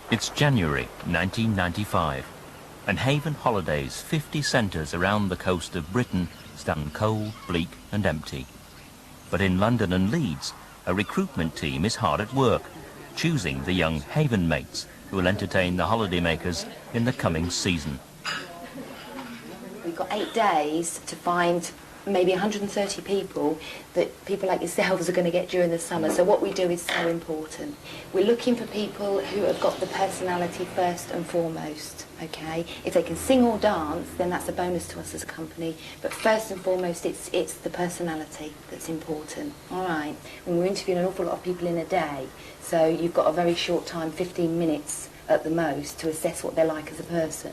It's January 1995, and Haven Holidays' 50 centres around the coast of Britain stand cold, bleak and empty. But in London and Leeds, a recruitment team is hard at work, choosing the young Haven mates who will entertain the holidaymakers in the coming season. We've got 8 days to find maybe 130 people that people like yourselves are going to get during the summer. So what we do is so important. We're looking for people who have got the personality first and foremost, okay? If they can sing or dance, then that's a bonus to us as a company. But first and foremost, it's the personality that's important, all right? And we're interviewing an awful lot of people in a day, so you've got a very short time, 15 minutes at the most, to assess what they're like as a person.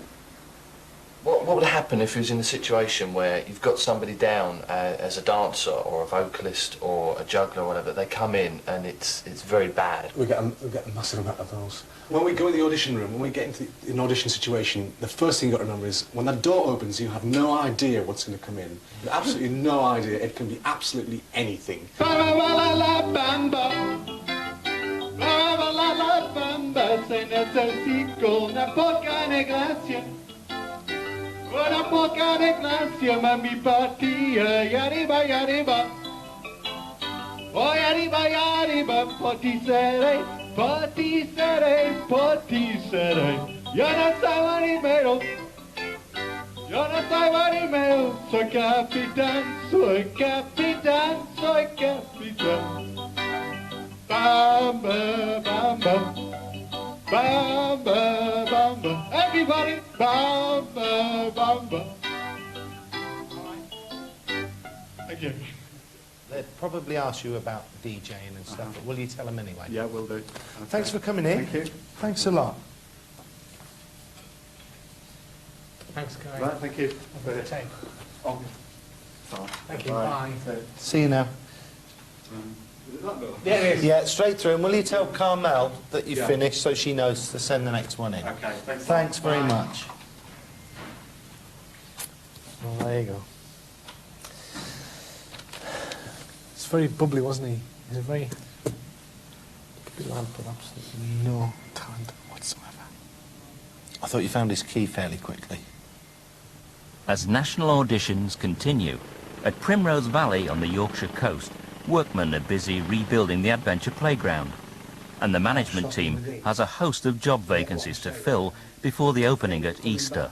What would happen if you was in a situation where you've got somebody down as a dancer or a vocalist or a juggler or whatever, they come in and it's very bad? We get a massive amount of those. When we go in the audition room, when we get into an audition situation, the first thing you've got to remember is when that door opens, you have no idea what's going to come in. You have absolutely no idea. It can be absolutely anything. Una poca de gracia, mami, partía, y arriba, hoy arriba, por ti seré, por ti seré, por ti seré. Yo no soy marinero, yo no soy marinero, soy capitán, soy capitán, soy capitán. Bamba, bamba. Bamba, bamba, everybody, bamba, bamba. Thank you. They'd probably ask you about DJing and stuff, but will you tell them anyway? Yeah, will do. Okay. Thanks for coming in. Thank you. Thanks a lot. Thanks, Gary. Right, thank you. Take. Oh. Thank you. Bye. See you now. Yeah, it is. Yeah, straight through. And will you tell Carmel that you've Yeah. finished so she knows to send the next one in? Okay, thanks. Thanks very Bye. much. Well, there you go. It's very bubbly, wasn't he? He's a very good lad, but absolutely no talent whatsoever. I thought you found his key fairly quickly. As national auditions continue, at Primrose Valley on the Yorkshire coast, workmen are busy rebuilding the adventure playground, and the management team has a host of job vacancies to fill before the opening at Easter.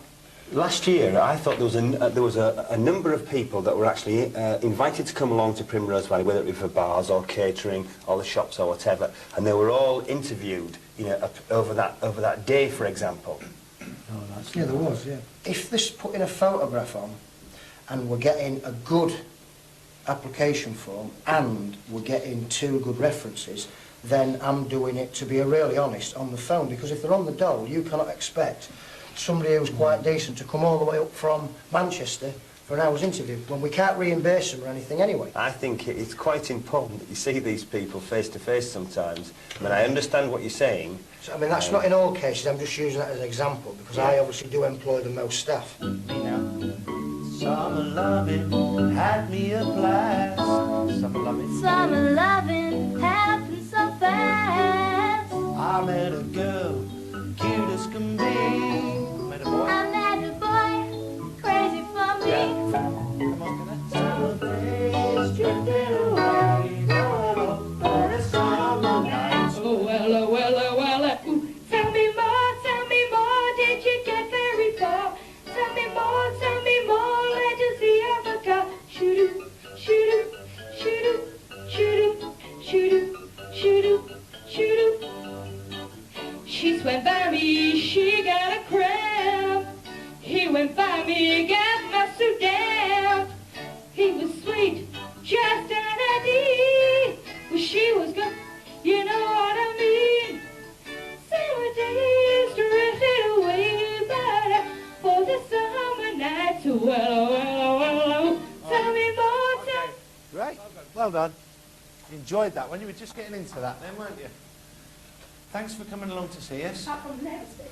Last year, I thought there was a number of people that were actually invited to come along to Primrose Valley, whether it be for bars or catering or the shops or whatever, and they were all interviewed, you know, over that day, for example. Yeah, there was, yeah. If this putting a photograph on and we're getting a good application form and we're getting 2 good references, then I'm doing it, to be really honest, on the phone, because if they're on the dole, you cannot expect somebody who's quite decent to come all the way up from Manchester for an hour's interview when we can't reimburse them or anything anyway. I think it's quite important that you see these people face to face sometimes. I mean, I understand what you're saying. So, I mean, that's not in all cases, I'm just using that as an example, because I obviously do employ the most staff. Summer loving had me a blast. Summer loving. Summer loving happened so fast. I met a girl, cute as can be. Met a boy. I met a boy, crazy for me. Yeah. Come on, can I? Summer days drifted away. Oh, but a summer night. Oh, well, oh, well, oh, well, ooh. Tell me more, did you get very far? Tell me more, let you see Africa. Shoo-doo, shoo-doo, shoo-doo, shoo-doo, shoo-doo, shoo-doo, shoo-doo. She swam by me, she got a cramp. He went by me, got my suit down. He was sweet, just an idea. Well, she was good, you know what I mean. Summer days drifted away, but for the summer nights, well, tell me more, tell me. Great. Well done. You enjoyed that one. You were just getting into that then, weren't you? Thanks for coming along to see us. Apart from the next bit.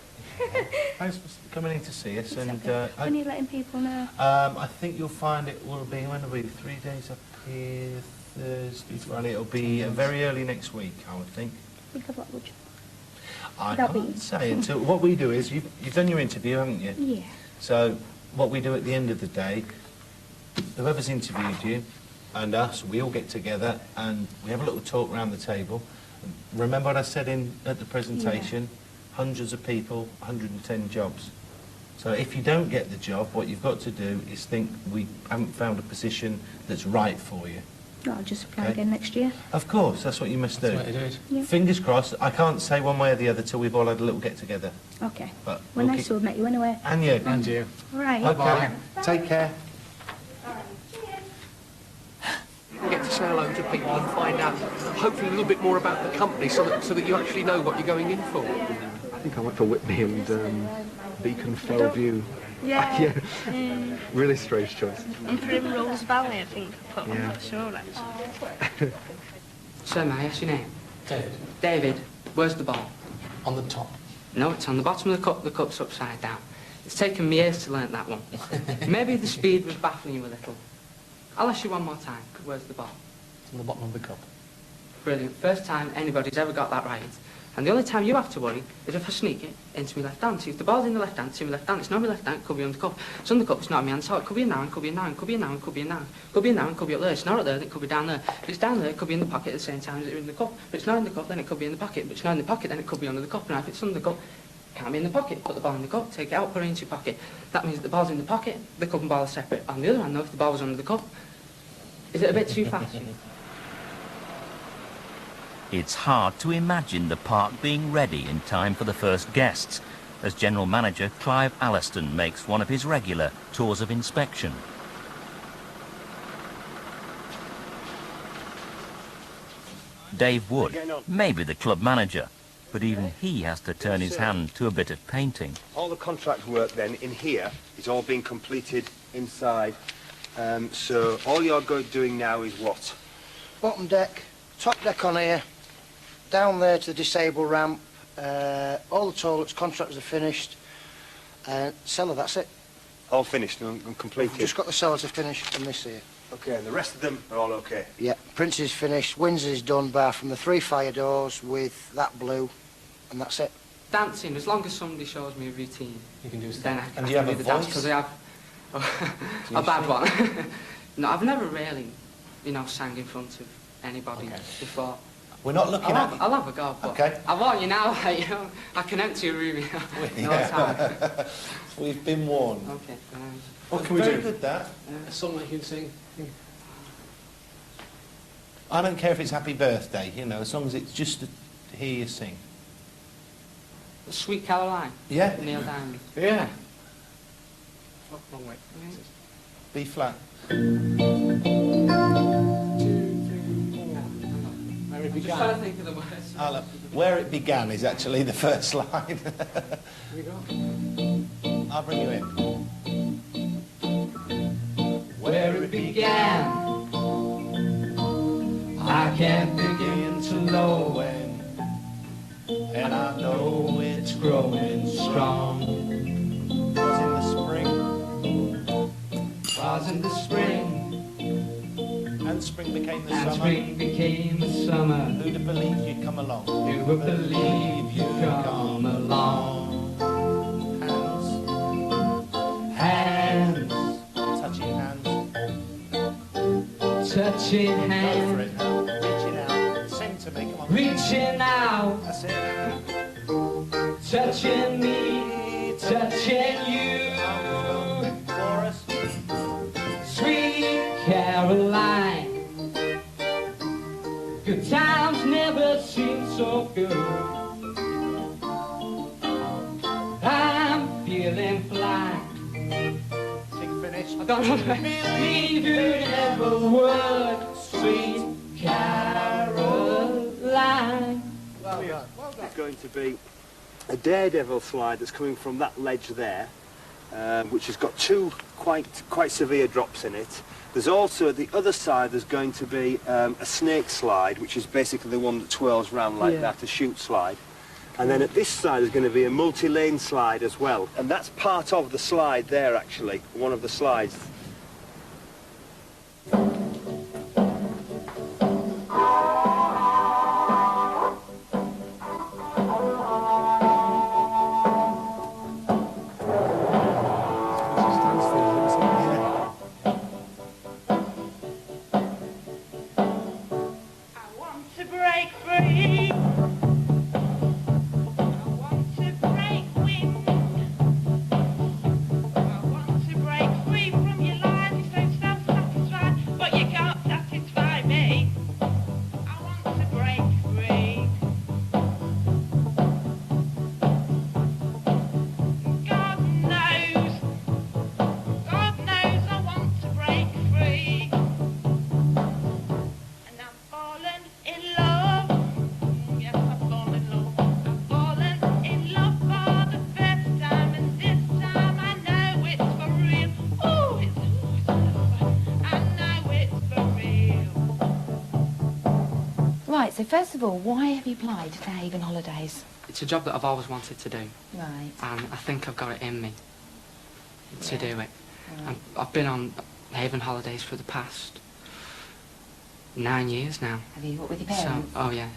Thanks for coming in to see us. And When are you letting people know? I think you'll find it will be, when will it be? 3 days up here, Thursday, Friday. It'll be very early next week, I would think. Think of what would you? I Without can't being- say until what we do is you've done your interview, haven't you? Yeah. So what we do at the end of the day, whoever's interviewed you and us, we all get together and we have a little talk around the table. Remember what I said at the presentation? Hundreds of people, 110 jobs. So if you don't get the job, what you've got to do is think we haven't found a position that's right for you. I'll just apply Okay. again next year. Of course, that's what you must do. That's what it is. Yeah. Fingers crossed. I can't say one way or the other till we've all had a little get together. Okay. But Well, we'll nice keep- to have met you anyway. And you. And you. All right. Okay. Take care. Get to say hello to people and find out, hopefully, a little bit more about the company so that you actually know what you're going in for. I think I went for Whitby and Beacon Fellview. Yeah. Really strange choice. And Primrose Valley, I think. But I'm Yeah. not sure actually. So, may I ask your name? David, David, where's the ball? on the top. No, it's on the bottom of the cup. The cup's upside down. It's taken me years to learn that one. Maybe the speed was baffling you a little. I'll ask you one more time. Where's the ball? It's on the bottom of the cup. Brilliant. First time anybody's ever got that right. And the only time you have to worry is if I sneak it into my left hand. See, if the ball's in the left hand, it's in my left hand. It's not my left hand, it could be on the cup. It's on the cup, it's not in my hand. So it could be a now, it could be a now, it could be a now, it could be a now. It could be a now, it could be up there. It's not up there, then it could be down there. If it's down there, it could be in the pocket at the same time as it's in the cup. If it's not in the cup, then it could be in the pocket. But it's not in the pocket, then it could be under the cup. Now, if it's under the cup, it can't be in the pocket. Put the ball in the cup, take it out, put it into your pocket. That means that the ball's in the pocket, the cup and ball are separate. On the other hand, though, if the ball was under the cup, is it a bit too fast? It's hard to imagine the park being ready in time for the first guests, as General Manager Clive Alliston makes one of his regular tours of inspection. Dave Wood may be the club manager, but even he has to turn his hand to a bit of painting. All the contract work then in here is all being completed inside. So all you're doing now is what? Bottom deck, top deck on here, down there to the disabled ramp, all the toilets, contractors are finished, cellar, that's it. All finished and completed? We've just got the cellar to finish and this here. Okay, and the rest of them are all okay? Yeah, Prince's finished, Windsor's done, bar from the 3 fire doors with that blue, and that's it. Dancing, as long as somebody shows me a routine, You can do then I stuff. can do you have do a the dance, voice? because I have a bad one. No, I've never really, sang in front of anybody before. We're not looking at you. I'll have a go, but Okay. I want you now, I can empty a room, no time. We've been warned. Okay. What can we Very do? good, that. A song that you can sing? I don't care if it's happy birthday, as long as it's just to hear you sing. Sweet Caroline. Yeah. Neil Diamond. Yeah. Oh, wrong way. B flat. Where it Just trying to began. think of the words. Where it began is actually the first line. Here we go. I'll bring you in. Where it began, I can't begin to know when, And I know it's growing strong. was in the spring, Was in the spring, and spring became the and summer. spring became the summer. Who'd have believed you'd come along? Who would believe you'd come along? Hands, Hands, touching hands. touching Go for hands, it now. Reaching out. Sing to me, come on. reaching out, That's it. touching me, touching you. Chorus. Sweet Caroline, good times never seem so good. I'm feeling fly. Sing finish. I don't know believe you'd ever would. Sweet Caroline. It's going to be a daredevil slide that's coming from that ledge there, which has got 2 quite severe drops in it. There's also, at the other side, there's going to be a snake slide, which is basically the one that twirls round like that, a chute slide. And then at this side there's going to be a multi-lane slide as well. And that's part of the slide there, actually, one of the slides. first of all, why have you applied to Haven Holidays? It's a job that I've always wanted to do. Right. And I think I've got it in me to do it. Right. I've been on Haven Holidays for the past 9 years now. Have you worked with your parents? So, oh yeah.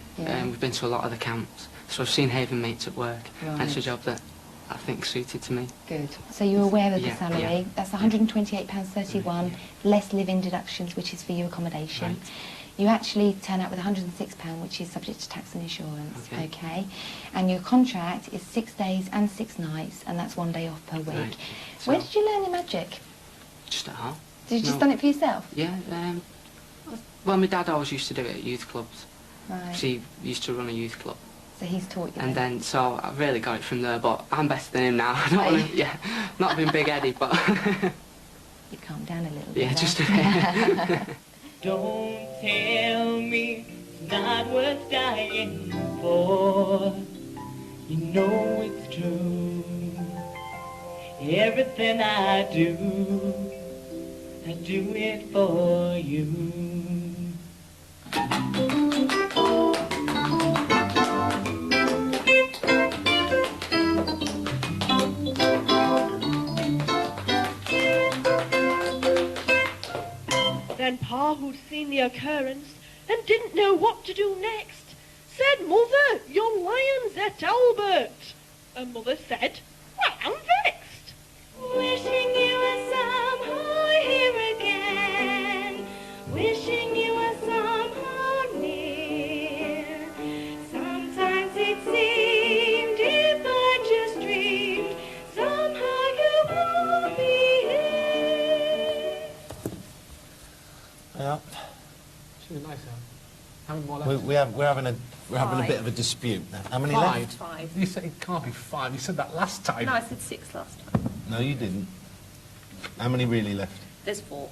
We've been to a lot of the camps. So I've seen Haven mates at work. Right. And it's a job that I think suited to me. Good. So you're aware of the Yeah, salary. yeah. That's £128.31, less live-in deductions, which is for your accommodation. Right. You actually turn out with £106, which is subject to tax and insurance. Okay. And your contract is 6 days and 6 nights, and that's 1 day off per week. Right. Where So- did you learn your magic? Just at home. Did you just No. done it for yourself? Yeah. Well, my dad always used to do it at youth clubs. Right. He used to run a youth club. So he's taught you. And then. then, so I really got it from there, but I'm better than him now. I don't Right. wanna, yeah, not being big-headed, but You calm down a little bit. yeah, there. just a bit. Don't tell me it's not worth dying for. You know it's true. Everything I do it for you. Then Pa, who'd seen the occurrence and didn't know what to do next, said, "Mother, your lion's at Albert." And Mother said, "Well, I'm vexed." Wishing you were somehow here again, wishing you were somehow near. Sometimes it seemed if I just dreamed, somehow you would be here. Yeah. Should be nice, how many more left? We're having a bit of a dispute now. How many left? 5. You said it can't be 5. You said that last time. No, I said 6 last time. No, you didn't. How many really left? There's 4.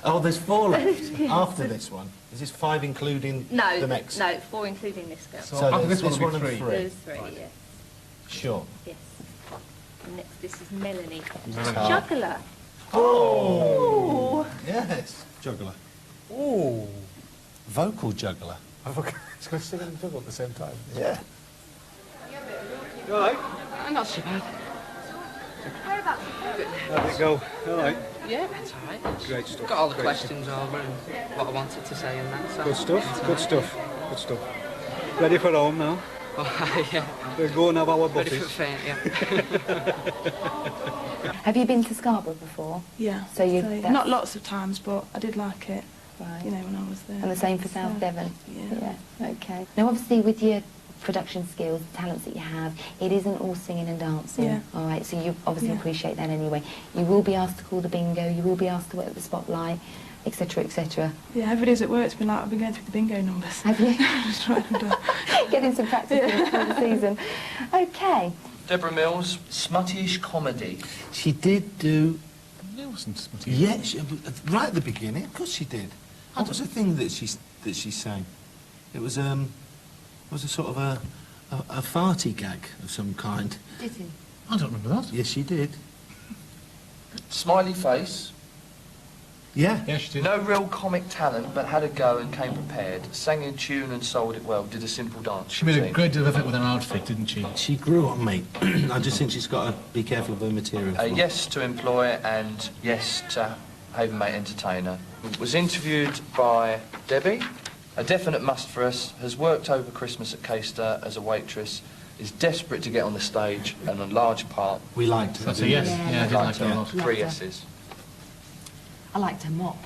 Oh, there's 4 left Yes. after this one. Is this 5 including No, the next? no, 4 including this girl. So after there's this one will and be 3. three. There's 3, yes. Sure. Yes. And next, this is Melanie. Melanie. Juggler. Oh! Yes. Juggler. Oh. Vocal juggler. It's going to sing and juggle at the same time. Yeah. You all right? Not so bad. Whereabouts? How'd it go? All right. Yeah, it's all right. Great stuff. Got all the Great questions over and what I wanted to say and that. So Good stuff. it's all Good right. stuff. Good stuff. Ready for home now? Oh, yeah. We'll go and have our Ready for the buffies. faint, yeah. Have you been to Scarborough before? Yeah. So you not lots of times, but I did like it. Right. You know, when I was there. And the same for South Devon? Yeah. Yeah, okay. Now, obviously, with your production skills, the talents that you have, it isn't all singing and dancing. Yeah. All right, so you obviously Yeah. appreciate that anyway. You will be asked to call the bingo, you will be asked to work at the spotlight, etc., etc. Yeah, every day's at work, it's been like, I've been going through the bingo numbers. Have you? Just writing them down. Getting some practice in for the season. Okay. Deborah Mills, smutty-ish comedy. She did do... It wasn't smutty. Yeah, right at the beginning. Of course she did. What was the thing that she sang? It was a sort of a farty gag of some kind. Did he? I don't remember that. Yes, she did. Smiley face. Yeah. Yeah, she did. No real comic talent, but had a go and came prepared. Sang in tune and sold it well. Did a simple dance. She made a routine. great deal of it with her outfit, didn't she? She grew on me. I just think she's got to be careful of her material. Yes to employer and yes to Haven Mate Entertainer. Was interviewed by Debbie. A definite must for us. Has worked over Christmas at Caister as a waitress. Is desperate to get on the stage and a large part. We liked her. That's a yes. Yeah, I did like her a lot. 3 Loved her. yeses. I liked her mop.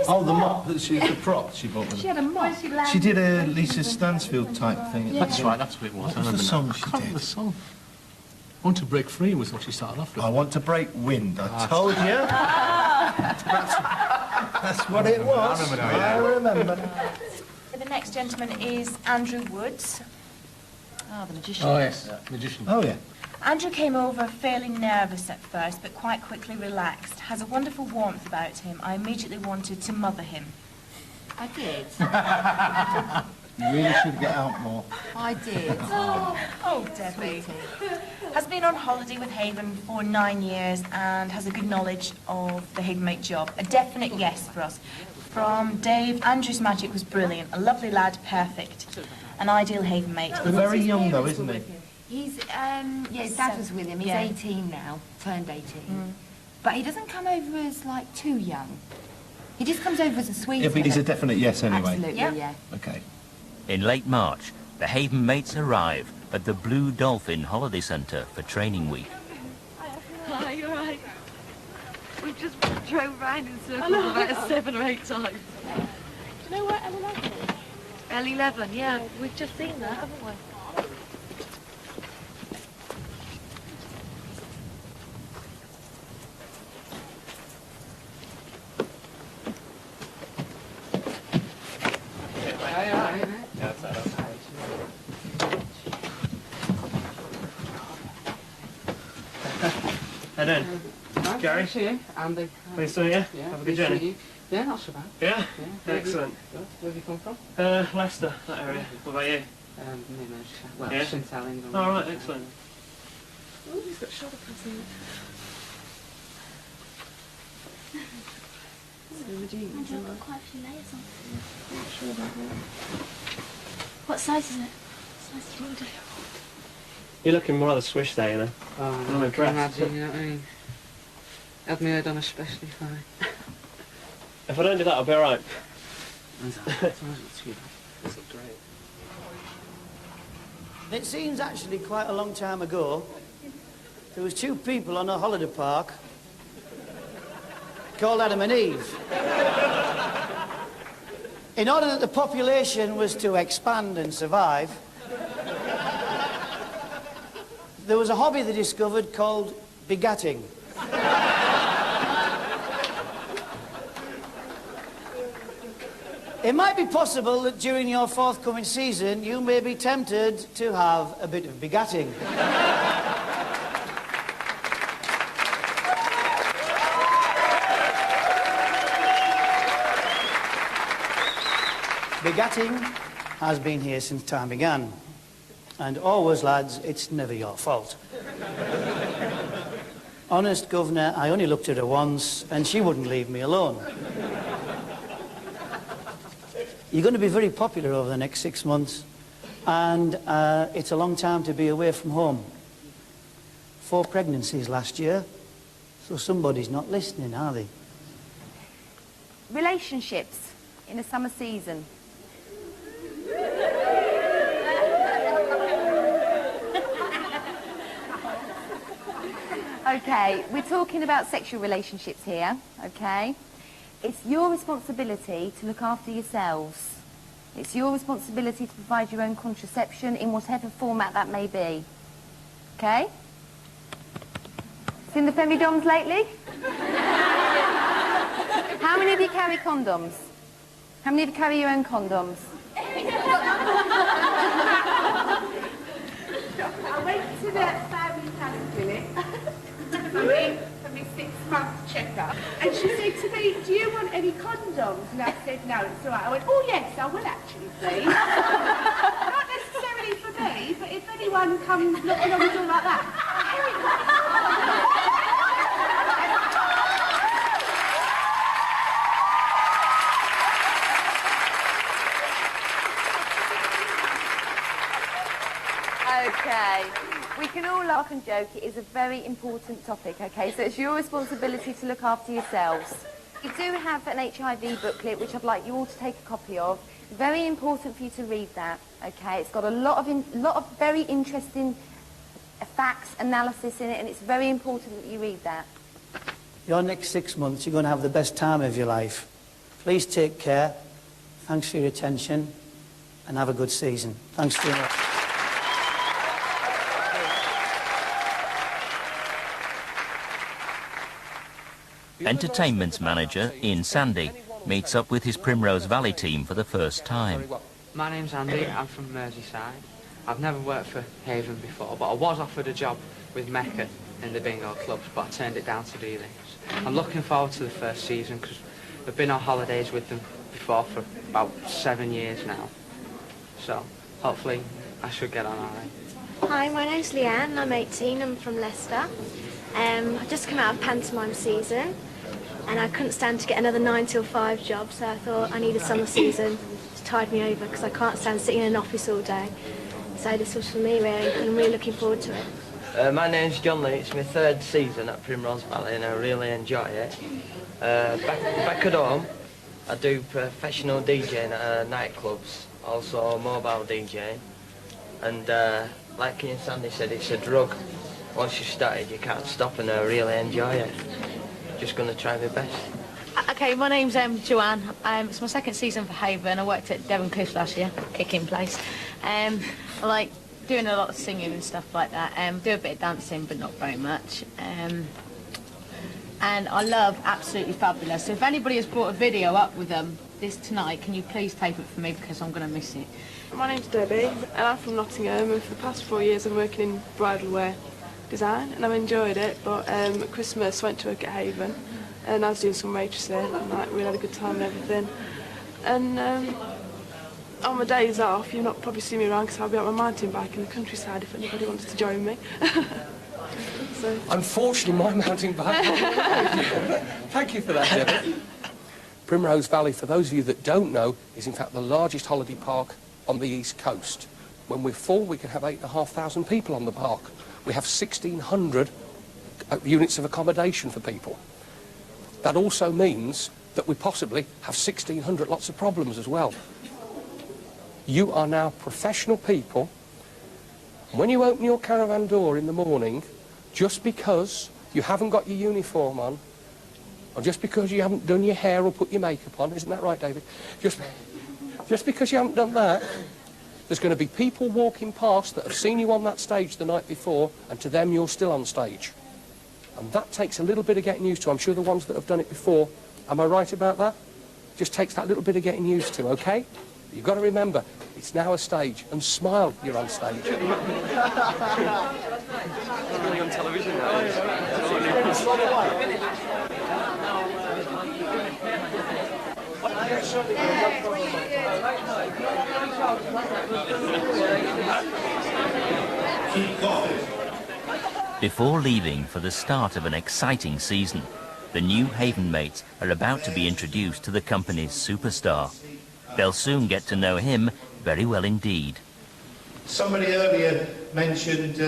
Oh, the mop. The prop she bought with She her. had a mop. She did a Lisa Stansfield type thing. That's right, that's what it was. What I was the remember song now. she I can't remember did? the song. Want to Break Free was what she started off with. I want to break wind. I told you. That's what it was. I remember now, I yeah. remember. The next gentleman is Andrew Woods. Oh, the magician. Oh, yes. Magician. Oh, yeah. Andrew came over fairly nervous at first, but quite quickly relaxed. Has a wonderful warmth about him. I immediately wanted to mother him. I did. You really should get out more. I did. Oh, Debbie. Has been on holiday with Haven for 9 years and has a good knowledge of the Haven Mate job. A definite yes for us. From Dave, Andrew's magic was brilliant. A lovely lad, perfect. An ideal haven mate. They're very young though, isn't he? He's, yeah, his dad was with him. He's 18 now, turned 18. But he doesn't come over as, like, too young. He just comes over as a sweetheart. He's a definite yes anyway. Absolutely, yeah. Okay. In late March, the Haven mates arrive at the Blue Dolphin Holiday Centre for training week. Hi, you're right. We've just drove round in circles about 7 or 8 times. Do you know where L11 is? L11, yeah, we've just seen that, haven't we? How you doing? Gary? Nice to see you. Andy. Nice to meet you. Yeah, Have a good nice to journey. meet you. Yeah, not so bad. Yeah? Yeah. Excellent. Where have you come from? Leicester, that area. What about you? Near Merseyside. Well, Yeah? St Helens. All right, excellent. Oh, he's got shoulder pads in. I've got quite a few layers on. I'm not sure about that. What size is it? What size do you want to do? You're looking rather swish there, you know. Oh, I'm I can impressed. imagine, you know what I mean? Had me head on especially fine. If I don't do that, I'll be all right. It's not too bad. This looks great. It seems actually quite a long time ago, there was 2 people on a holiday park called Adam and Eve. In order that the population was to expand and survive, there was a hobby they discovered called begatting. It might be possible that during your forthcoming season you may be tempted to have a bit of begatting. Begatting has been here since time began. And always, lads, it's never your fault. Honest, Governor, I only looked at her once and she wouldn't leave me alone. You're going to be very popular over the next 6 months, and it's a long time to be away from home. 4 pregnancies last year, so somebody's not listening, are they? Relationships in a summer season. Okay, we're talking about sexual relationships here, okay? It's your responsibility to look after yourselves. It's your responsibility to provide your own contraception in whatever format that may be. Okay? Seen the Femidoms lately? How many of you carry condoms? How many of you carry your own condoms? I went to the family planning clinic for my 6-month checkup, and she said to me, "Do you want any condoms?" And I said, "No, it's all right." I went, "Oh yes, I will actually, please." Not necessarily for me, but if anyone comes knocking on the door like that. Okay, we can all laugh and joke. It is a very important topic, okay? So it's your responsibility to look after yourselves. We do have an HIV booklet, which I'd like you all to take a copy of. Very important for you to read that, okay? It's got a lot of very interesting facts, analysis in it, and it's very important that you read that. Your next 6 months, you're going to have the best time of your life. Please take care. Thanks for your attention, and have a good season. Thanks very much. Entertainment's manager, Ian Sandy, meets up with his Primrose Valley team for the first time. My name's Andy, I'm from Merseyside. I've never worked for Haven before, but I was offered a job with Mecca in the bingo clubs, but I turned it down to do this. I'm looking forward to the first season because I've been on holidays with them before for about 7 years now. So hopefully I should get on all right. Hi, my name's Leanne, I'm 18, I'm from Leicester. I've just come out of pantomime season. and I couldn't stand to get another 9 till 5 job, so I thought I need a summer season to tide me over because I can't stand sitting in an office all day. So this was for me really, and I'm really looking forward to it. My name's John Lee. It's my 3rd season at Primrose Valley and I really enjoy it. Back at home, I do professional DJing at nightclubs, also mobile DJing. And like Ian Sandy said, it's a drug. Once you've started, you can't stop, and I really enjoy it. Just going to try my best. Okay, my name's Joanne. It's my 2nd season for Haven. I worked at Devon Cliffs last year, kicking place. I like doing a lot of singing and stuff like that. Do a bit of dancing, but not very much. And I love Absolutely Fabulous. So if anybody has brought a video up with them this tonight, can you please tape it for me because I'm going to miss it. My name's Debbie, and I'm from Nottingham, and for the past 4 years I'm working in bridal wear design, and I've enjoyed it, but at Christmas I went to work at Haven, and I was doing some waitressing, and like, we had a good time and everything. And on my days off, you'll not probably see me around because I'll be on my mountain bike in the countryside if anybody wants to join me. So. Unfortunately, my mountain bike. Thank you for that, Debbie. Primrose Valley, for those of you that don't know, is in fact the largest holiday park on the East Coast. When we're full, we can have 8,500 people on the park. We have 1,600 units of accommodation for people. That also means that we possibly have 1,600 lots of problems as well. You are now professional people. When you open your caravan door in the morning, just because you haven't got your uniform on, or just because you haven't done your hair or put your makeup on, isn't that right, David? Just because you haven't done that, there's going to be people walking past that have seen you on that stage the night before, and to them you're still on stage. And that takes a little bit of getting used to. I'm sure the ones that have done it before, am I right about that? Just takes that little bit of getting used to, okay? But you've got to remember, it's now a stage, and smile, you're on stage. It's really on television now. Before leaving for the start of an exciting season, the new Haven mates are about to be introduced to the company's superstar. They'll soon get to know him very well indeed. Somebody earlier mentioned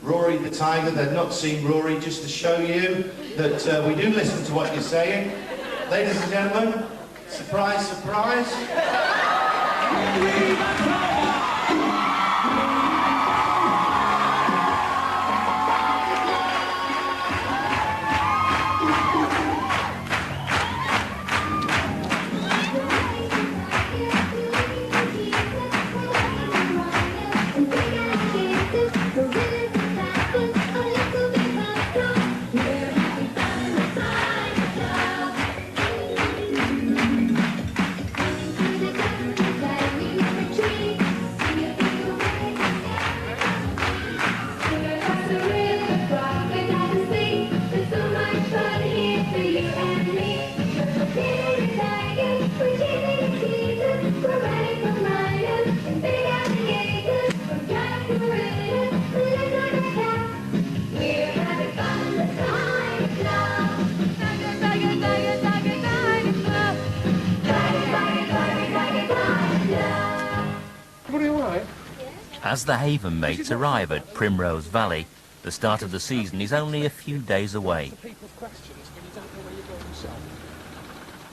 Rory the Tiger. They'd not seen Rory, just to show you that we do listen to what you're saying. Ladies and gentlemen, surprise, surprise. As the Haven mates arrive at Primrose Valley, the start of the season is only a few days away.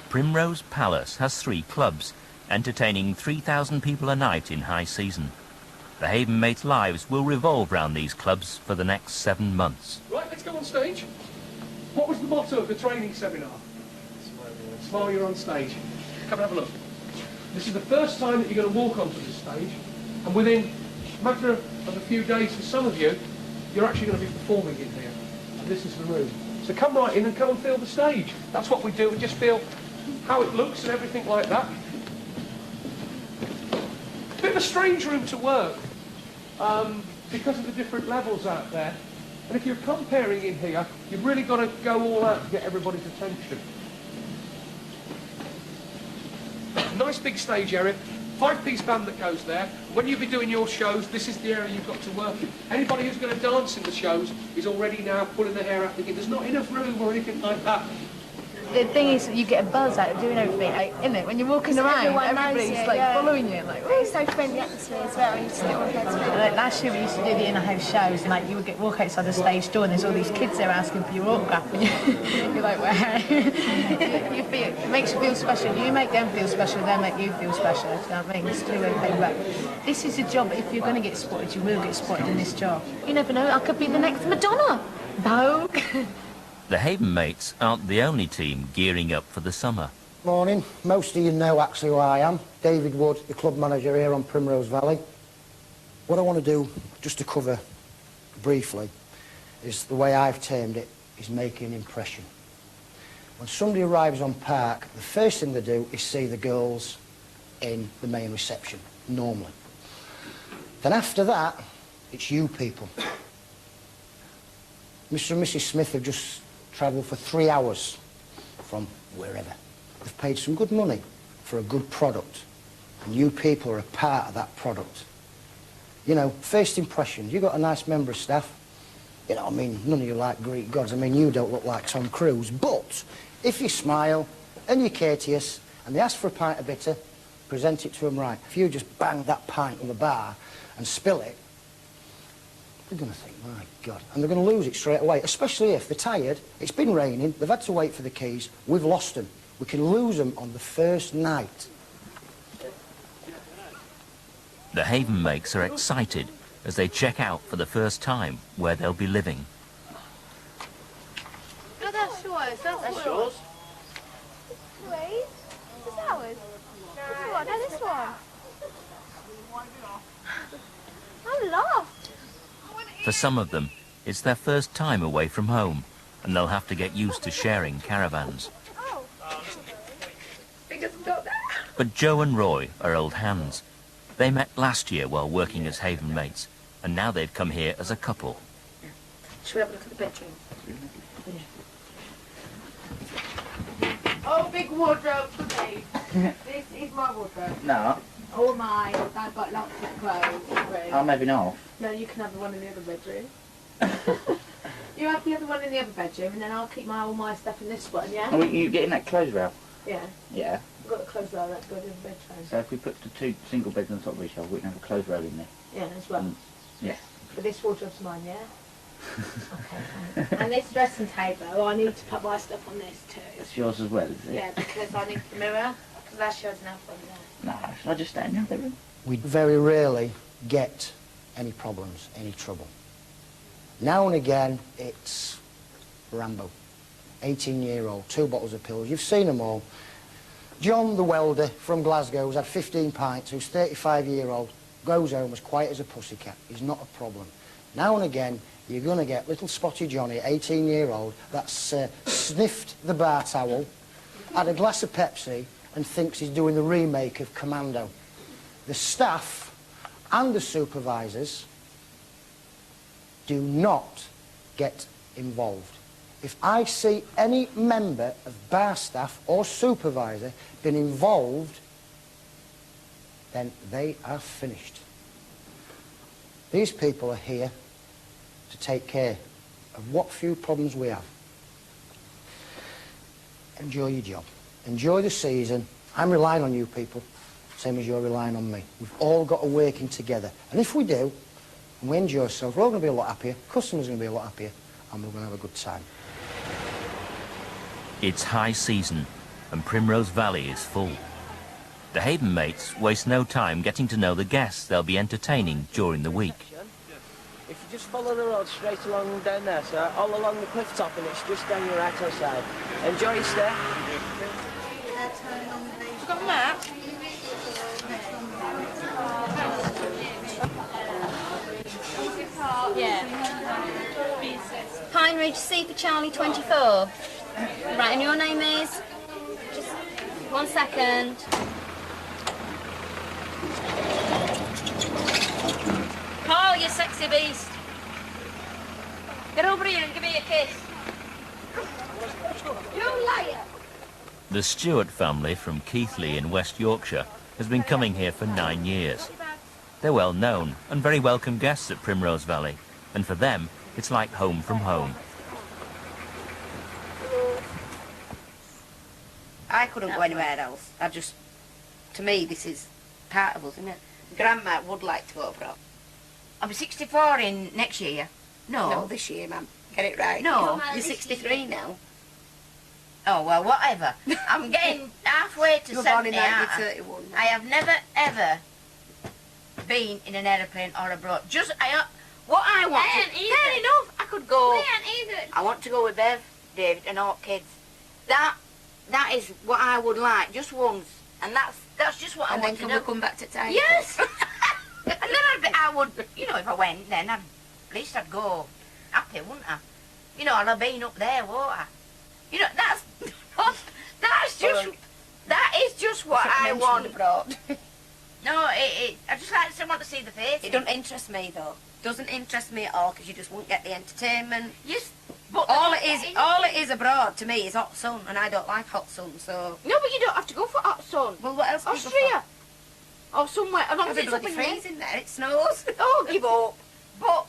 Primrose Palace has 3 clubs, entertaining 3,000 people a night in high season. The Haven mates' lives will revolve round these clubs for the next 7 months. Right, let's go on stage. What was the motto of the training seminar? Smile, you're on stage. Come and have a look. This is the first time that you're going to walk onto the stage, and within a matter of a few days for some of you, you're actually going to be performing in here. And this is the room. So come right in and come and feel the stage. That's what we do. We just feel how it looks and everything like that. Bit of a strange room to work because of the different levels out there. And if you're comparing in here, you've really got to go all out to get everybody's attention. Nice big stage area. 5-piece band that goes there. When you be doing your shows, this is the area you've got to work in. Anybody who's going to dance in the shows is already now pulling their hair out thinking there's not enough room or anything like that. the thing is, you get a buzz out of doing everything, like, isn't it? When you're walking around, Everyone knows everybody's you, like yeah. following you, like. It's so friendly atmosphere as well. You just get all heads together. Like last year we used to do the in-house shows, and like you would walk outside the stage door, and there's all these kids there asking for your autograph, and you're like, wow. you feel, it makes you feel special. You make them feel special, they make you feel special. Do you know what I mean? It's two-way thing. But this is a job. If you're going to get spotted, you will get spotted in this job. You never know. I could be the next Madonna. Vogue. The Haven mates aren't the only team gearing up for the summer. Morning. Most of you know actually who I am. David Wood, the club manager here on Primrose Valley. What I want to do, just to cover briefly, is the way I've termed it, is making an impression. When somebody arrives on park, the first thing they do is see the girls in the main reception, normally. Then after that, it's you people. Mr. and Mrs. Smith have just travelled for 3 hours from wherever. They've paid some good money for a good product, and you people are a part of that product. You know, first impressions, you've got a nice member of staff. You know, I mean, none of you like Greek gods. I mean, you don't look like Tom Cruise. But if you smile and you're courteous and they ask for a pint of bitter, present it to them right. If you just bang that pint on the bar and spill it, they're going to think, my God. And they're going to lose it straight away, especially if they're tired, it's been raining, they've had to wait for the keys, we've lost them. We can lose them on the first night. The Haven mates are excited as they check out for the first time where they'll be living. Oh, that's yours. That's yours. Wait, is that ours? This one, no, this one. I'm lost. For some of them, it's their first time away from home, and they'll have to get used to sharing caravans. But Joe and Roy are old hands. They met last year while working as Haven mates, and now they've come here as a couple. Should we have a look at the bedroom? Oh, big wardrobe for me. This is my wardrobe. No. All mine. I've got lots of clothes. I'm having off. No, you can have the one in the other bedroom. You have the other one in the other bedroom, and then I'll keep all my stuff in this one, yeah? Are you getting that clothes rail? Yeah. Yeah. I've got the clothes rail that good in the bedroom. So if we put the 2 single beds on top of each other, we can have a clothes rail in there. Yeah, as well. Yeah. But this wardrobe's mine, yeah? Okay. And this dressing table, I need to put my stuff on this too. It's yours as well, is it? Yeah, because I need the mirror, because last year I didn't have one there. No, should I just stay in the other room? We very rarely get any problems, any trouble. Now and again, it's Rambo, 18-year-old, 2 bottles of pills. You've seen them all. John, the welder from Glasgow, who's had 15 pints, who's 35-year-old, goes home as quiet as a pussycat. He's not a problem. Now and again, you're going to get little Spotty Johnny, 18-year-old, that's sniffed the bar towel, had a glass of Pepsi, and thinks he's doing the remake of Commando. The staff and the supervisors do not get involved. If I see any member of bar staff or supervisor been involved, then they are finished. These people are here to take care of what few problems we have. Enjoy your job. Enjoy the season. I'm relying on you people, same as you're relying on me. We've all got to work in together. And if we do, and we enjoy ourselves, we're all going to be a lot happier, customers are going to be a lot happier, and we're going to have a good time. It's high season, and Primrose Valley is full. The Haven mates waste no time getting to know the guests they'll be entertaining during the week. If you just follow the road straight along down there, sir, all along the cliff top, and it's just down your right-hand side. Enjoy your stay. You got a map? Yeah. Pine Ridge C for Charlie 24. Right, and your name is? Just 1 second. Carl, you sexy beast. Get over here and give me a kiss. You liar! The Stewart family from Keighley in West Yorkshire has been coming here for 9 years. They're well known and very welcome guests at Primrose Valley, and for them, it's like home from home. I couldn't go anywhere else. To me, this is part of us, isn't it? Grandma would like to go abroad. I'll be 64 in next year. No, this year, ma'am. Get it right. No, you're 63 now. Oh, well, whatever. I'm getting halfway to 70. I have never, ever been in an aeroplane or abroad. What I want. Fair enough. I could go. I want to go with Bev, David, and all kids. That is what I would like, just once, and that's just what I want to do. And then can we come back to Tiger? Yes. And then I would, if I went, then at least I'd go happy, wouldn't I? I'd have been up there, won't I? That is just what I want. Abroad. No, I just like someone to see the face. It doesn't interest me though. Doesn't interest me at all because you just won't get the entertainment. Yes, but all it is abroad to me is hot sun, and I don't like hot sun. So no, but you don't have to go for hot sun. Well, what else? Austria, or somewhere. As long as it's up in there, it snows. Oh, give up. But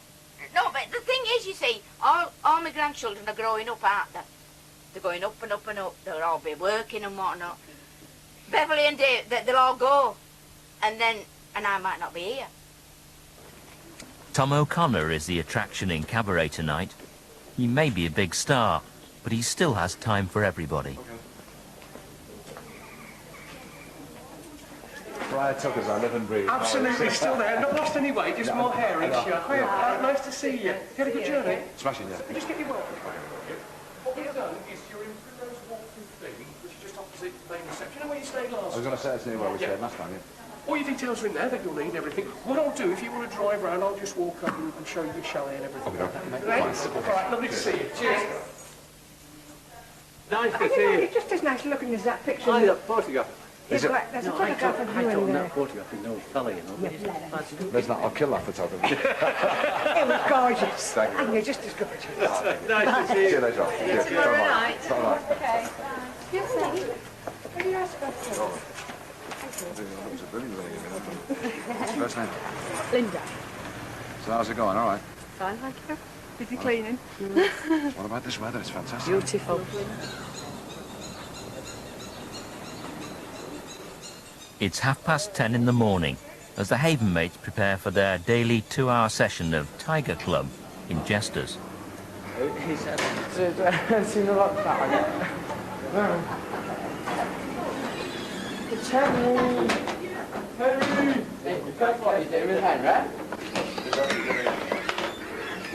the thing is, you see, all my grandchildren are growing up, aren't they? They're going up and up and up. They'll all be working and whatnot. Beverly and Dave, they'll all go, and I might not be here. Tom O'Connor is the attraction in Cabaret tonight. He may be a big star, but he still has time for everybody. Briar Tuckers, I live and breathe. Absolutely, still there. Not lost any weight, just more hair each year. Hiya, nice to see you. You had a good journey? Smashing, yeah. Just get your welcome. What we've done is you're in Primrose Walk-through thing, which is just opposite the main reception. You know where you stayed last? I was going to say it's near where we stayed last time, yeah. All your details are in there that you'll need, everything. What I'll do, if you want to drive around, I'll just walk up and show you your chalet and everything. Okay. Right? All right, lovely to see you. Cheers. Nice to see you. It's just as nice looking as that picture. Aye, that photograph. There's a photograph of you in there. That photograph is no fella, you know. There's not, I'll kill that photographer. It was gorgeous. Thank you. And you're just as good as you. Nice to see you. See you later on. Yes, Bye-bye. right. Bye-bye. Okay. Yes, sir. What do you ask for? First name? Linda. So how's it going? All right. Fine, thank you. Busy cleaning. What about this weather? It's fantastic. Beautiful. It's 10:30 in the morning as the Haven mates prepare for their daily 2-hour session of Tiger Club in Jesters. He said, I've seen a lot of that. Henry! That's what you're doing with Henry.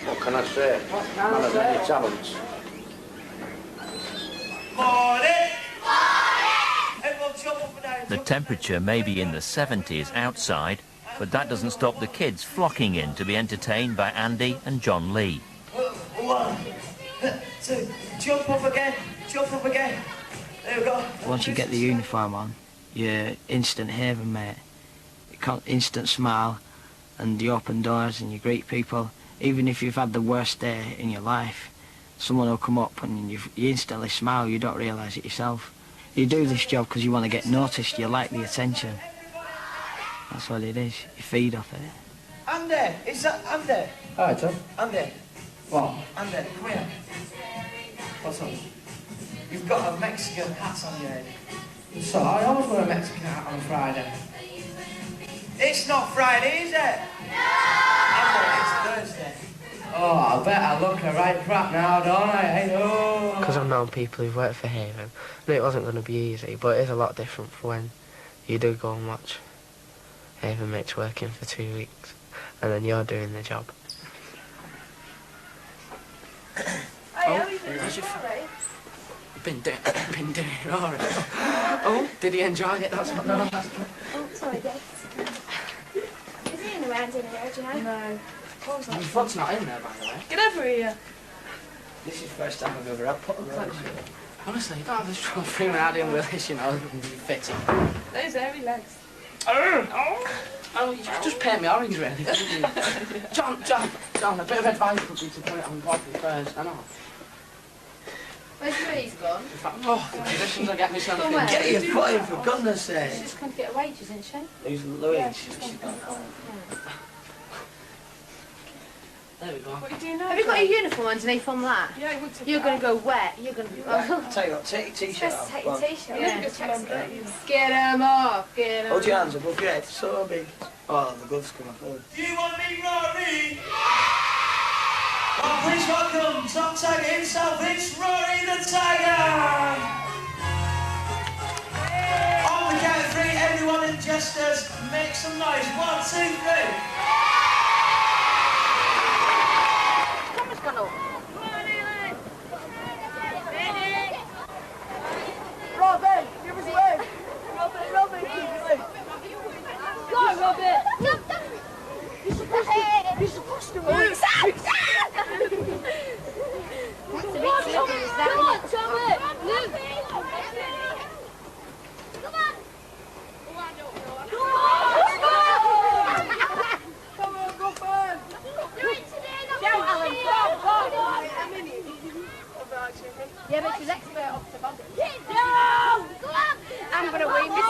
What can I say? What can I say? Many talents. The temperature may be in the 70s outside, but that doesn't stop the kids flocking in to be entertained by Andy and John Lee. 1, 2, jump up again, there we go. Once you get the uniform on, you're instant haven, mate. Instant smile, and you open doors and you greet people. Even if you've had the worst day in your life, someone will come up and you instantly smile, you don't realise it yourself. You do this job because you want to get noticed, you like the attention. That's what it is, you feed off it. Andy, is that Andy? Hi, Tom. Andy. What? Andy, come here. What's up? You've got a Mexican hat on your head. So, I always wear a Mexican hat on a Friday. It's not Friday, is it? No! Andy, it's Thursday. Oh, I bet I look a right crap now, don't I? Hey, oh. Because I've known people who've worked for Haven, and it wasn't going to be easy, but it is a lot different for when you do go and watch Haven mates working for 2 weeks, and then you're doing the job. How's your Been doing it all right. Oh, did he enjoy it? That's what they're asking. Oh, sorry, Dave. Is he in the round in here, do you know? No. Your foot's not in there, by the way. Get over here. This is the first time I've ever had put a rose. Honestly, you don't have this trouble feeling out in with this, you know, fitting. Those hairy legs. Oh, you just paint me orange, really. John, a bit of advice would be to put it on body first, I know. Where's Louise gone? Oh, the conditions will get me something. Get your foot in, for goodness sake. She's just come to get her wages, isn't she? Who's Louise? Yeah, she's gone. There we go. What are you doing now? Have you got your uniform underneath on that? Yeah, it would take You're going to go wet. You're going to be... I'll tell you what, take your t-shirt off. Take Go your on. t-shirt. Yeah. Get them off. Get them Hold your hands above your head, so big. Oh, the gloves come off. Oh. Do you want me, Rory? Oh, please welcome top tiger himself, it's Rory the Tiger! On the count of three, everyone in Jesters, make some noise. 1, 2, 3. Camera's gone up. Robin, give us a wave. Robin, give us a wave. Go on, Robin. You're supposed to move. Come on, Tommy. Move. Come on. Come on, go fun. Go, Alan. Go. Yeah, but she's expert off the bottom. No! I'm going to win this.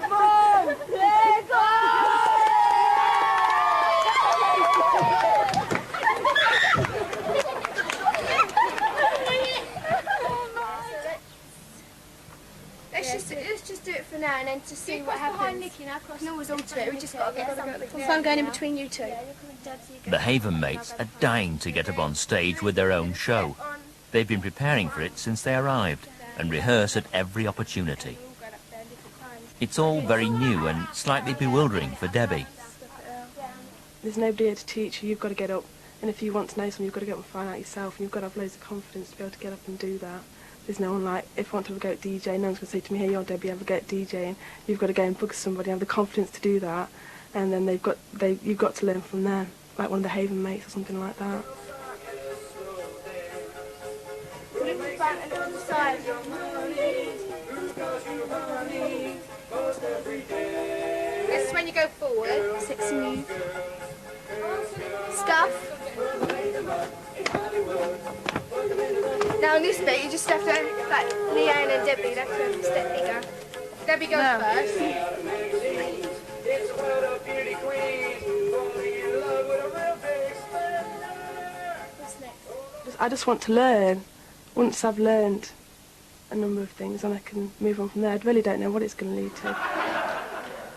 Come on. Yeah, go. Let's just do it for now and then to see what happens. We can always alter it. We just got to get something. So I'm going in between you two. The Haven mates are dying to get up on stage with their own show. They've been preparing for it since they arrived and rehearse at every opportunity. It's all very new and slightly bewildering for Debbie. There's nobody here to teach you. You've got to get up. And if you want to know something, you've got to get up and find out yourself. And you've got to have loads of confidence to be able to get up and do that. There's no one like, if I want to have a go at DJ, no one's going to say to me, hey, you're Debbie, have a go at DJing. You've got to go and book somebody, have the confidence to do that. And then you've got to learn from them, like one of the Haven mates or something like that. This is when you go forward. Six move. Stuff. Now on this bit, you just have to, like Leanne and Debbie, that's a step bigger. Debbie goes first. What's next? I just want to learn. Once I've learned a number of things, and I can move on from there. I really don't know what it's going to lead to.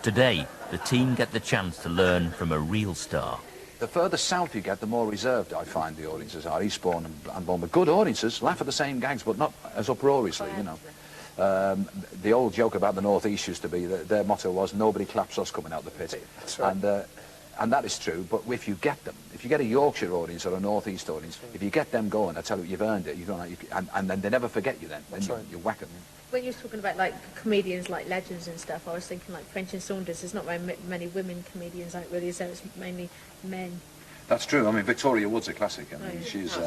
Today, the team get the chance to learn from a real star. The further south you get, the more reserved I find the audiences are. Eastbourne and Bournemouth. Good audiences, laugh at the same gags, but not as uproariously, you know. The old joke about the North East used to be that their motto was, nobody claps us coming out the pit. That's right. And that is true, but if you get them, if you get a Yorkshire audience or a North East audience, if you get them going, I tell you, you've earned it. And then they never forget you then. You whack them. When you were talking about like comedians like legends and stuff, I was thinking like French and Saunders. There's not very many women comedians like really, so it's mainly men. That's true. I mean, Victoria Wood's a classic. I mean, she's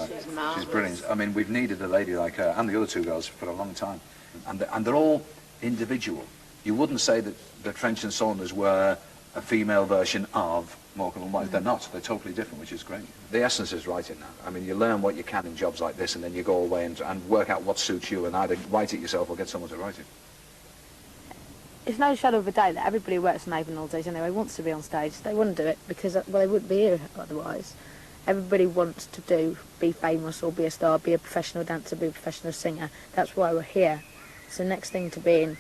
brilliant. I mean, we've needed a lady like her and the other two girls for a long time, and they're all individual. You wouldn't say that French and Saunders were a female version of Morecambe and Wise. They're not. They're totally different, which is great. The essence is writing now. I mean, you learn what you can in jobs like this, and then you go away and work out what suits you, and either write it yourself or get someone to write it. It's no shadow of a doubt that everybody who works on Haven holidays anyway wants to be on stage. They wouldn't do it because, well, they wouldn't be here otherwise. Everybody wants to be famous or be a star, be a professional dancer, be a professional singer. That's why we're here. It's the next thing to being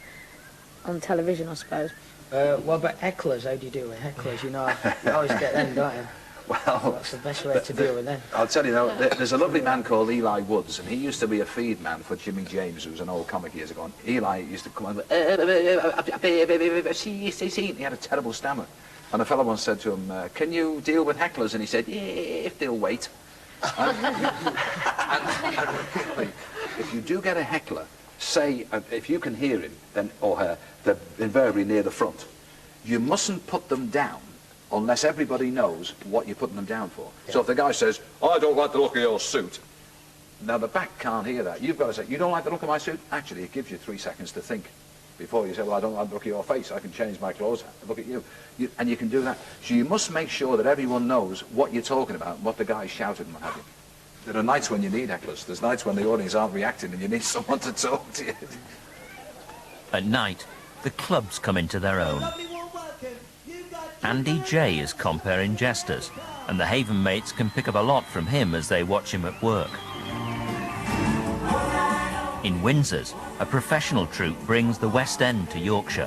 on television, I suppose. What about hecklers? How do you deal with hecklers? You know, you always get them, don't you? Well, that's the best way to deal with them. I'll tell you now, there's a lovely man called Eli Woods, and he used to be a feed man for Jimmy James, who was an old comic years ago. And Eli used to come on, he had a terrible stammer. And a fellow once said to him, can you deal with hecklers? And he said, yeah, if they'll wait. And really, if you do get a heckler, say, if you can hear him then or her, they're invariably near the front. You mustn't put them down unless everybody knows what you're putting them down for. Yeah. So if the guy says, I don't like the look of your suit, now the back can't hear that. You've got to say, you don't like the look of my suit? Actually, it gives you 3 seconds to think before you say, well, I don't like the look of your face. I can change my clothes, look at you. And you can do that. So you must make sure that everyone knows what you're talking about, what the guy's shouted and what have you. There are nights when you need hecklers. There's nights when the audience aren't reacting and you need someone to talk to you. At night, the clubs come into their own. Andy J is comparing jesters, and the Haven mates can pick up a lot from him as they watch him at work. In Windsor's, a professional troupe brings the West End to Yorkshire.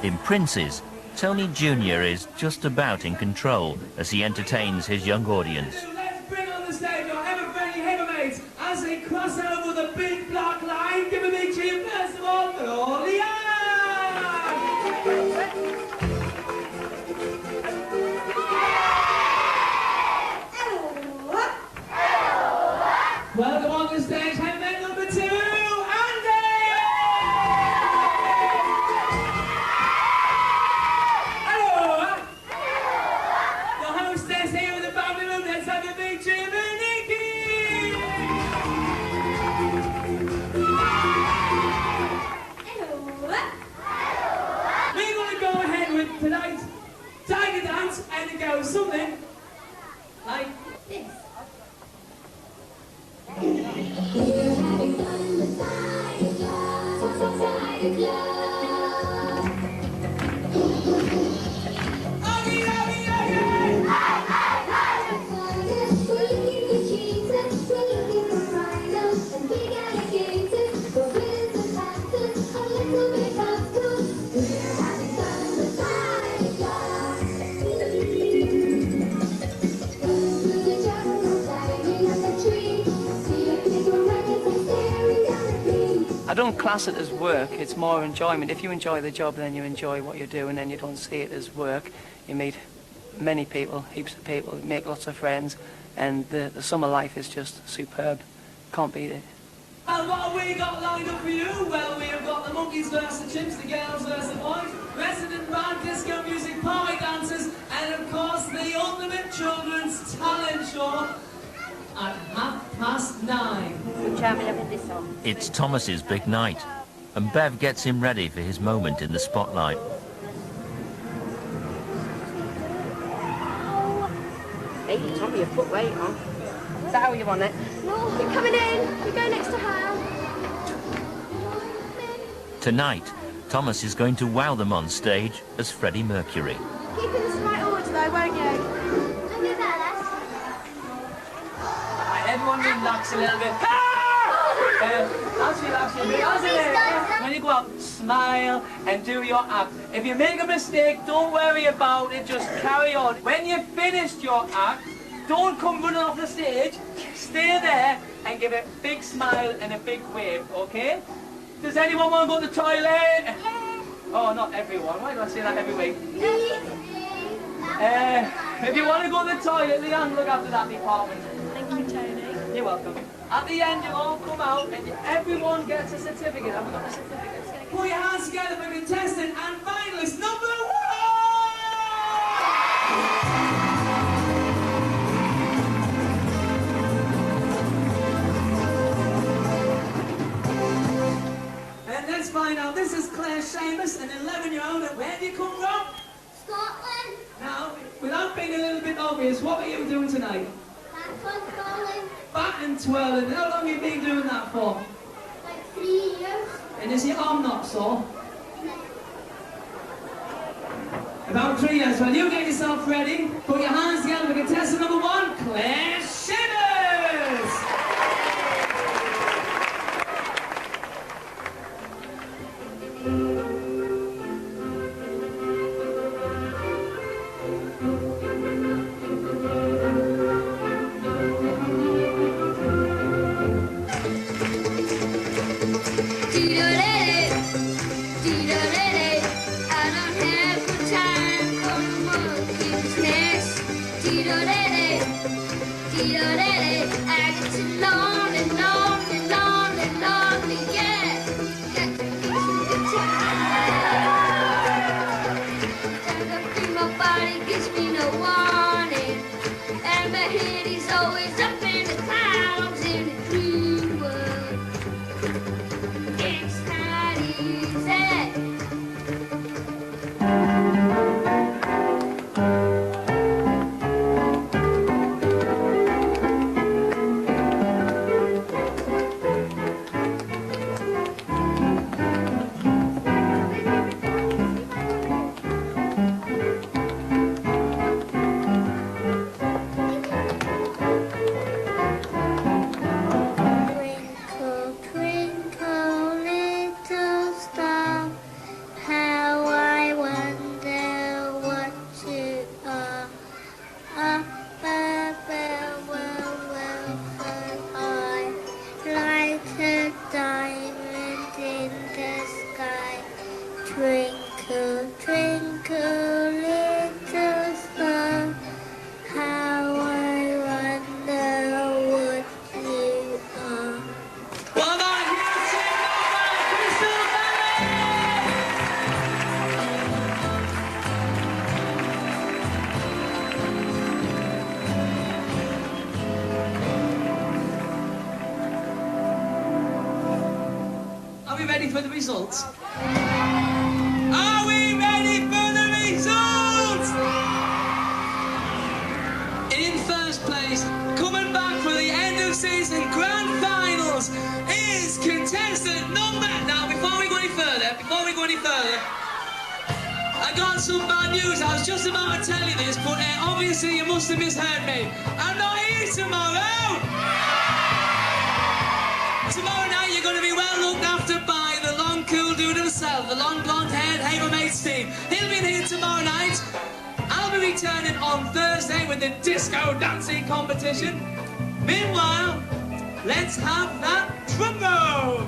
In Prince's, Tony Jr. is just about in control as he entertains his young audience. Let's bring on the stage our ever-friendly Havermates as they cross over the big black line. Give a big cheer first of all for all the Welcome on the stage, Havermate number 2, Andy! Hello! The hostess here with the family room, let's have a big cheer for Nikki! We're going to go ahead with tonight's Tiger Dance, and it goes something like this. I don't class it as work, it's more enjoyment. If you enjoy the job, then you enjoy what you're doing, and you don't see it as work. You meet many people, heaps of people, make lots of friends, and the summer life is just superb. Can't beat it. Well, what have we got lined up for you? Well, we have got the monkeys versus the chimps, the girls versus the boys, resident band, disco music, party dancers, and of course the ultimate children's talent show at 9:30. Which time are we having this on? It's Thomas's big night, and Bev gets him ready for his moment in the spotlight. Hey, Tommy, your foot weight on. Is that how you want it? No, you're coming in. You go next to Hal. Tonight, Thomas is going to wow them on stage as Freddie Mercury. Keep in the right order though, won't you? Everyone relax a little bit. That's it. When you go out, smile and do your act. If you make a mistake, don't worry about it, just carry on. When you've finished your act, don't come running off the stage. Stay there and give a big smile and a big wave, okay? Does anyone want to go to the toilet? Oh, not everyone. Why do I say that every week? If you want to go to the toilet, Leanne, look after that department. Thank you, Tony. You're welcome. At the end, you'll all come out and everyone gets a certificate. Have we got the certificates? Put your hands together for contestant and finalist number 1! And let's find out. This is Claire Seamus, an 11-year-old. And where do you come from? Scotland. Now, without being a little bit obvious, what are you doing tonight? Bat and twirling. How long have you been doing that for? Like 3 years. And is your arm not sore? About 3 years. Well, you get yourself ready. Put your hands together for contestant number 1, Claire Shivers. Twinkle, twinkle, little star, how I wonder what you are. Well done, you sing over Crystal Valley! Are we ready for the results? Are we ready for the results? In first place, coming back for the end of season grand finals, is contestant number... Now, before we go any further, I got some bad news. I was just about to tell you this, but obviously you must have misheard me. I'm not here tomorrow! Tomorrow night you're going to be well looked after by the long cool dude himself, the long blonde-haired Havermates team. He'll be here tomorrow night. I'll be returning on Thursday with the disco dancing competition. Meanwhile, let's have that drum roll.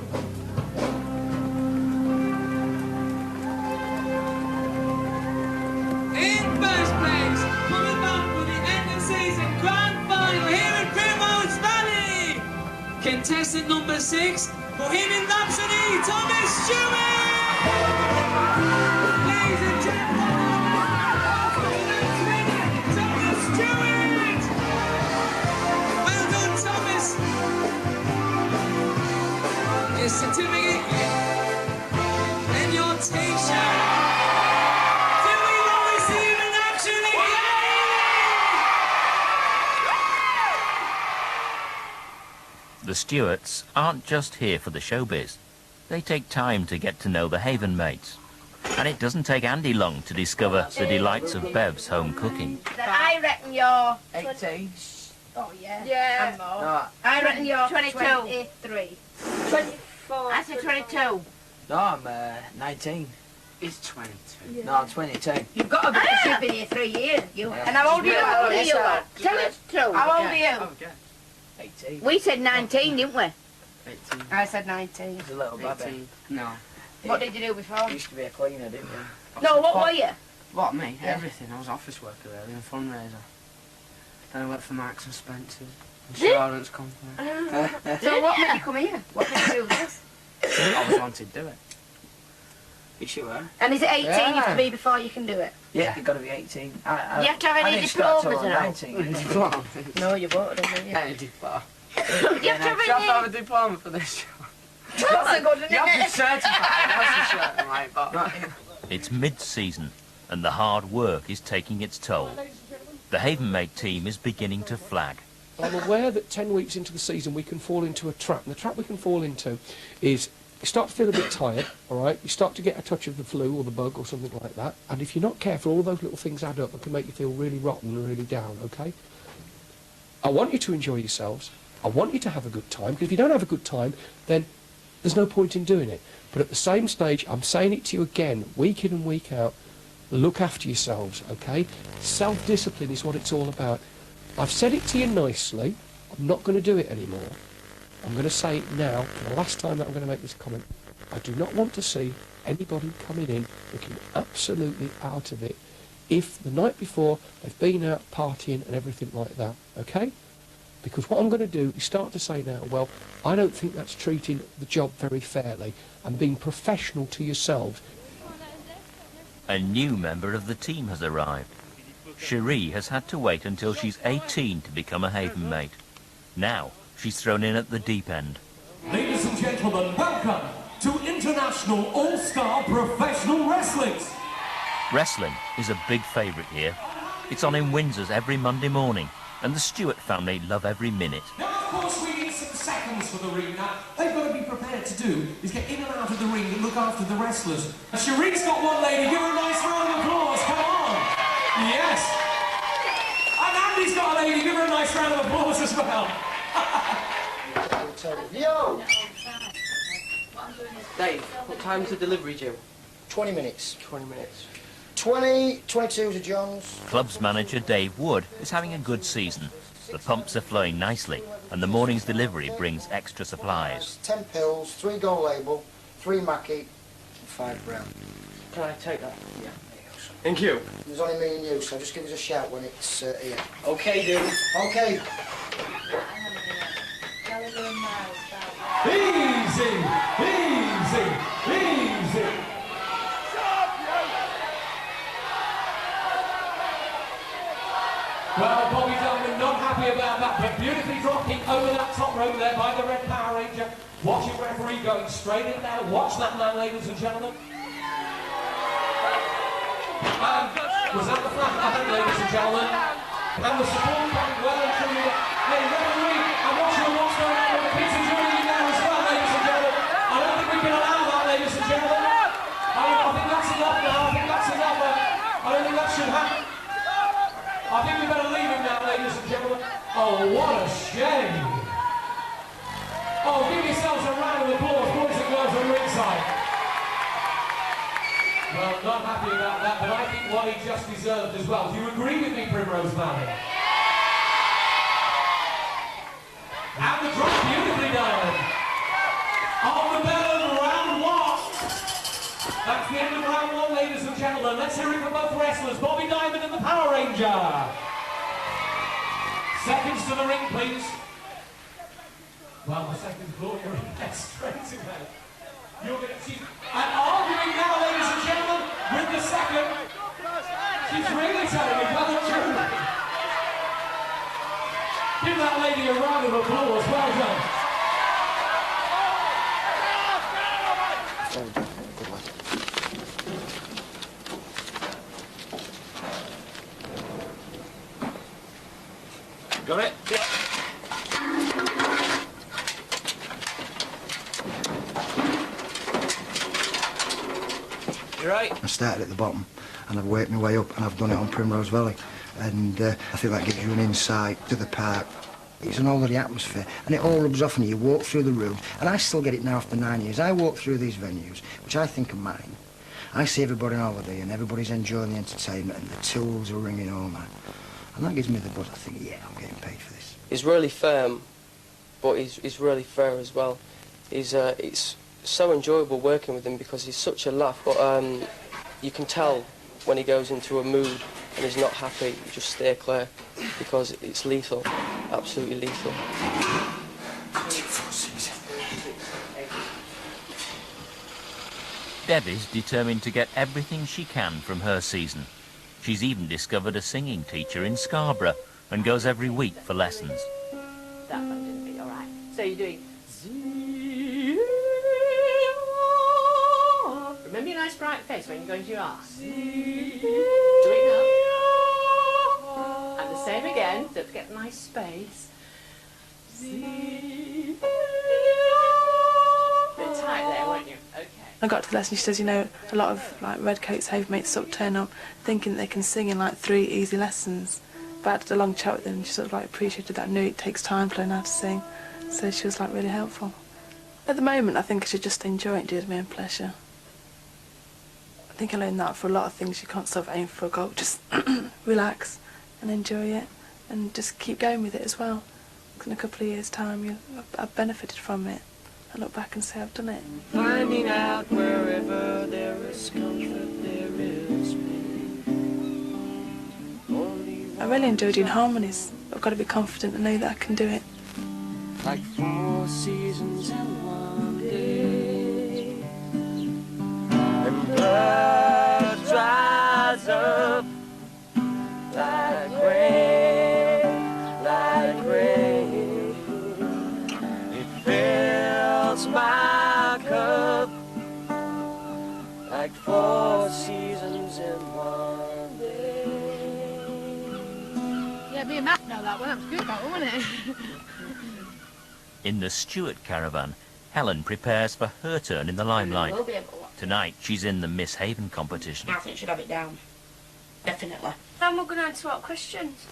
In first place, coming back for the end of season grand final here in Primrose Valley, contestant number 6, Bohemian Rhapsody, Thomas Stewart! Ladies and gentlemen, Thomas Stewart! Well done, Thomas! Your certificate and your t-shirt. Do we want to see him in action again? The Stewarts aren't just here for the showbiz. They take time to get to know the Haven mates. And it doesn't take Andy long to discover the delights of Bev's home cooking. I reckon you're... 18. Oh, yeah. Yeah. And more. No, I reckon you're 22. 23. 24. I said 22. no, I'm 19. He's 22. No, I'm 22. You've got to be, because you've been here 3 years. You. And how old are you? How old are you? Tell us the truth. How old are you? Okay. 18. We said 19, didn't we? 18. I said 19. He's a little baby. 18. No. What did you do before? You used to be a cleaner, didn't you? No, what were you? What, me? Yeah. Everything. I was office worker really, and fundraiser. Then I worked for Marks and Spencer's, insurance company. So what made you come here? What made you do this? I always wanted to do it. You sure? And is it 18 you have to be before you can do it? Yeah, you've got to be 18. You have to have any diplomas diplomas and all? Diploma. No, you won't, didn't you? Any diploma. You have to You have to have have a diploma for this job. That's a good, isn't You have to be it? certified, that's for certain, right? But It's mid-season and the hard work is taking its toll. The Havenmate team is beginning to flag. I'm aware that 10 weeks into the season we can fall into a trap. And the trap we can fall into is you start to feel a bit tired, all right? You start to get a touch of the flu or the bug or something like that. And if you're not careful, all those little things add up and can make you feel really rotten and really down, okay? I want you to enjoy yourselves. I want you to have a good time, because if you don't have a good time, then there's no point in doing it. But at the same stage, I'm saying it to you again, week in and week out, look after yourselves, okay? Self-discipline is what it's all about. I've said it to you nicely. I'm not going to do it anymore. I'm going to say it now, for the last time that I'm going to make this comment. I do not want to see anybody coming in looking absolutely out of it if the night before they've been out partying and everything like that, okay? Because what I'm going to do is start to say now, well, I don't think that's treating the job very fairly and being professional to yourselves. A new member of the team has arrived. Cherie has had to wait until she's 18 to become a Havenmate. Now, she's thrown in at the deep end. Ladies and gentlemen, welcome to International All-Star Professional Wrestling. Wrestling is a big favourite here. It's on in Windsor's every Monday morning, and the Stewart family love every minute. Now, of course, we need some seconds for the ring. Now, they've got to be prepared to do is get in and out of the ring and look after the wrestlers. Cherie's got one lady. Give her a nice round of applause. Come on. Yes. And Andy's got a lady. Give her a nice round of applause as well. Yo! Dave, what time's the delivery due? 20 minutes. 20 minutes. 22 to John's. Club's manager Dave Wood is having a good season. The pumps are flowing nicely, and the morning's delivery brings extra supplies. 10 pills, 3 gold label, 3 Mackie, 5 brown. Can I take that? Yeah. Thank you. There's only me and you, so just give us a shout when it's here. Okay, dude. Okay. Easy, easy, easy. Well, Bobby Diamond not happy about that, but beautifully dropping over that top rope there by the Red Power Ranger. Watching referee going straight in there. Watch that man, ladies and gentlemen. Was that the flag? I think, ladies and gentlemen. And the support coming well and truly. Hey, referee, I'm watching what's going on with the pizza jury now as well, ladies and gentlemen. I don't think we can allow that, ladies and gentlemen. I think that's enough now. I think that's enough. I don't think that should happen. I think we better leave him now, ladies and gentlemen. Oh, what a shame. Oh, give yourselves a round of applause, boys and girls on ringside. Well, not happy about that, but I think what he just deserved as well. Do you agree with me, Primrose Valley? And the drop beautifully done. On the bell of round one. That's the end of round one, ladies and gentlemen. Let's hear it from both wrestlers, Bobby Diamond and the Power Ranger. Seconds to the ring, please. Well, the second floor, you're in there straight away. You're going to see... And arguing now, ladies and gentlemen, with the second. She's really telling me, well and truly. Give that lady a round of applause. Well done. Got it? Yeah. You're right. I started at the bottom and I've worked my way up and I've done it on Primrose Valley. And I think that gives you an insight to the park. It's an holiday atmosphere and it all rubs off on you. You walk through the room, and I still get it now after 9 years. I walk through these venues, which I think are mine. I see everybody on holiday and everybody's enjoying the entertainment and the tools are ringing all night. And that gives me the buzz. I think, yeah, I'm getting paid for this. He's really firm, but he's really fair as well. It's so enjoyable working with him because he's such a laugh, but you can tell when he goes into a mood and he's not happy, you just stay clear because it's lethal, absolutely lethal. Debbie's determined to get everything she can from her season. She's even discovered a singing teacher in Scarborough and goes every week for lessons. That one didn't be all right. So you're doing... Remember your nice bright face when you're going to your arse. Do it now. And the same again. Don't forget the nice space. Bit tight there, weren't you? Okay. I got to the lesson, she says, you know, a lot of like redcoats, Havemates sort of turn up thinking that they can sing in like 3 easy lessons. But I had a long chat with them and she sort of like appreciated that, knew it takes time to learn how to sing. So she was like really helpful. At the moment I think I should just enjoy it and do it with my own pleasure. I think I learned that for a lot of things. You can't sort of aim for a goal, just relax and enjoy it and just keep going with it as well. Because in a couple of years' time I've benefited from it. I look back and say I've done it. Finding out wherever there is comfort, there is pain. I really enjoy doing harmonies. I've got to be confident and know that I can do it. Like 4 seasons in one day, and blood dries up like rain, like rain. It fills my cup like 4 seasons in one day. Yeah, me and Matt know that one. That was good, that one, wasn't it? In the Stewart caravan, Helen prepares for her turn in the limelight. We'll be able to watch. Tonight, she's in the Miss Haven competition. I think you should have it down. Definitely. How am I going to answer what questions?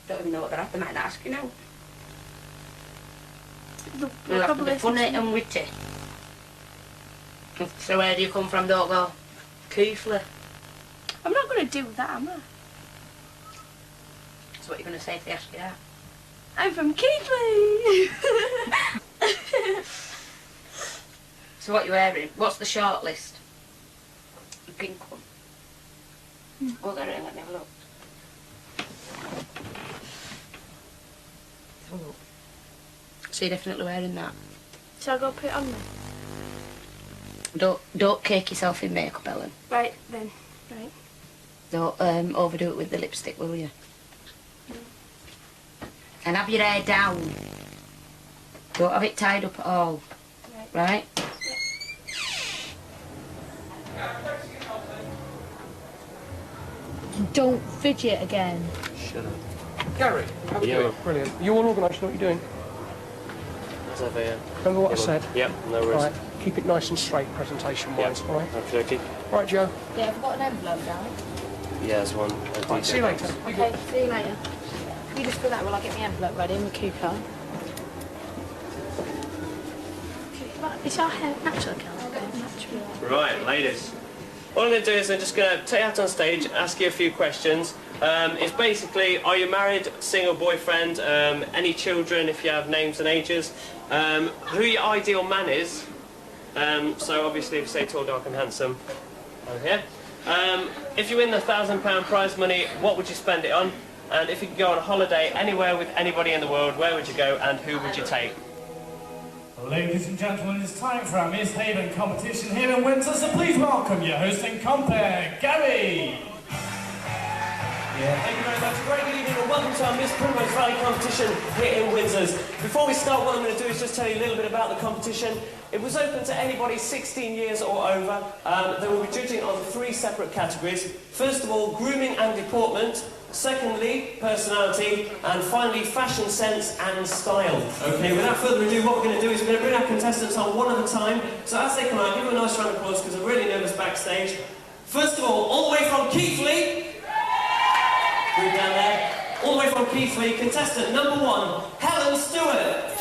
Don't even know what they're after. They might not ask you now. We'll have to be funny and witty. So where do you come from, don't go? Keithley. I'm not going to do that, am I? So what are you going to say if they ask you that? I'm from Keighley. So what are you wearing? What's the short list? The pink one. Oh, there, let me have a look. Have a look. So you're definitely wearing that? Shall I go put it on then? Don't cake yourself in makeup, Ellen. Right, then. Right. Don't overdo it with the lipstick, will you? And have your hair down. Don't have it tied up at all. Right? Don't fidget again. Shut up. Gary, how are you doing? Brilliant. You all organised, know what you're doing? That's over here. Remember what I said? Yep, no worries. Right, keep it nice and straight presentation-wise, all right? Okay. All right, Joe. Yeah, I've got an envelope down. Yeah, there's one. Right, see you later. Okay, see you later. You just fill that while I get my envelope ready and my coupon. Is our hair natural colour? Natural. Right, ladies. What I'm going to do is I'm just going to take you out on stage, ask you a few questions. It's basically, are you married, single, boyfriend, any children if you have names and ages, who your ideal man is, so obviously if you say tall, dark and handsome, over here. If you win the £1,000 prize money, what would you spend it on? And if you could go on a holiday anywhere with anybody in the world, where would you go and who would you take? Ladies and gentlemen, it's time for our Miss Haven competition here in Windsor, so please welcome your hosting compere, Gary! Yeah, thank you very much. Great evening and welcome to our Miss Primrose Valley competition here in Windsor. Before we start, what I'm going to do is just tell you a little bit about the competition. It was open to anybody 16 years or over. They will be judging on 3 separate categories. First of all, grooming and deportment. Secondly, personality. And finally, fashion sense and style. Okay, without further ado, what we're going to do is we're going to bring our contestants on one at a time. So as they come out, give them a nice round of applause because they're really nervous backstage. First of all the way from Keighley. Move down there. All the way from Keighley, contestant number 1, Helen Stewart.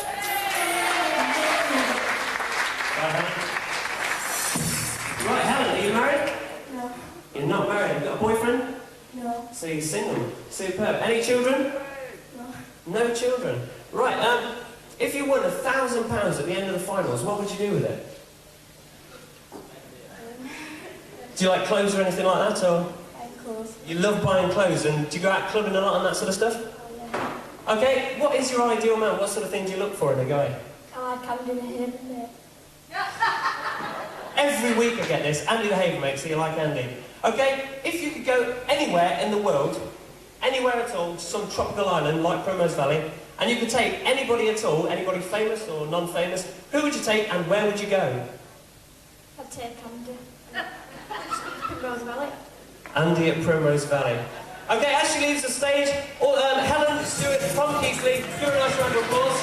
Right, Helen, are you married? No. You're not married. Have you got a boyfriend? No. So you're single. Superb. Any children? No. No children. Right, if you won £1,000 at the end of the finals, what would you do with it? Do you like clothes or anything like that, or? Clothes. You love buying clothes, and do you go out clubbing a lot and that sort of stuff? Okay, what is your ideal man? What sort of thing do you look for in a guy? I like Andy the Haven mate. Every week I get this, Andy the Haven mate, so you like Andy. Okay, if you could go anywhere in the world, anywhere at all, to some tropical island like Primrose Valley, and you could take anybody at all, anybody famous or non-famous, who would you take and where would you go? I'd take Andy. Rose Valley. Andy at Primrose Valley. Okay, as she leaves the stage, Helen Stewart from Keighley, give her a nice round of applause.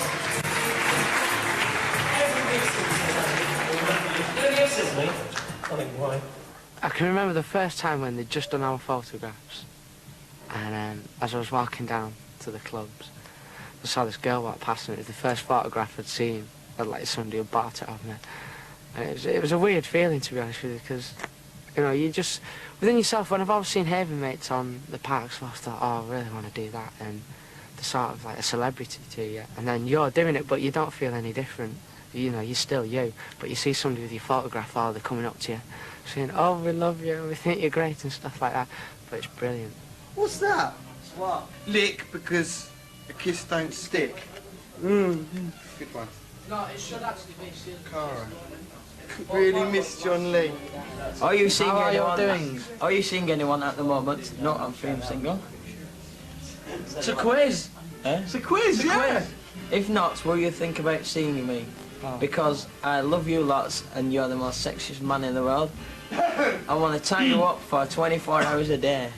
Everybody else says me. I think why. I can remember the first time when they'd just done our photographs, and as I was walking down to the clubs, I saw this girl walk past me. It was the first photograph I'd seen, like somebody had bought it of me. And it was a weird feeling, to be honest with you, because, you know, you just, within yourself, when I've always seen Haven mates on the parks, I thought, oh, I really want to do that, and they're sort of like a celebrity to you, and then you're doing it, but you don't feel any different. You know, you're still you, but you see somebody with your photograph, oh, they're coming up to you, saying, oh, we love you, we think you're great, and stuff like that, but it's brilliant. What's that? What? Lick because a kiss don't stick. Good one. No, it should actually be Cara. Really miss John Lee. Are you seeing How are you anyone? doing? Are you seeing anyone at the moment? No, I'm feeling single. It's a quiz. It's a quiz, yeah. If not, will you think about seeing me? Because I love you lots and you're the most sexiest man in the world. I want to tie you up for 24 hours a day.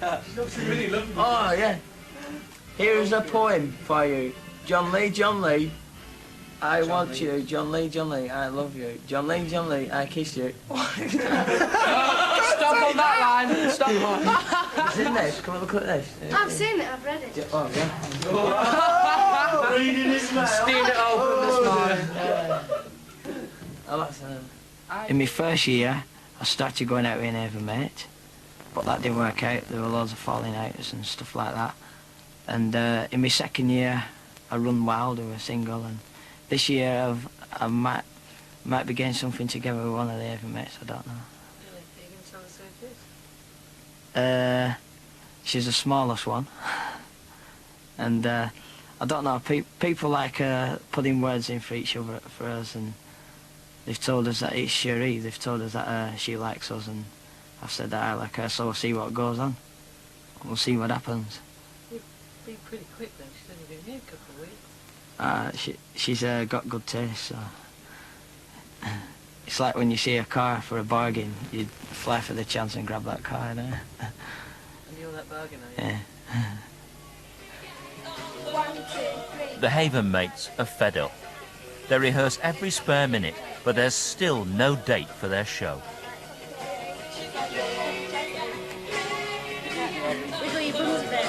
Really lovely. Oh, yeah. Here is a poem for you. John Lee, I want you. John Lee, I love you. John Lee, I kiss you. Stop on that line. Stop on. It's in this. Come and look at this. I've seen it, I've read it. Oh, yeah. Oh, reading his mail. Steal it open this morning. I like in my first year, I started going out with an Haven mate, but that didn't work out. There were loads of falling outs and stuff like that. And in my second year, I run wild. I was single, and this year I might be getting something together with one of the Haven mates. I don't know. She's the smallest one. And I don't know, people like putting words in for each other for us, and they've told us that it's Cherie. They've told us that she likes us, and I've said that I like her, so we'll see what goes on. We'll see what happens. You've been pretty quick then. She's only been here a couple of weeks. She's got good taste, so... It's like when you see a car for a bargain, you fly for the chance and grab that car, don't you? And you're that bargain, are you? Yeah. The Haven mates are fed up. They rehearse every spare minute, but there's still no date for their show. Wiggle your bums a bit.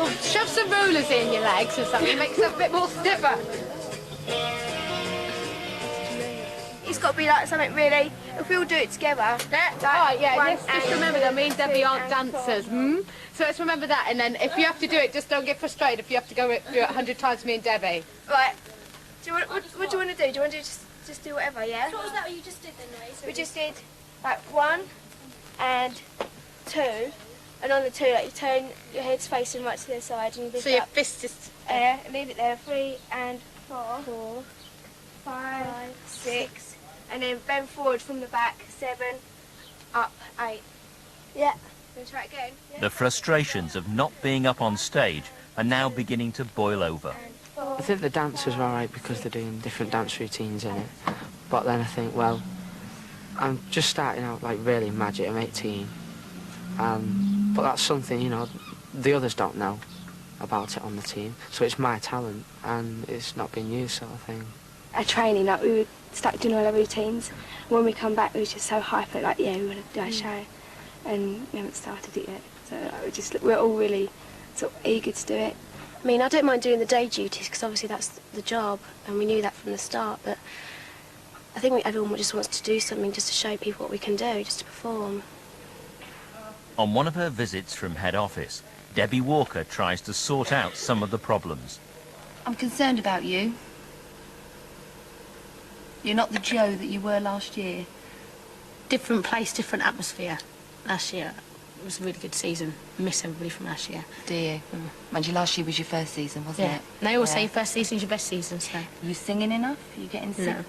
Oh, shove some rollers in your legs or something, makes it a bit more stiffer. It's got to be like something really, if we all do it together. Just remember that me and Debbie aren't dancers, So let's remember that, and then if you have to do it, just don't get frustrated if you have to do it 100 times, me and Debbie. Right. What do you want to do? Do you want to just do whatever, yeah? What was that what you just did then, Louise? We just did like 1 and 2, and on the 2, like you turn your head's facing right to the side, and you lift So your up. fist is... and leave it there. 3 and 4, 5, 6, and then bend forward from the back. 7, up, 8. Yeah. Let's try it again. Yeah. The frustrations of not being up on stage are now beginning to boil over. I think the dancers are alright because they're doing different dance routines in it. But then I think, well, I'm just starting out like really magic. I'm 18. But that's something, you know, the others don't know about it on the team. So it's my talent and it's not being used, sort of thing. At training, like we would start doing all our routines. When we come back, we were just so hyper, like, yeah, we want to do our show. And we haven't started it yet. So like, we're all really sort of eager to do it. I mean, I don't mind doing the day duties because obviously that's the job and we knew that from the start, but I think everyone just wants to do something just to show people what we can do, just to perform. On one of her visits from head office, Debbie Walker tries to sort out some of the problems. I'm concerned about you. You're not the Joe that you were last year. Different place, different atmosphere. Last year, it was a really good season. I miss everybody from last year. Do you? Mind you, last year was your first season, wasn't it? And they always say your first season's your best season, so... Are you singing enough? Are you getting sick? No.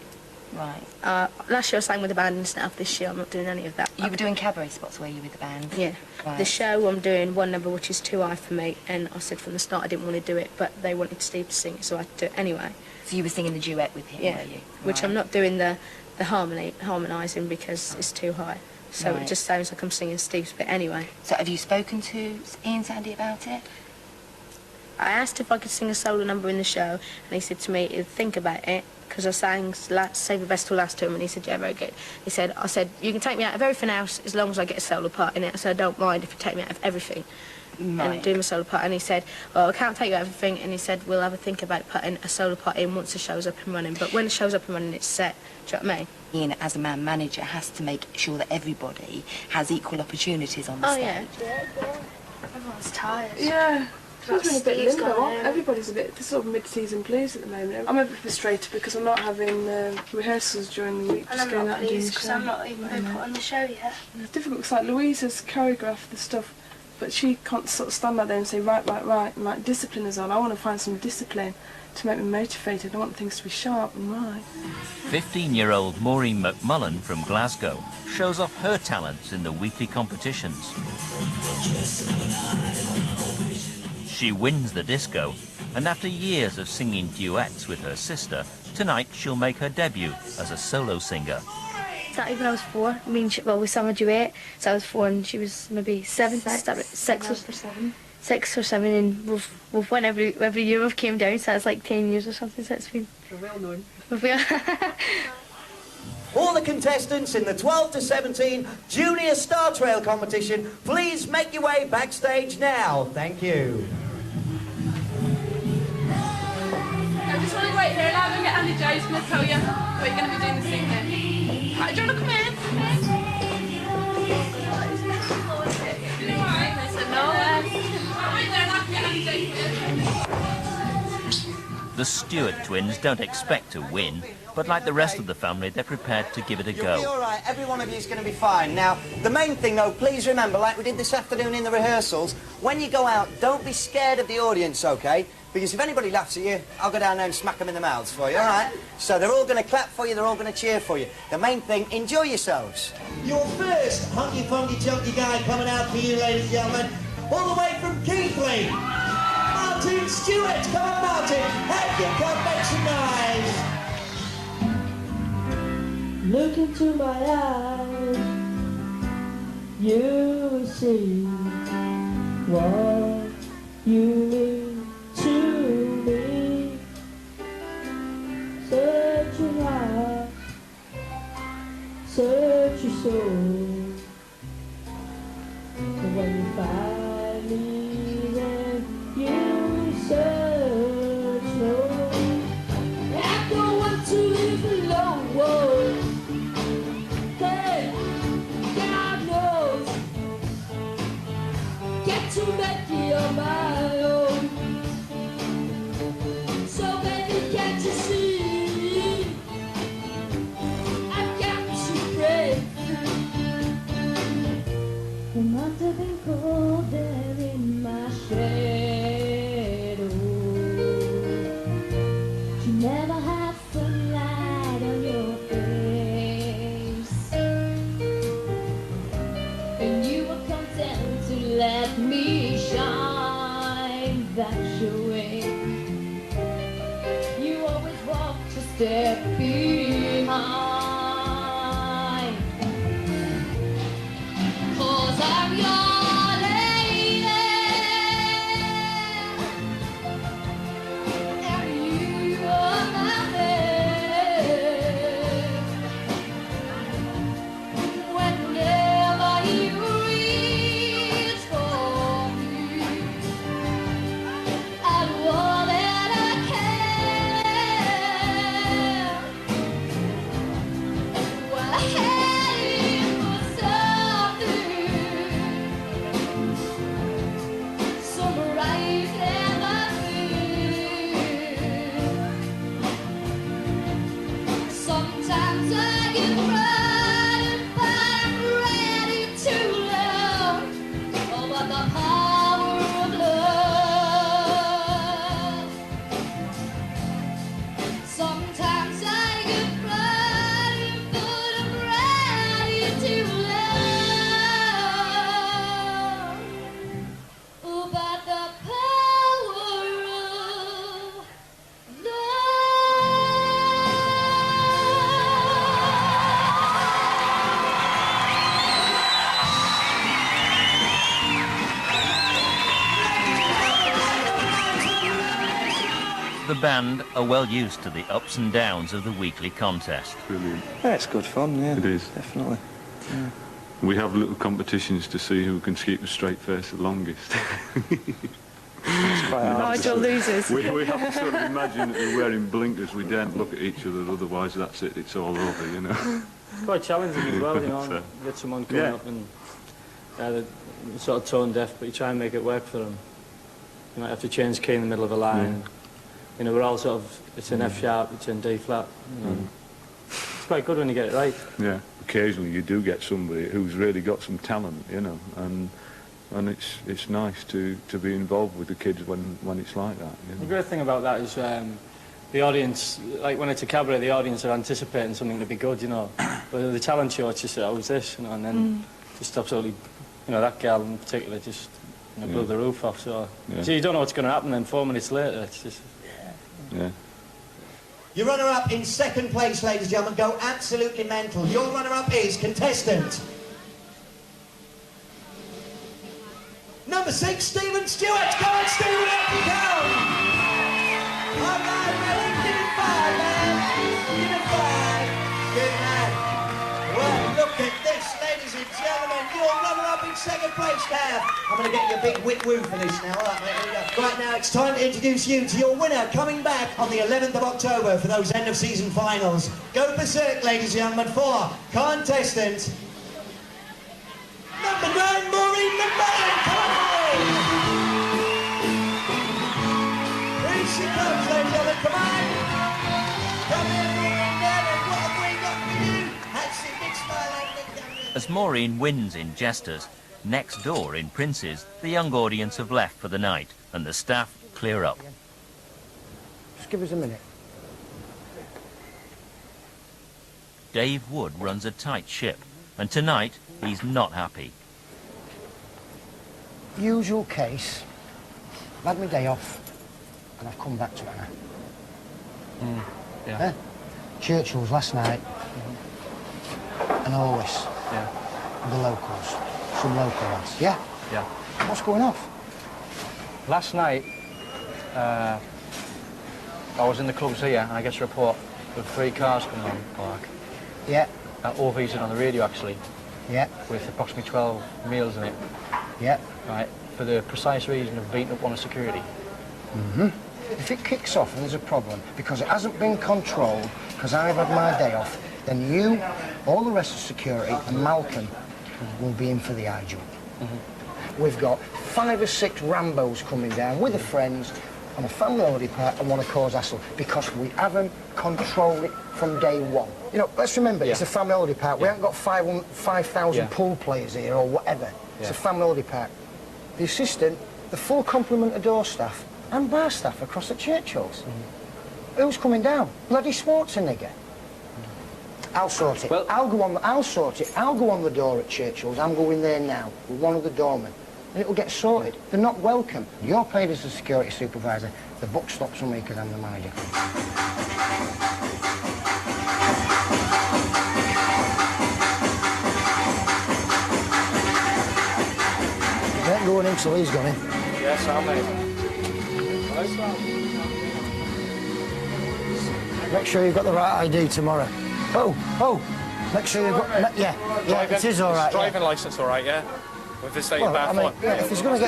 Right. Last year I sang with the band and stuff. This year I'm not doing any of that. You were doing cabaret spots, were you, with the band? Yeah. Right. The show I'm doing one number which is too high for me, and I said from the start I didn't want to do it, but they wanted Steve to sing it, so I had to do it anyway. So you were singing the duet with him, were you? Which I'm not doing the harmonising because it's too high. So it just sounds like I'm singing Steve's bit anyway. So have you spoken to Ian Sandy about it? I asked if I could sing a solo number in the show, and he said to me, think about it, because I sang Save the Best till last to him, and he said, yeah, very good. I said, you can take me out of everything else as long as I get a solo part in it. I said, I don't mind if you take me out of everything and do my solo part. And he said, well, I can't take you out of everything, and he said, we'll have a think about putting a solo part in once the show's up and running. But when the show's up and running, it's set. Do you know what I mean? Ian, as a man manager, has to make sure that everybody has equal opportunities on the stage. Yeah. Everyone's tired. Yeah. It's been a bit Steve's limbo. gone home. Everybody's a bit sort of mid-season blues at the moment. I'm a bit frustrated because I'm not having rehearsals during the week. And Just I'm going not out and doing the pleased because show. I'm not even been put on the show yet. It's difficult because like Louisa's choreographed the stuff, but she can't sort of stand out there and say right, and like discipline is on. I want to find some discipline to make me motivated. I want things to be sharp and right. 15-year-old Maureen McMullen from Glasgow shows off her talents in the weekly competitions. She wins the disco, and after years of singing duets with her sister, tonight she'll make her debut as a solo singer. Started when I was 4. I mean, we sang a duet, so I was 4 and she was maybe 7. 6 or 7, and we've won every year we've came down, so it's like 10 years or something, so it's been... We're well known. All the contestants in the 12 to 17 Junior Star Trail competition, please make your way backstage now. Thank you. I just want to wait here and I'm going to get Andy J. He's going to tell you what you're going to be doing this evening. Right, do you want to come in? You all right? I said no. Wait there and I can get Andy J. The Stewart twins don't expect to win. But like the rest of the family, they're prepared to give it a go. You'll be all right. Every one of you is going to be fine. Now, the main thing, though, please remember, like we did this afternoon in the rehearsals, when you go out, don't be scared of the audience, OK? Because if anybody laughs at you, I'll go down there and smack them in the mouths for you, all right? So they're all going to clap for you, they're all going to cheer for you. The main thing, enjoy yourselves. Your first hunky-funky chunky guy coming out for you, ladies and gentlemen, all the way from Keighley, Martin Stewart. Come on, Martin. Hey, you come make some noise. Look into my eyes, you will see what you mean to me. Search your heart, search your soul, and when you find me, then you search no. I don't want to live alone. Whoa. To make you my own. So baby, can't you see? I've got to break through. The months have been cold there in my shadow. You never have sunlight on your face, and you were content to let me shine, that's your way. You always walk a step behind, 'cause I'm your lady, and you are my man. Whenever you The band are well used to the ups and downs of the weekly contest. Brilliant. Yeah, it's good fun, yeah. It is. Definitely. Yeah. We have little competitions to see who can keep a straight face the longest. It's quite hard. Nigel loses. We have to sort of imagine that we're wearing blinkers. We daren't look at each other, otherwise that's it. It's all over, you know. It's quite challenging as well, you know. So, You get someone coming up and they're sort of tone deaf, but you try and make it work for them. You might have to change key in the middle of a line. Yeah. You know, we're all sort of, it's in F sharp, it's in D flat. You know. It's quite good when you get it right. Yeah, occasionally you do get somebody who's really got some talent, you know, and it's nice to be involved with the kids when it's like that. You know? The great thing about that is the audience, like when it's a cabaret, the audience are anticipating something to be good, you know. But the talent show, it's just, oh, it's this, you know, and then just absolutely, you know, that girl in particular just blew the roof off. So you don't know what's going to happen. Then 4 minutes later, it's just. Yeah. Your runner-up in second place, ladies and gentlemen, go absolutely mental. Your runner-up is contestant number 6, Stephen Stewart. Go on, Stephen, up you go. All right, ready? Give it 5, man. Give it 5. Good man. Well, look at this, ladies and gentlemen. Your runner-up in second place now. I'm going to get you a big whip woo for this now. All right, mate, here we go. Right now, it's time to introduce you to your winner coming back on the 11th of October for those end-of-season finals. Go berserk, ladies and gentlemen, for contestant number 9, Maureen McMahon. Come on! Here she comes, ladies and gentlemen. Come on. Come here, Maureen. As Maureen wins in Jesters, next door in Princes, the young audience have left for the night and the staff clear up. Just give us a minute. Dave Wood runs a tight ship, and tonight he's not happy. Usual case. I've had my day off, and I've come back to Anna. Yeah. Eh? Churchill's last night, and Always. Yeah. The locals. Some local lads. Yeah? Yeah. What's going off? Last night, I was in the clubs here, and I get a report with 3 cars coming on the park. Yeah. OV's on the radio, actually. Yeah. With approximately 12 meals in it. Yeah. Right, for the precise reason of beating up one of security. Mm-hmm. If it kicks off and there's a problem, because it hasn't been controlled, because I've had my day off, then you, all the rest of security, and Malcolm will be in for the eye jump. We've got 5 or 6 Rambos coming down with their friends on a family holiday park and want to cause hassle because we haven't controlled it from day one. You know, let's remember, it's a family holiday park. We haven't got 5,000 pool players here or whatever. It's a family holiday park. The assistant, the full complement of door staff and bar staff across at Churchill's. Who's coming down? Bloody Schwarzenegger. I'll sort it. Well, I'll sort it. I'll go on the door at Churchill's. I'm going there now with one of the doormen. And it'll get sorted. They're not welcome. You're paid as a security supervisor. The buck stops on me because I'm the manager. You ain't going in till he's gone in. Yes, I'm Make sure you've got the right ID tomorrow. Oh, make sure you've got... Yeah, it is all right. Driving licence all right, yeah? With this Well, I mean, if he's going to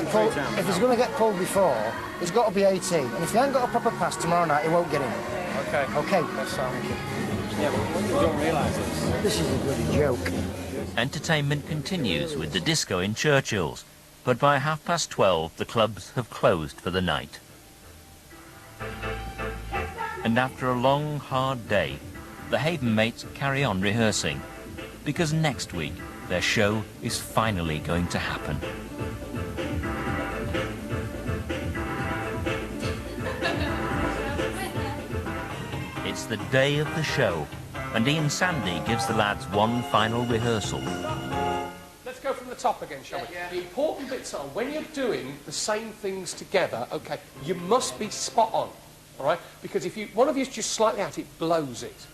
get pulled, before, he's got to be 18. And if he ain't got a proper pass tomorrow night, he won't get in. Okay. Okay. That's Yeah, but you don't realise this. This is a bloody joke. Entertainment continues with the disco in Churchill's, but by 12:30 the clubs have closed for the night. And after a long, hard day, the Haven mates carry on rehearsing, because next week their show is finally going to happen. It's the day of the show, and Ian Sandy gives the lads one final rehearsal. Let's go from the top again, shall we? The important bits are, when you're doing the same things together, OK, you must be spot on, all right? Because if one of you's just slightly out, it blows it.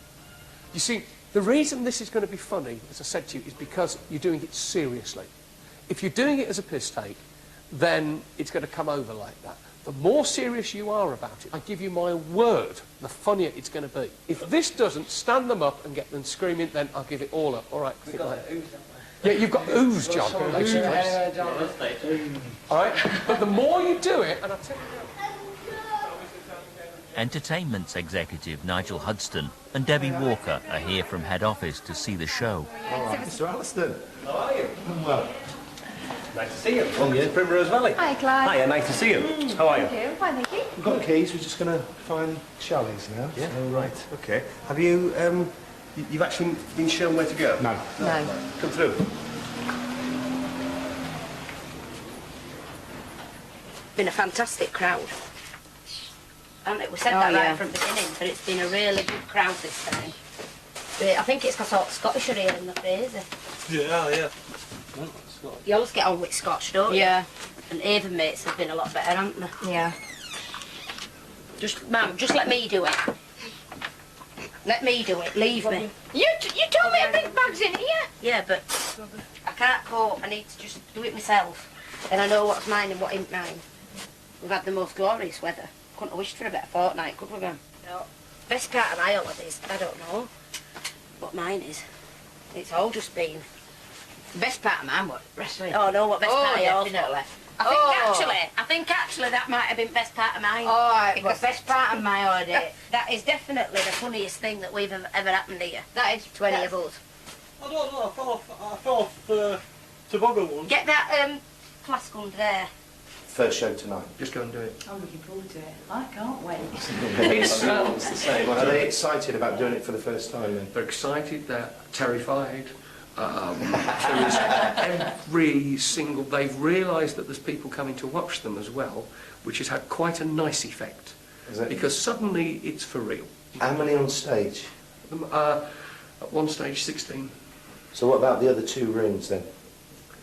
You see, the reason this is going to be funny, as I said to you, is because you're doing it seriously. If you're doing it as a piss take, then it's going to come over like that. The more serious you are about it, I give you my word, the funnier it's going to be. If this doesn't stand them up and get them screaming, then I'll give it all up. All right? We've got ooze, yeah, you've got ooze, John. All right? But the more you do it, and I'll tell you... Entertainment's executive Nigel Hudston and Debbie Walker are here from head office to see the show. All right, Mr. Alliston. How are you? Well, nice to see you. Well, yeah, Primrose Valley. Hi, Clyde. Hiya, nice to see you. How are you? Thank you. Fine, thank you. We've got the keys. We're just going to find Charlie's now. Yeah, so, right. OK. Have you, you've actually been shown where to go? No. No. Come through. Been a fantastic crowd. And we said that right from the beginning, but it's been a really good crowd this time. I think it's because all the Scottish are here in the crazy. Yeah. You always get on with Scotch, don't you? Yeah. And Avon mates have been a lot better, haven't they? Yeah. Ma'am, just let me do it. Let me do it. Leave me. You told me a big bag's in here. Yeah, but I can't cope. I need to just do it myself. Then I know what's mine and what ain't mine. We've had the most glorious weather. Couldn't have wished for a better fortnight, could we, ma'am? No. Best part of my holidays, I don't know what mine is. It's all just been... The best part of mine was wrestling. Oh, no, what best part of yours? Definitely. I think actually that might have been best part of mine. Oh, it because was best part of my holiday. That is definitely the funniest thing that we've ever happened here. That is 20 of us. I don't know. I fell off toboggan once. Get that flask under there. First show tonight. Just go and do it. I'm looking forward to it. I can't wait. It sounds the same. Are they excited about doing it for the first time then? They're excited, they're terrified, There is every single... They've realised that there's people coming to watch them as well, which has had quite a nice effect. Is it? Because suddenly it's for real. How many on stage? At one stage, 16. So what about the other 2 rooms then?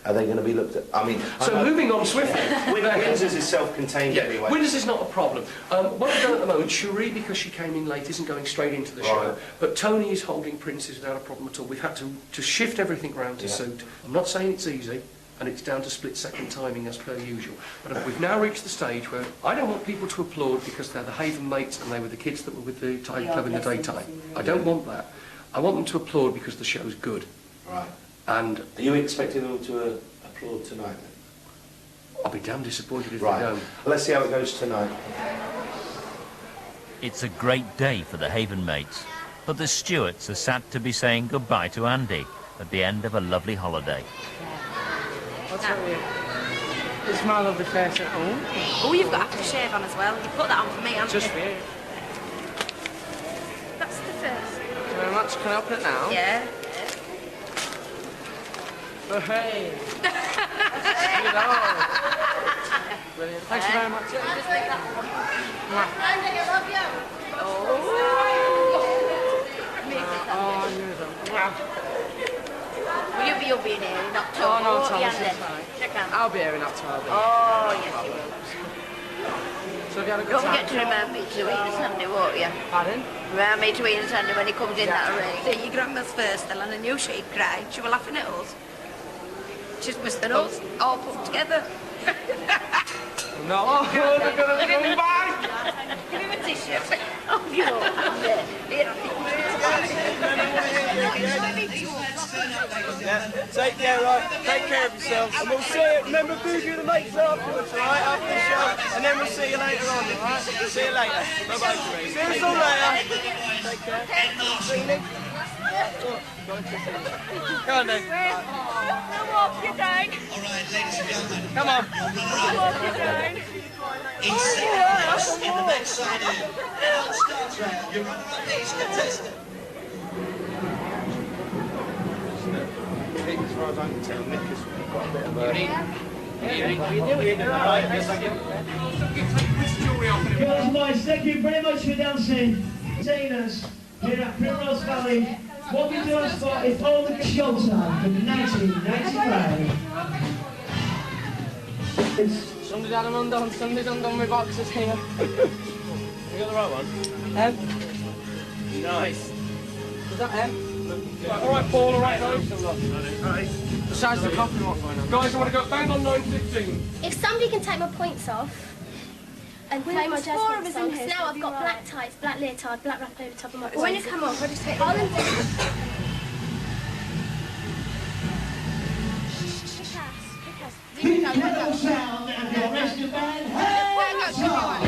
Are they going to be looked at? I mean... So moving on swiftly... Windsor's is self-contained anyway. Windsor's is not a problem. What we've done at the moment, Cherie, because she came in late, isn't going straight into the show. But Tony is holding Princes without a problem at all. We've had to shift everything around to suit. I'm not saying it's easy, and it's down to split-second timing as per usual. But we've now reached the stage where I don't want people to applaud because they're the Haven mates and they were the kids that were with the Tiger Club in the daytime. I don't want that. I want them to applaud because the show's good. Right. And... Are you expecting them to applaud tonight then? I'll be damn disappointed if they Right. don't. Let's see how it goes tonight. It's a great day for the Haven mates, but the Stewarts are sad to be saying goodbye to Andy at the end of a lovely holiday. I'll tell you, it's my lovely face at home. Oh, you've got aftershave on as well. You put that on for me, haven't Just you? for you. That's the first. Thank you very much. Can I open it now? Yeah. Oh, hey. You know. Brilliant. Thank you very much. Just make that one. Andy, I love you. Oh, you know. You'll be in here in October. Oh, no, won't you, Thomas, Andy? it's fine. Check out. I'll be here in October. Oh, yes, you will. So have you had a good Don't time? forget to remind me to eat the Sunday, won't you? Pardon? Remind me to eat the Sunday when he comes in that ring. See, your grandma's first, and I knew she'd cry. She was laughing at us. Just missing us, all put together. No, they're going to come back. Give him a tissue. Oh, you know. Yeah, take care, right? Take care of yourselves. And we'll see you. Remember, boogie the mates afterwards, alright? After the show. And then we'll see you later on, alright? See you later. Bye-bye. See you all later. Take care. Really? Come on then. No walk you down. Alright, ladies and gentlemen. Come on. No walk you down. It's the next side of Star Trek. You're running like these contestants. As far as I can tell, Nick has got a bit of a... Girls and boys, thank you very much for dancing. Entertainers here at Primrose Valley. What we do on spot is all the showtime from 1995. Sunday down and undone, Sunday's undone with boxes here. You got the right one? Nice. Is that him? All right, Paul, all right, guys. Besides the coffee, what's going on? Guys, I want to go bang on 9:15. If somebody can take my points off and play my jazz four of us in songs, here, now so I've it'll got be black right. tights, black leotard, black wrap over the top of my When you come off, I'll just take I'll them. Big pedal sound and the rest of the band. Hands up!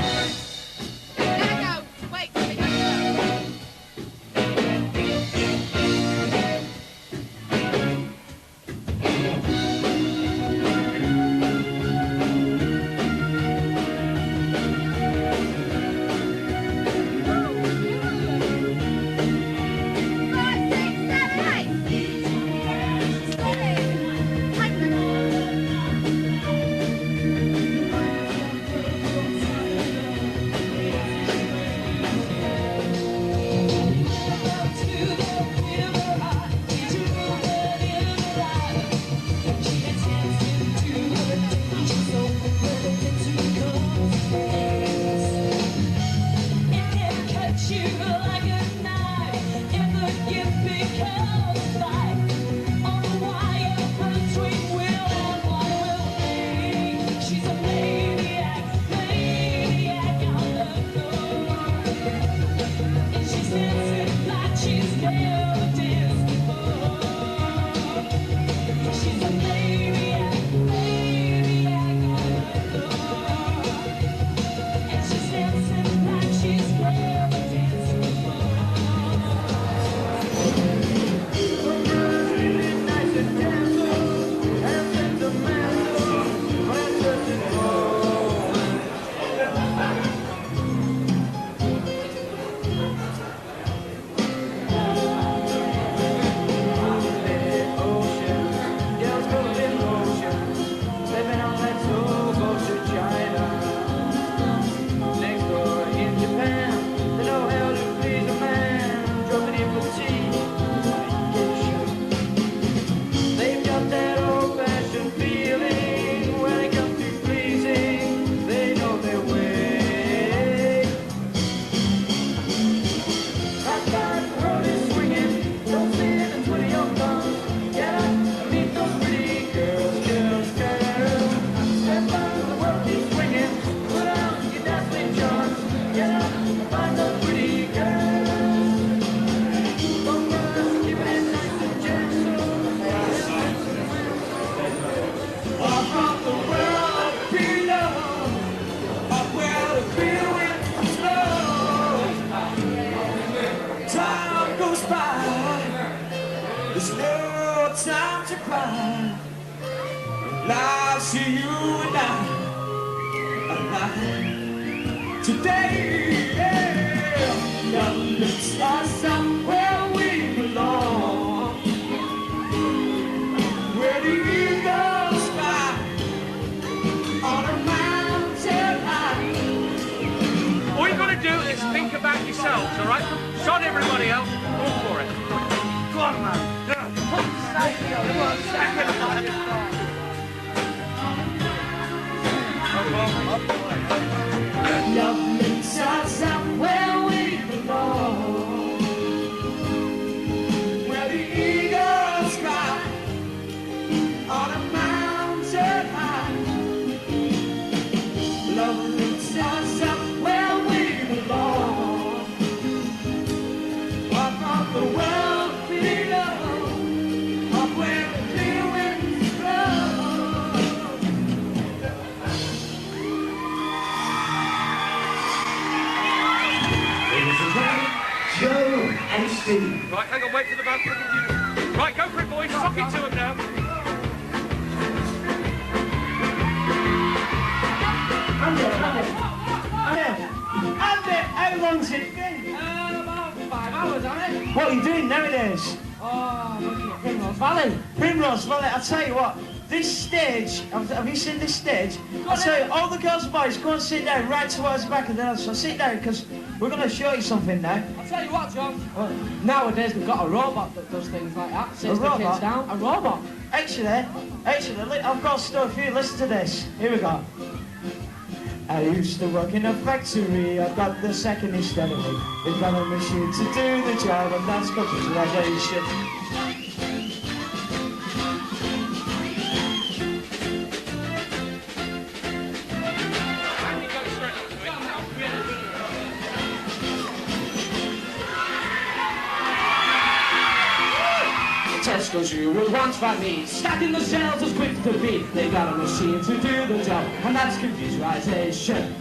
There's no time to cry. Life's to you and I. Today, yeah, God lifts us up where we belong, where the eagles fly on a mountain high. All you got to do is think about yourselves, all right? Sod everybody else. Go for it. Go on, man. Love lifts us up where we belong, where the eagles fly on a mountain high. Love lifts us up where we belong, up on the world below, up where the clear winds blow. Joe and Steve. Right, hang on, wait for the band. Right, go for it, boys. Sock it to them now. Andy, how long's it been? About 5 hours, hasn't it? What are you doing nowadays? Oh, looking at Primrose Valley. Primrose Valley, I'll tell you what, this stage, have you seen this stage? I'll tell you, all the girls and boys, go and sit down right towards the back of the dance. So sit down, because we're going to show you something now. I'll tell you what, John. Nowadays we've got a robot that does things like that. Sits the kids down. A robot. Actually, I've got stuff for you. Listen to this. Here we go. I used to work in a factory. I got the second instead of me. They've got a machine to do the job, and that's computerization. Tesco's you were once by me, stacking the shelves as quick to beat. They got a machine to do the job, and that's computerization.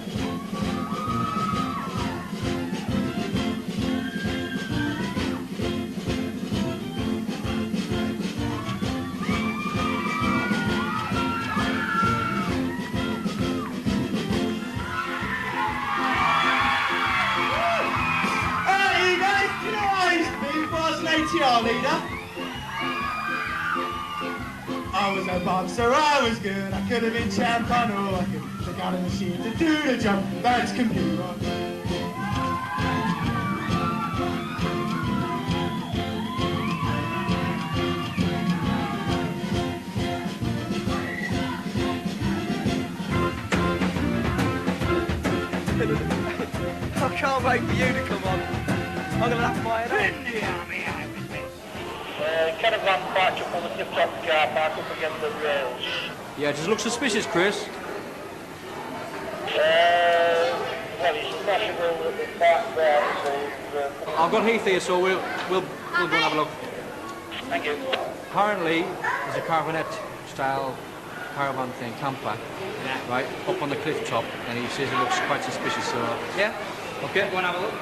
Alright, you guys, do you know what I used to be before I was an ATR leader? I was a boxer, I was good, I could have been champ, I know I could. They got a machine to do the job, that's computer. I can't wait for you to come on. I'm going to laugh my head off. Caravan parked up on the tip-top car park up against the rails. Yeah, does it look suspicious, Chris? Well, it's possible that the park there, so... I've got Heath here, so we'll go and have a look. Thank you. Apparently, there's a caravanette-style caravan thing, camper, right, up on the cliff top, and he says it looks quite suspicious, so... Yeah? Okay. Go and have a look.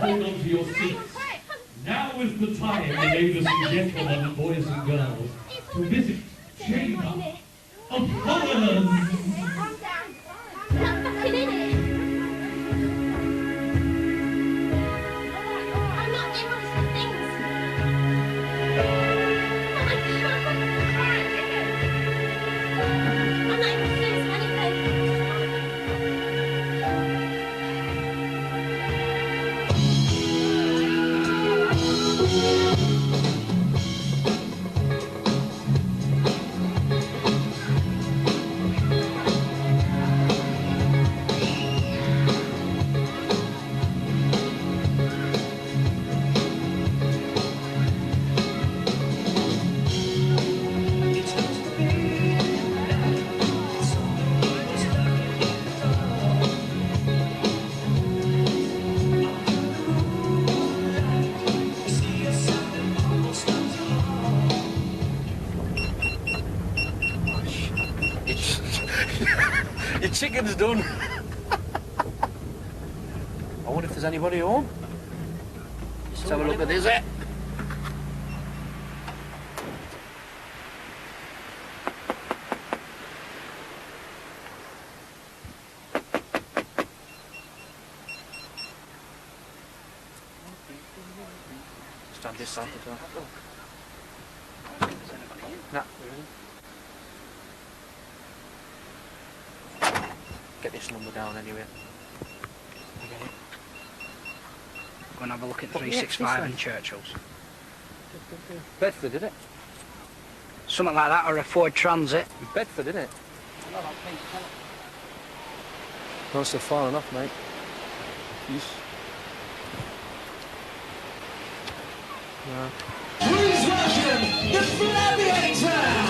Hold on to your seats. Now is the time, ladies and gentlemen, boys and girls, to visit Chamber of Horrors. Chicken's done. I wonder if there's anybody home. Let's have a look at this. Stand this side of the door. Nah. Get this number down anyway. Okay. Go and have a look at 365 and Churchill's. Bedford, did it? Something like that, or a Ford Transit. Bedford, didn't it? Not so far enough, mate. Jeez. No. Please welcome the Gladiator!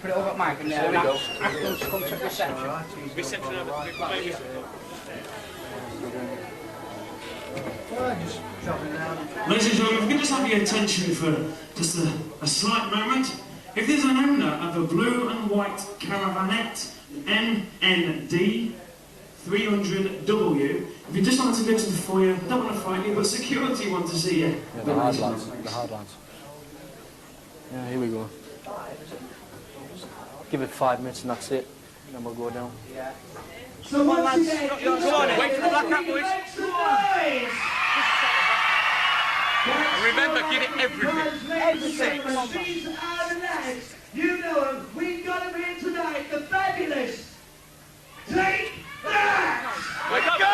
Put it over at Mike and there we go. Ask them to come to reception. Reception over Ladies and gentlemen, if we can just have your attention for just a slight moment. If there's an owner of a blue and white Caravanette NND 300W, if you just want to go to the foyer, I don't want to fight you, but security want to see you. Yeah, the hard lines. The hard lines. Yeah, here we go. Give it 5 minutes and that's it. Then we'll go down. Yeah. So once again, go on, wait for the black hat, boys. Remember, give it everything. Everything. These are the lads. You know them. We've got them here tonight. The fabulous. Take that! Wake up! Go!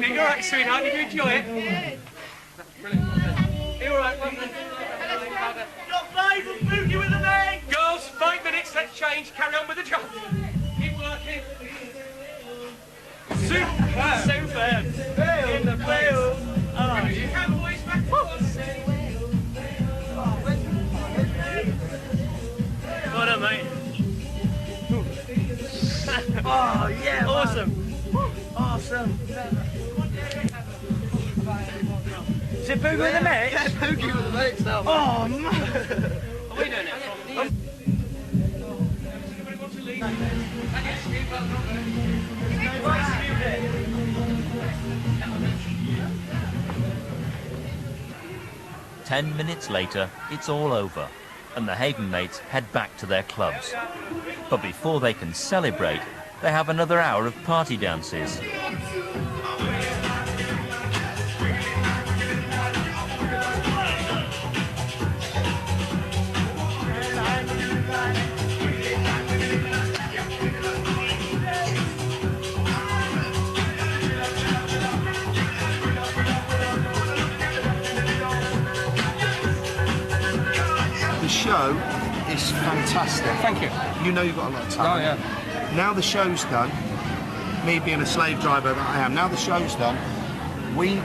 You're right, sweetheart. Did you enjoy it? Yeah. Brilliant. Are you all right? Not live and boogie with the man. Girls. 5 minutes, let's change, carry on with the job. Keep working. Superb. Superb. In the place. Oh, you cowboys back to us. Well done, mate. Oh, yeah. Awesome. Awesome. Is it Boogie with the mix? Yeah, Boogie with the mix now. Oh, man. Are we doing it? Anybody want to leave? Ten minutes later, it's all over, and the Haven mates head back to their clubs. But before they can celebrate, they have another hour of party dances. The show is fantastic. Thank you. You know you've got a lot of talent. Oh, yeah. Now the show's done, me being a slave driver that I am, now the show's done, we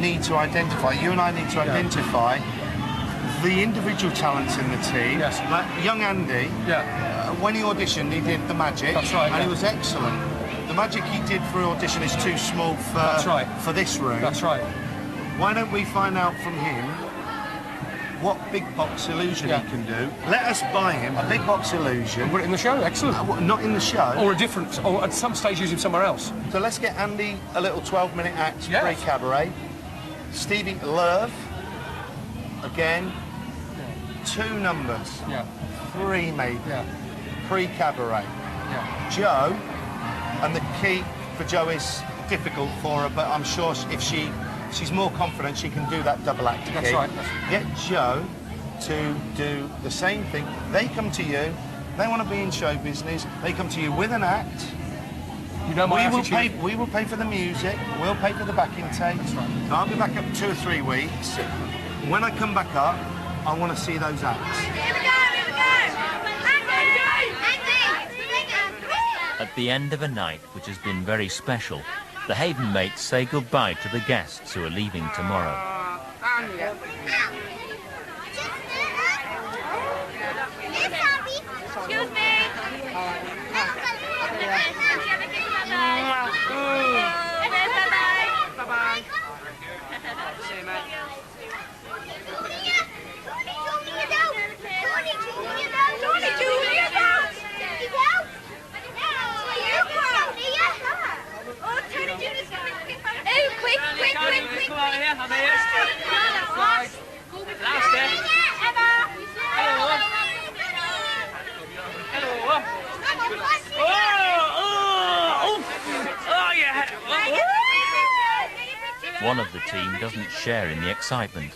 need to identify, you and I need to identify the individual talents in the team. Yes. Like young Andy, when he auditioned, he did The Magic. That's right, and yeah. he was excellent. The Magic he did for audition is too small for this room. That's right. Why don't we find out from him what big box illusion he can do? Let us buy him a big box illusion. Put it in the show, excellent. Not in the show. Or a different, or at some stage use him somewhere else. So let's get Andy a little 12-minute act, pre-cabaret. Stevie Love, again, 2 numbers. Yeah. 3 maybe. Yeah. Pre-cabaret. Yeah. Joe, and the key for Joe is difficult for her, but I'm sure if she's more confident, she can do that double act. That's right. Get Joe to do the same thing. They come to you, they want to be in show business, they come to you with an act. You know my attitude. We will pay for the music, we'll pay for the backing tapes. Right. I'll be back up 2 or 3 weeks. When I come back up, I want to see those acts. At the end of a night which has been very special, the Haven mates say goodbye to the guests who are leaving tomorrow. Excuse me. Bye-bye. See you, mate. Quick. Come on here, I'm here. Right. Last day. Hello. Oh, yeah. One of the team doesn't share in the excitement.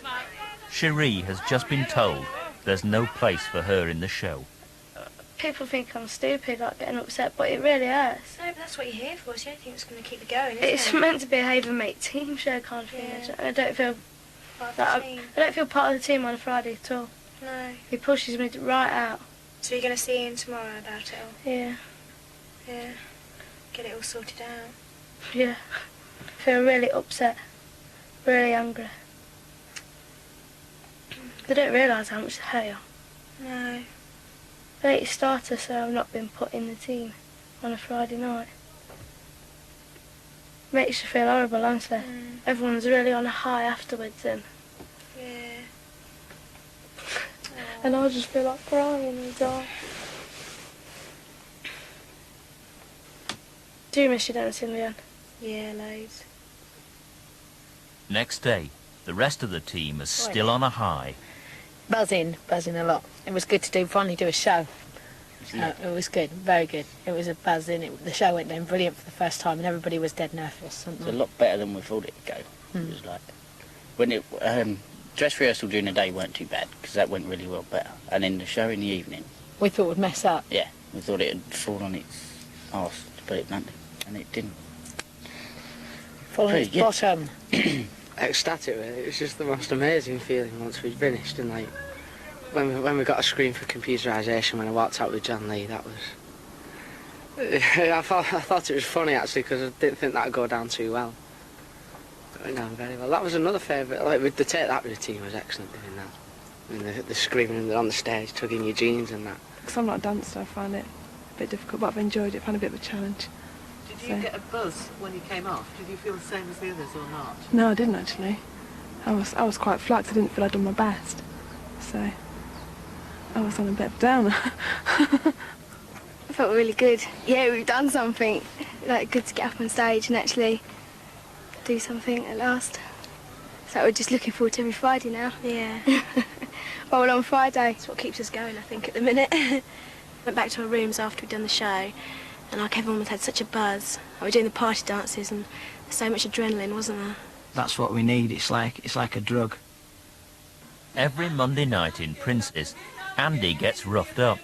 Cherie has just been told there's no place for her in the show. People think I'm stupid, like getting upset, but it really hurts. No, but that's what you're here for. It's the only thing that's going to keep it going, isn't It's it? meant to be a Haven mate team show kind of thing. Yeah. I don't feel I don't feel part of the team on a Friday at all. No. He pushes me right out. So you're going to see him tomorrow about it all? Yeah. Yeah. Get it all sorted out. Yeah. I feel really upset, really angry. They don't realise how much they hurt you. No. Late starter, so I've not been put in the team on a Friday night. Makes you feel horrible, honestly. Everyone's really on a high afterwards, and Yeah. and I just feel like crying and die. Do you miss your dancing, Leanne? Yeah, loads. Next day, the rest of the team is still on a high. Buzzing a lot. It was good to finally do a show. It was good, very good. It was a buzzing. The show went down brilliant for the first time, and everybody was dead nervous. It's a lot better than we thought it'd go. It was like when it dress rehearsal during the day weren't too bad because that went really well better, and then the show in the evening. We thought it would mess up. Yeah, we thought it'd fall on its arse, to put it bluntly, and it didn't. Fall on its bottom. Ecstatic, really. It was just the most amazing feeling once we'd finished, and like when we got a screen for computerisation, when I walked out with John Lee, that was... I thought it was funny, actually, because I didn't think that would go down too well. It went down very well. That was another favourite. Like, with the Take That routine was excellent doing that. And the screaming on the stage, tugging your jeans and that. Because I'm not a dancer, I find it a bit difficult, but I've enjoyed it, found it a bit of a challenge. Did you get a buzz when you came off? Did you feel the same as the others or not? No, I didn't actually. I was quite flat 'cause I didn't feel I'd done my best. So I was on a bit of a downer. I felt really good. Yeah, we've done something. Like, good to get up on stage and actually do something at last. So we're just looking forward to every Friday now. Yeah. Well, on Friday. It's what keeps us going, I think, at the minute. Went back to our rooms after we'd done the show, and like everyone had such a buzz. We were doing the party dances, and there's so much adrenaline, wasn't there? That's what we need. It's like a drug. Every Monday night in Princes, Andy gets roughed up.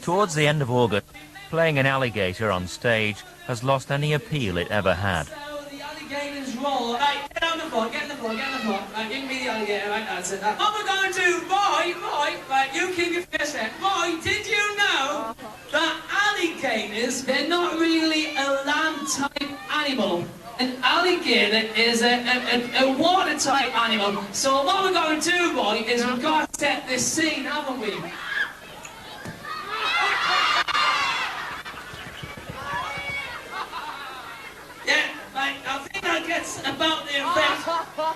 Towards the end of August, playing an alligator on stage has lost any appeal it ever had. So the alligators roll. Right, get on the floor, get on the floor, get on the floor. Right, give me the alligator, right, that's it. What we're going to do, Roy, right, you keep your face there. Roy, did you know that alligators, they're not really a land-type animal? An alligator is a water-type animal. So what we're going to do, Roy, is we've got to set this scene, haven't we? Yeah, right, I think that gets about the effect.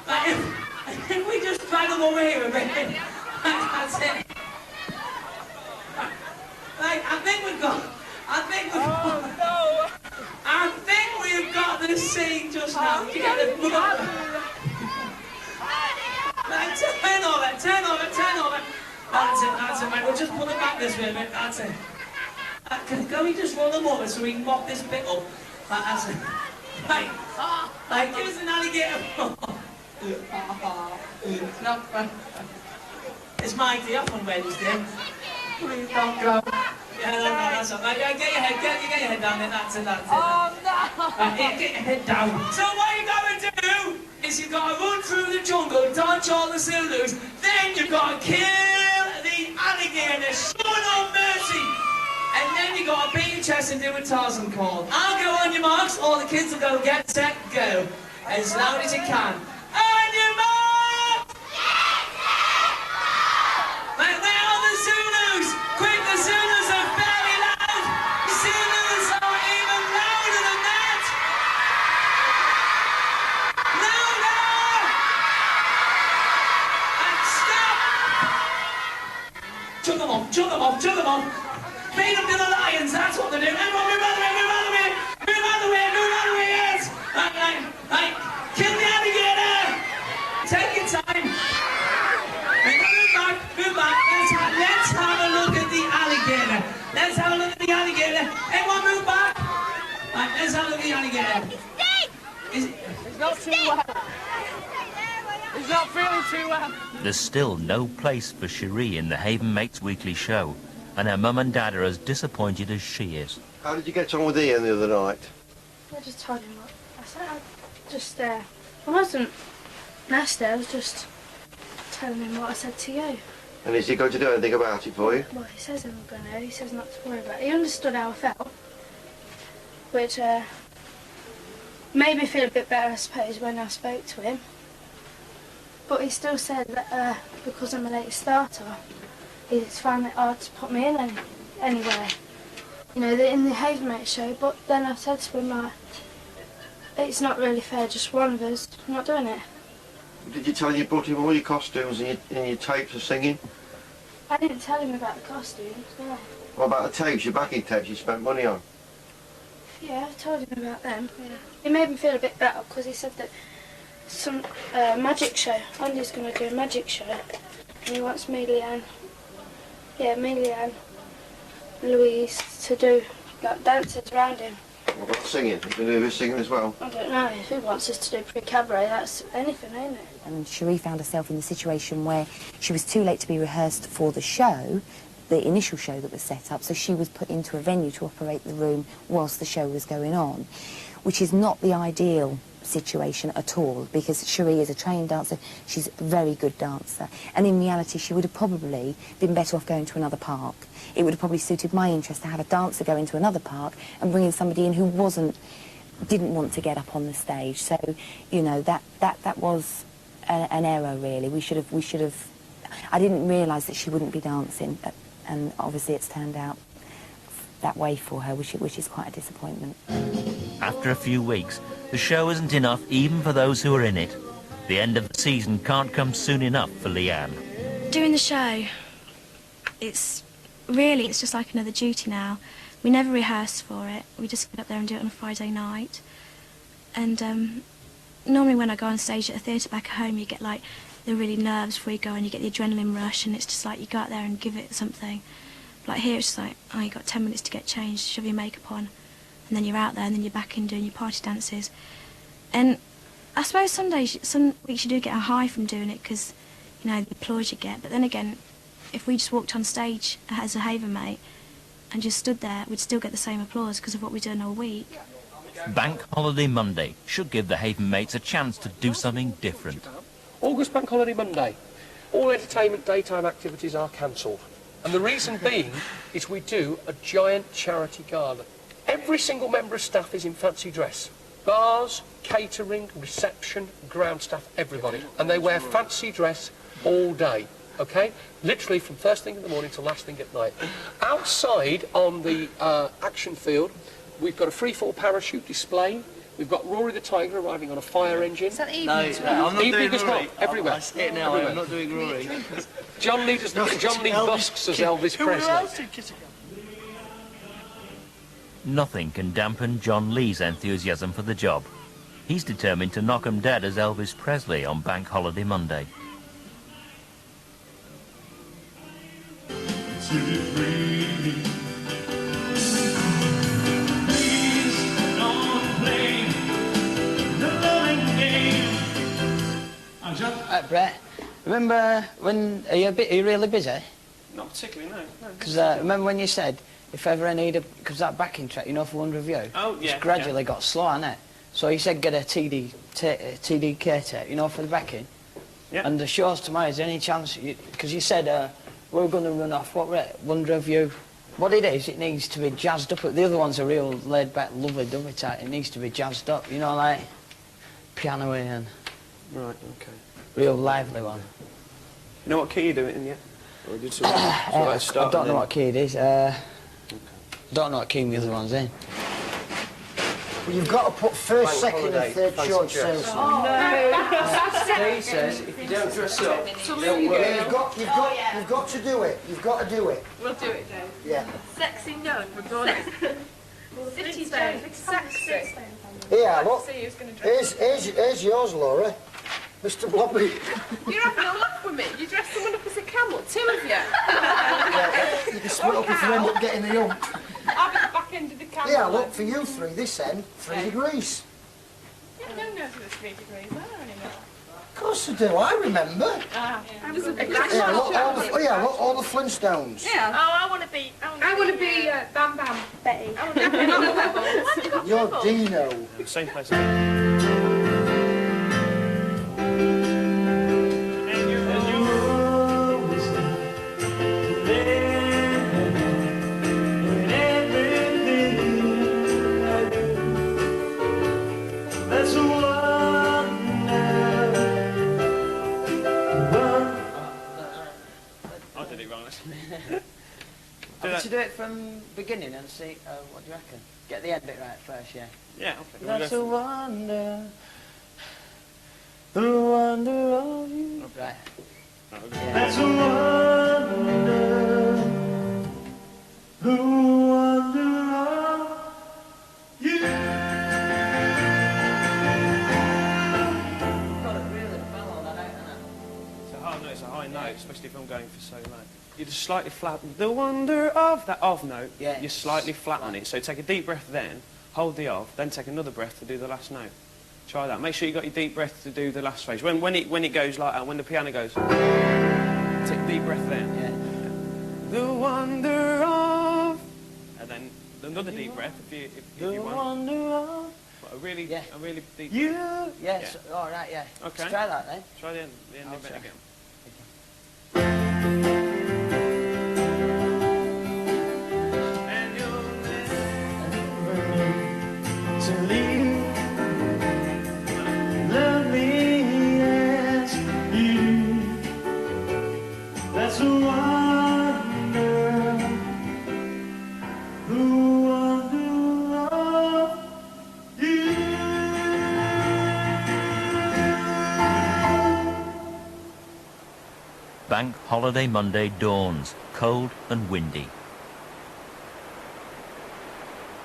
Like, if we just drag them over here a bit, that's it. Right, I think we've got the scene just now. You get the right, turn over. That's it, mate. We'll just pull it back this way a bit, that's it. Can we just roll them over so we can mop this bit up? That's it. Right, give us an alligator. No, it's my day off on Wednesday. Please don't go. Yeah, no, that's all right. Get your head down there, that's it. Oh, no! Right, get your head down. So what you're going to do is you've got to run through the jungle, dodge all the Zulus, then you've got to kill the alligator, show no mercy, and then you've got to beat your chest and do a Tarzan call. I'll go on your marks, all the kids will go get set, go, as loud as you can. On your marks! Right, where are the Zulus? Quick, the Zulus are very loud! The Zulus are even louder than that! Louder! And stop! Chug them off! Beat them to the lions, that's what they do. Everyone move out of the way! Yes! Right. Kill the alligator! Take your time. Move back. Let's have a look at the alligator. Everyone move back. Right, let's have a look at the alligator. It's not too well. He's not feeling too well. There's still no place for Cherie in the Haven Mates Weekly show, and her mum and dad are as disappointed as she is. How did you get on with Ian the other night? I just told him what I said. I wasn't nasty, I was just telling him what I said to you. And is he going to do anything about it for you? Well, he says he's not going to. He says not to worry about it. He understood how I felt, which made me feel a bit better, I suppose, when I spoke to him. But he still said that because I'm a late starter, he's found it hard to put me in anywhere. You know, in the Haven Mate show. But then I said to him, it's not really fair, just one of us not doing it. Did you tell him you brought him all your costumes and your tapes of singing? I didn't tell him about the costumes, no. What about the tapes, your backing tapes you spent money on? Yeah, I told him about them. Yeah. It made me feel a bit better because he said that some magic show. Andy's going to do a magic show, and he wants me, Leanne, Louise to do like dances around him. What about singing? You can do his singing as well? I don't know. If he wants us to do pre-cabaret, that's anything, ain't it? And Cherie found herself in the situation where she was too late to be rehearsed for the show, the initial show that was set up, so she was put into a venue to operate the room whilst the show was going on, which is not the ideal situation at all, because Cherie is a trained dancer. She's a very good dancer, and in reality she would have probably been better off going to another park. It would have probably suited my interest to have a dancer go into another park and bring in somebody in who didn't want to get up on the stage. So, you know, that was an error, really. We should have. I didn't realise that she wouldn't be dancing, and obviously it's turned out that way for her, which is quite a disappointment. After a few weeks, the show isn't enough even for those who are in it. The end of the season can't come soon enough for Leanne. Doing the show, it's just like another duty now. We never rehearse for it. We just get up there and do it on a Friday night. And normally when I go on stage at a theatre back at home, you get like the really nerves before you go and you get the adrenaline rush, and it's just like you go out there and give it something. Like here it's just like, oh, you got 10 minutes to get changed, shove your makeup on, and then you're out there, and then you're back in doing your party dances. And I suppose some weeks you do get a high from doing it because, you know, the applause you get. But then again, if we just walked on stage as a Haven mate and just stood there, we'd still get the same applause because of what we're doing all week. Bank Holiday Monday should give the Haven mates a chance to do something different. August Bank Holiday Monday. All entertainment daytime activities are cancelled. And the reason being is we do a giant charity gala. Every single member of staff is in fancy dress. Bars, catering, reception, ground staff, everybody. And they wear fancy dress all day, okay? Literally from first thing in the morning till last thing at night. Outside on the action field, we've got a free-fall parachute display. We've got Rory the Tiger arriving on a fire engine. Is that evening? No, I'm not evening doing as well, Rory. everywhere. That's it now, everywhere. I'm not doing Rory. John Lee busks as Elvis Presley. Nothing can dampen John Lee's enthusiasm for the job. He's determined to knock 'em dead as Elvis Presley on Bank Holiday Monday. Brett, remember when, are you really busy? Not particularly, no. Because remember when you said, if ever I need because that backing track, you know, for Wonder of You, oh, yeah, it's gradually got slow, hasn't it? So you said get a TDK tape, you know, for the backing. Yeah. And the show's tomorrow, is there any chance, because you said we're going to run off, what, Wonder of You? What it is, it needs to be jazzed up. The other one's a real laid-back, lovely-dovey type. It needs to be jazzed up, you know, like piano and... Right, okay. Real lively one. You know what key you're doing in yet? Or did you I don't know what key it is. Don't know what key the other one's in. Well, you've got to put first, second and third short sales. Oh, no. He says, if you don't dress up, don't work. Yeah, you've got to do it. You've got to do it. We'll do it, Dave. Yeah. Sexy none, we're going. City Stone, sexy. Yeah, look. Here's yours, Laura. Mr. Blobby. You're having a laugh with me. You dressed someone up as a camel, two of you. Yeah, you can split up if you end up getting the hump. I'll be the back end of the camel. Yeah, look, for you three, this end, 3 degrees. Yeah, no one knows what the 3 degrees are anymore. Of course I do, I remember. There's a big look, all the Flintstones. Yeah. Oh, I want to be Bam Bam. Betty. I want to be Bubble. You're Dino. Same place. To do it from beginning and see, what do you reckon? Get the end bit right first, yeah? Yeah, okay. That's a wonder, the wonder of you. Right. Okay. That's a wonder, the wonder of you. Got it really well on that note, No, it's a high note, especially if I'm going for so low. You're just slightly flat. The wonder of that of note, yeah. You're slightly flat on it. So take a deep breath then, hold the of, then take another breath to do the last note. Try that. Make sure you got your deep breath to do the last phrase. When it goes like that, when the piano goes, take a deep breath then. Yeah. The wonder of, and then another deep breath if you want. Wonder of. But a really deep. You? Yes. Yeah. All right. Yeah. Okay. Let's try that then. Try the ending bit again. To leave, let me ask you. That's a wonder, the wonder of you. Bank Holiday Monday dawns, cold and windy.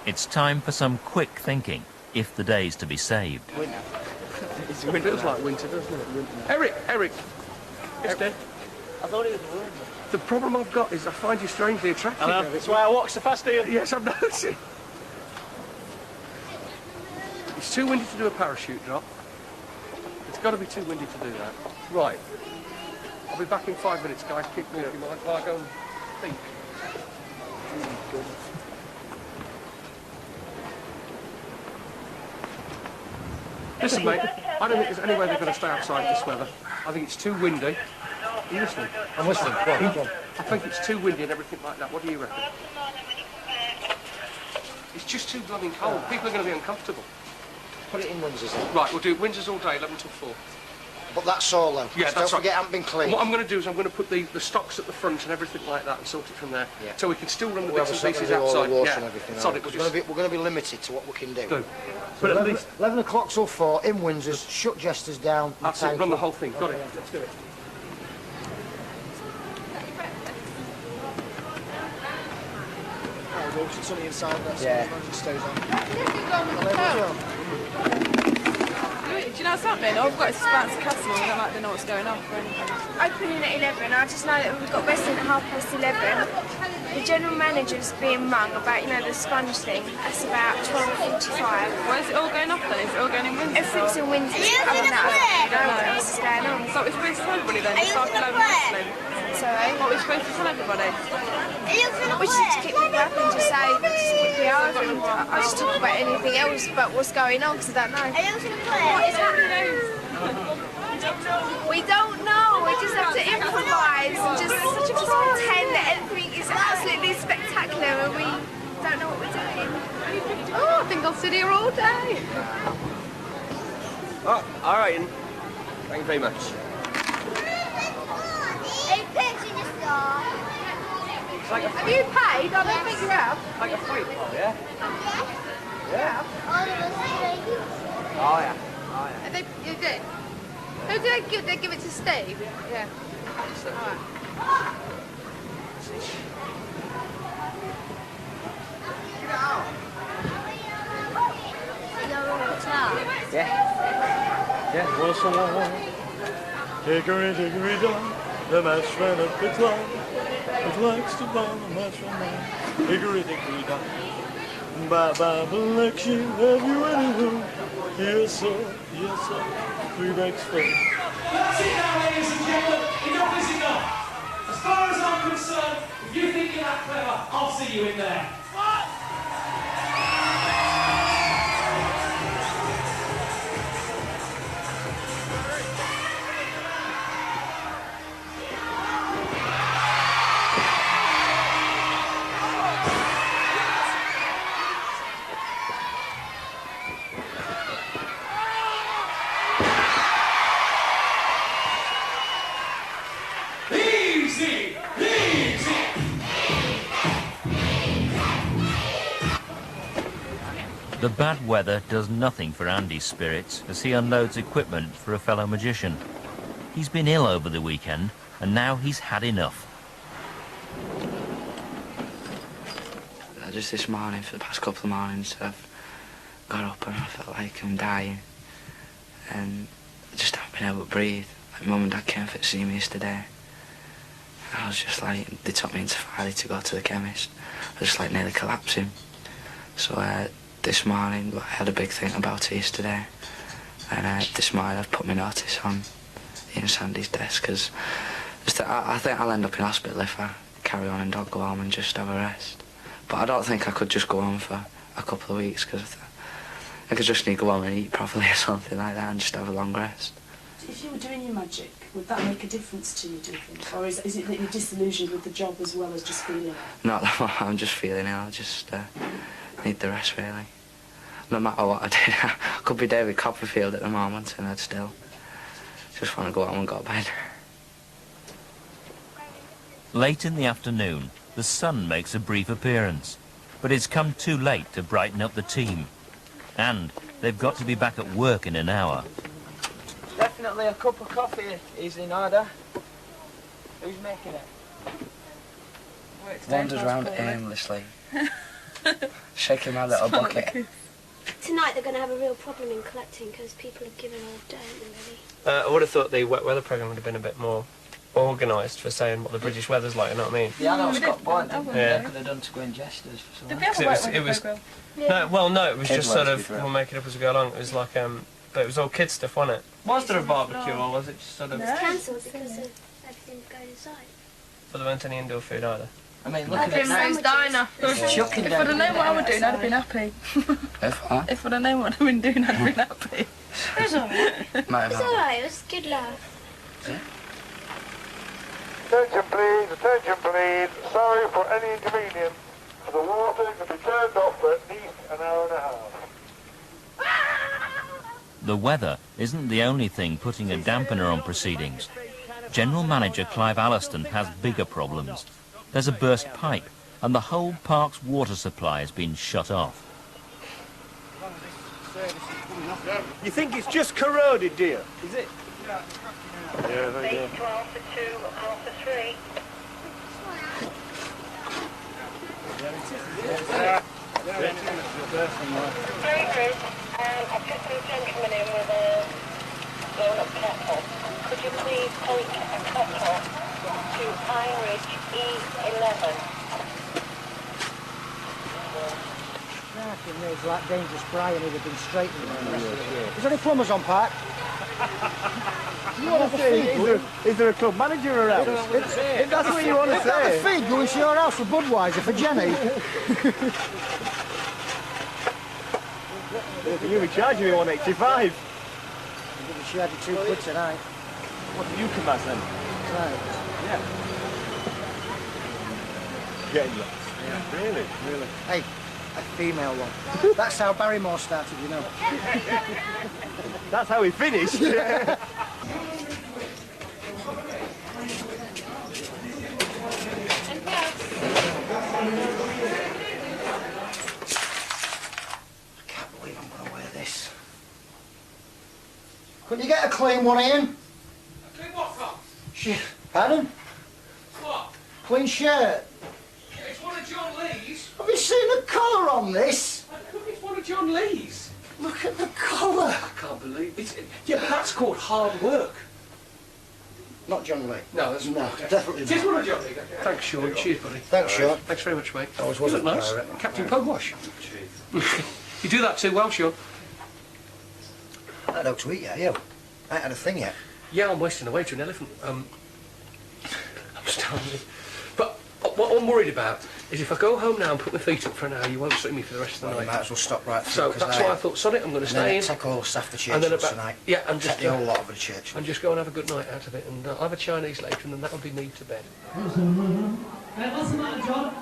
It's time for some quick thinking, if the day's to be saved. It feels like winter, doesn't it? Eric! It's dead. I thought it was warm. The problem I've got is I find you strangely attractive. I know. Eric. That's why I walk so fast here. Yes, I'm noticing. It's too windy to do a parachute drop. It's got to be too windy to do that. Right. I'll be back in 5 minutes, guys. Keep walking while I go and think. Good. Listen, mate, I don't think there's any way they're going to stay outside this weather. I think it's too windy. Are you listening? I'm listening. Go on, go on. I think it's too windy and everything like that. What do you reckon? It's just too blooming cold. People are going to be uncomfortable. Put it in Windsor's then. Right, we'll do Windsor's all day, 11 till 4. But that's solo. Yeah, Don't that's right. forget, it hasn't been cleaned. And what I'm going to do is I'm going to put the stocks at the front and everything like that and sort it from there. Yeah. So we can still run the Whoever's bits and pieces gonna do all outside. the water Yeah. and everything. Sorry, We're going to be limited to what we can do. Do. So But at 11, least 11 o'clock till 4 in Windsor's. Shut jesters down. that's it. Run the whole thing. Got it. Let's do it. It's on the inside. That's Yeah. it stays on. Do you know what's happening? I've got to bounce a customer and I don't like to know what's going on. Opening at 11. I just know that we've got wrestling at 11:30. The general manager's being mung about, the sponge thing. That's about 12:45. Where's it all going off then? Is it all going in Windsor? Everything's in Windsor. Other than that, I don't know what else is going on. So we're supposed to tell everybody then? It's half 11 wrestling. Sorry? What we're supposed to tell everybody? We just keep it up and just say, just keep the hours and I just talk about anything else but what's going on because I don't know. What is happening? We don't know. We just have to improvise and just pretend that everything is absolutely spectacular and we don't know what we're doing. Oh, I think I'll sit here all day. Oh, all right. Then. Thank you very much. Like Have you paid? I don't think you have. like a fight ball, yeah? Yeah. Oh, yeah. Oh, yeah. You did? Who did they give? They give it to Steve? Yeah. Alright. Yeah. Yeah. What's the one? Hickory down, the match ran up the clock. It likes to bomb the match from mine. Hickory down. Bye-bye, election, have you any room? Yes, sir, yes, sir. 3 breaks first. That's it now, ladies and gentlemen. Enough is enough. As far as I'm concerned, if you think you're that clever, I'll see you in there. Easy! Easy! The bad weather does nothing for Andy's spirits as he unloads equipment for a fellow magician. He's been ill over the weekend and now he's had enough. Just this morning, for the past couple of mornings, I've got up and I felt like I'm dying. And I just haven't been able to breathe. Like Mum and Dad came for to see me yesterday. And I was just like, they took me into Friday to go to the chemist. I was just like nearly collapsing. So this morning, I had a big think about it yesterday. And this morning I've put my notice on Ian Sandy's desk because I think I'll end up in hospital if I carry on and don't go home and just have a rest. But I don't think I could just go on for a couple of weeks because I could just need to go home and eat properly or something like that and just have a long rest. If you were doing your magic, would that make a difference to you, do you think? Or is it that you're disillusioned with the job as well as just feeling it? Not that much, I'm just feeling it. I just need the rest, really. No matter what I did, I could be David Copperfield at the moment and I'd still just want to go home and go to bed. Late in the afternoon, the sun makes a brief appearance, but it's come too late to brighten up the team. And they've got to be back at work in an hour. Definitely a cup of coffee is in order. Who's making it? Wanders round aimlessly, shaking my little bucket. Tonight they're going to have a real problem in collecting because people have given all day already. I would have thought the wet weather programme would have been a bit more organised for saying what the British weather's like, you know what I mean? The adults got point, yeah. They could have done to go in jesters for Did we have a wet weather programme? No, it was Kids just sort ones, of, we'll make it up as we go along. It was like, but it was all kids stuff, wasn't it? Was there a barbecue or was it just sort of... It was cancelled because of everything going inside. But there weren't any indoor food either. I mean, look at Primrose Diner. Chucking If I'd have known what I was doing, I'd have been happy. If I'd have known what I'd been doing, I'd have been happy. It was alright. It was alright, it was a good laugh. Attention please, sorry for any inconvenience. The water can be turned off for at least an hour and a half. The weather isn't the only thing putting a dampener on proceedings. General Manager Clive Alliston has bigger problems. There's a burst pipe, and the whole park's water supply has been shut off. You think it's just corroded, dear? Is it? Yeah, there you go. 12 for 2, alpha 3. Very good. I've just got a gentleman in with a blown-up kettle. Could you please take a kettle to Pine Ridge E11? It's like dangerous Brian who'd have been straightening the rest of the year. Is there any plumbers on park? You want to say, is there a club manager around? If that's what you want to say. Is that the feed going to your house for Budweiser for Jenny? You'll be charging me 185. She had you £2 tonight. What do you come back then? Right. Yeah. Getting you. Yeah. Really? Hey, a female one. That's how Barrymore started, you know. That's how he finished. Yeah. Couldn't you get a clean one, Ian? Clean what from? Pardon? What? Clean shirt. It's one of John Lee's. Have you seen the collar on this? It's one of John Lee's. Look at the collar. I can't believe it. Yeah, but that's called hard work. Not John Lee. No, that's no, definitely It is not. one of John Lee. Thanks, Sean. Cheers, buddy. Thanks, Sean. Thanks very much, mate. Always You was look a nice. pirate. Captain Pugwash. You do that too well, Sean. I don't to eat yet, you. I ain't had a thing yet. Yeah, I'm wasting away to an elephant. I'm starving. But what I'm worried about is if I go home now and put my feet up for an hour, you won't see me for the rest of the Well, night. you might as well stop right through. So that's why I thought, sod it, I'm going to stay in. Take all staff to church and then about, tonight. Yeah, and just take the whole lot of the church. And just go and have a good night out of it. And I'll have a Chinese later, and then that'll be me to bed. What's the matter, John?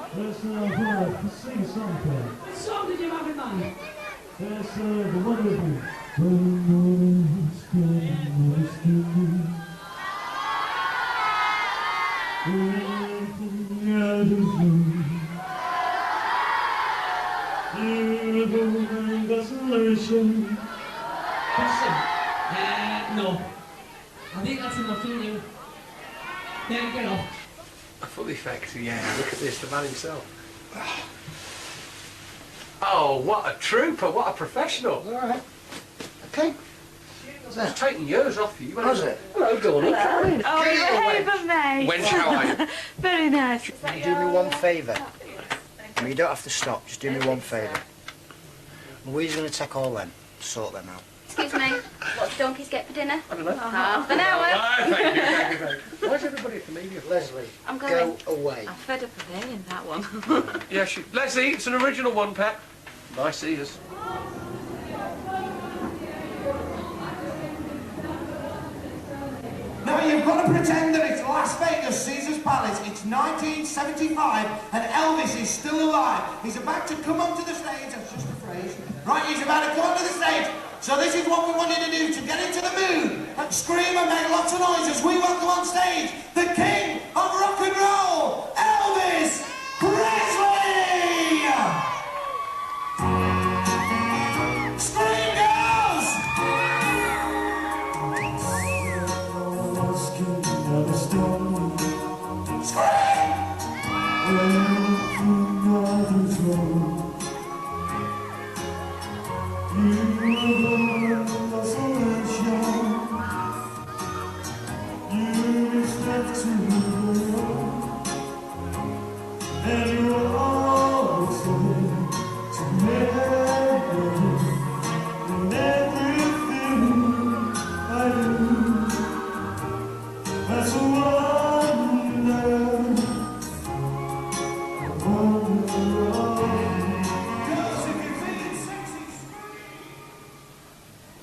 Sing a song for you. What song did you have in mind? That's the one with you. Desolation. No. I think that's enough, don't you? Yeah, get off. For the effect, yeah. Look at this, the man himself. Oh, what a trooper! What a professional! All right. Okay. It's taken years off you. Was it? Hello, Gordon. Come in. Oh, you behaved, mate. When shall I? Very nice. Can you do me one favour? I mean, you don't have to stop. Just do me one favour. We're going to take all them, sort them out. Excuse me, what do donkeys get for dinner? I don't know. Half an hour. Thank you. Why is everybody at the media? Leslie, I'm going. go away. I'm fed up of hearing that one. Yeah, Leslie, it's an original one, Pat. Nice ears. got to pretend that it's Las Vegas, Caesar's Palace. It's 1975, and Elvis is still alive. He's about to come onto the stage. That's just a phrase. Right, he's about to come onto the stage. So this is what we wanted to do, to get into the mood and scream and make lots of noise as we welcome on stage the king of rock and roll, Elvis Presley! Scream, girls! Scream!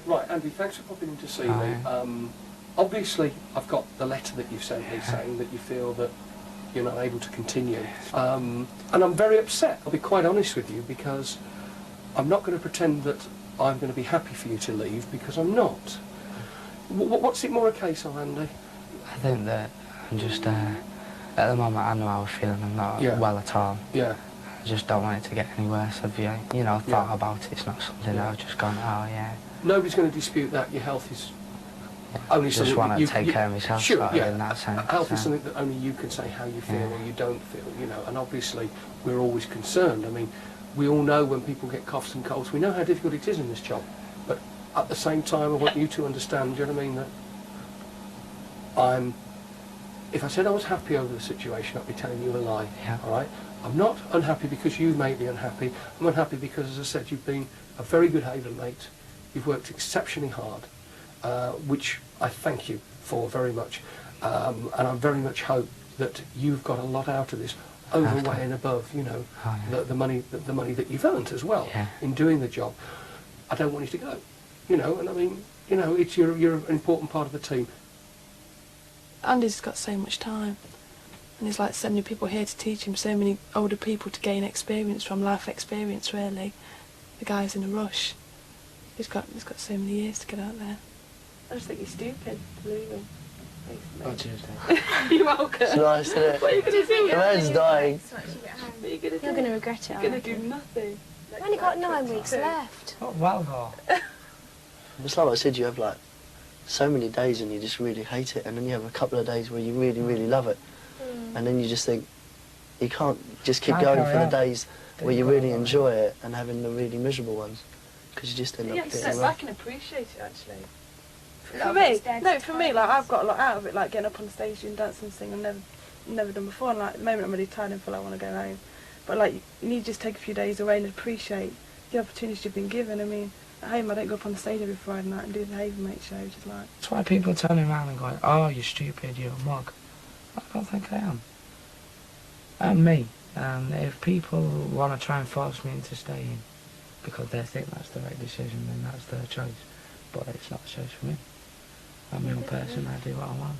Right, Andy, thanks for popping in to see me. Obviously, I've got the letter that you've sent me saying that you feel that you're not able to continue. And I'm very upset, I'll be quite honest with you, because I'm not going to pretend that I'm going to be happy for you to leave, because I'm not. What's it more a case of, Andy? I think that I'm just, at the moment I know how I was feeling, I'm not well at all. Yeah. I just don't want it to get any worse. I've, thought about it, it's not something I've just gone, oh yeah. Nobody's going to dispute that, your health is only something just want that to take care of myself, sure, sort of, in that sense. Health is something that only you can say how you feel or you don't feel, and obviously we're always concerned. I mean, we all know when people get coughs and colds, we know how difficult it is in this job, but at the same time I want you to understand, do you know what I mean, that if I said I was happy over the situation, I'd be telling you a lie, alright? I'm not unhappy because you made me unhappy. I'm unhappy because, as I said, you've been a very good haven mate. You've worked exceptionally hard, which I thank you for very much. And I very much hope that you've got a lot out of this, over, way and above, the money that you've earned as well in doing the job. I don't want you to go, and I mean, it's you're an important part of the team. Andy's got so much time, and there's like so many people here to teach him, so many older people to gain experience from, life experience really. The guy's in a rush. He's got so many years to get out there. I just think he's stupid to leave him. Oh, Tuesday. You're welcome. It's nice, isn't it? What are you going to do? The man's dying. What are you going to do? You're going to regret it. You're going to do nothing. We've only got 9 weeks left. Oh, well, It's like I said, you have like so many days and you just really hate it, and then you have a couple of days where you really, really love it. And then you just think, you can't just keep going for the days where you really enjoy it and having the really miserable ones, because you just end up getting I can appreciate it actually. For me, like I've got a lot out of it, like getting up on stage and dancing and singing. I've never done before, and like at the moment I'm really tired and feel like I want to go home. But like you need to just take a few days away and appreciate the opportunities you've been given. I mean, at home I don't go up on the stage every Friday night and do the Haven Mate show, just like. That's why people are turning around and going, oh, you're stupid, you're a mug. I don't think I am. I'm me. And if people want to try and force me into staying because they think that's the right decision, then that's their choice. But it's not a choice for me. I'm my own person, I do what I want.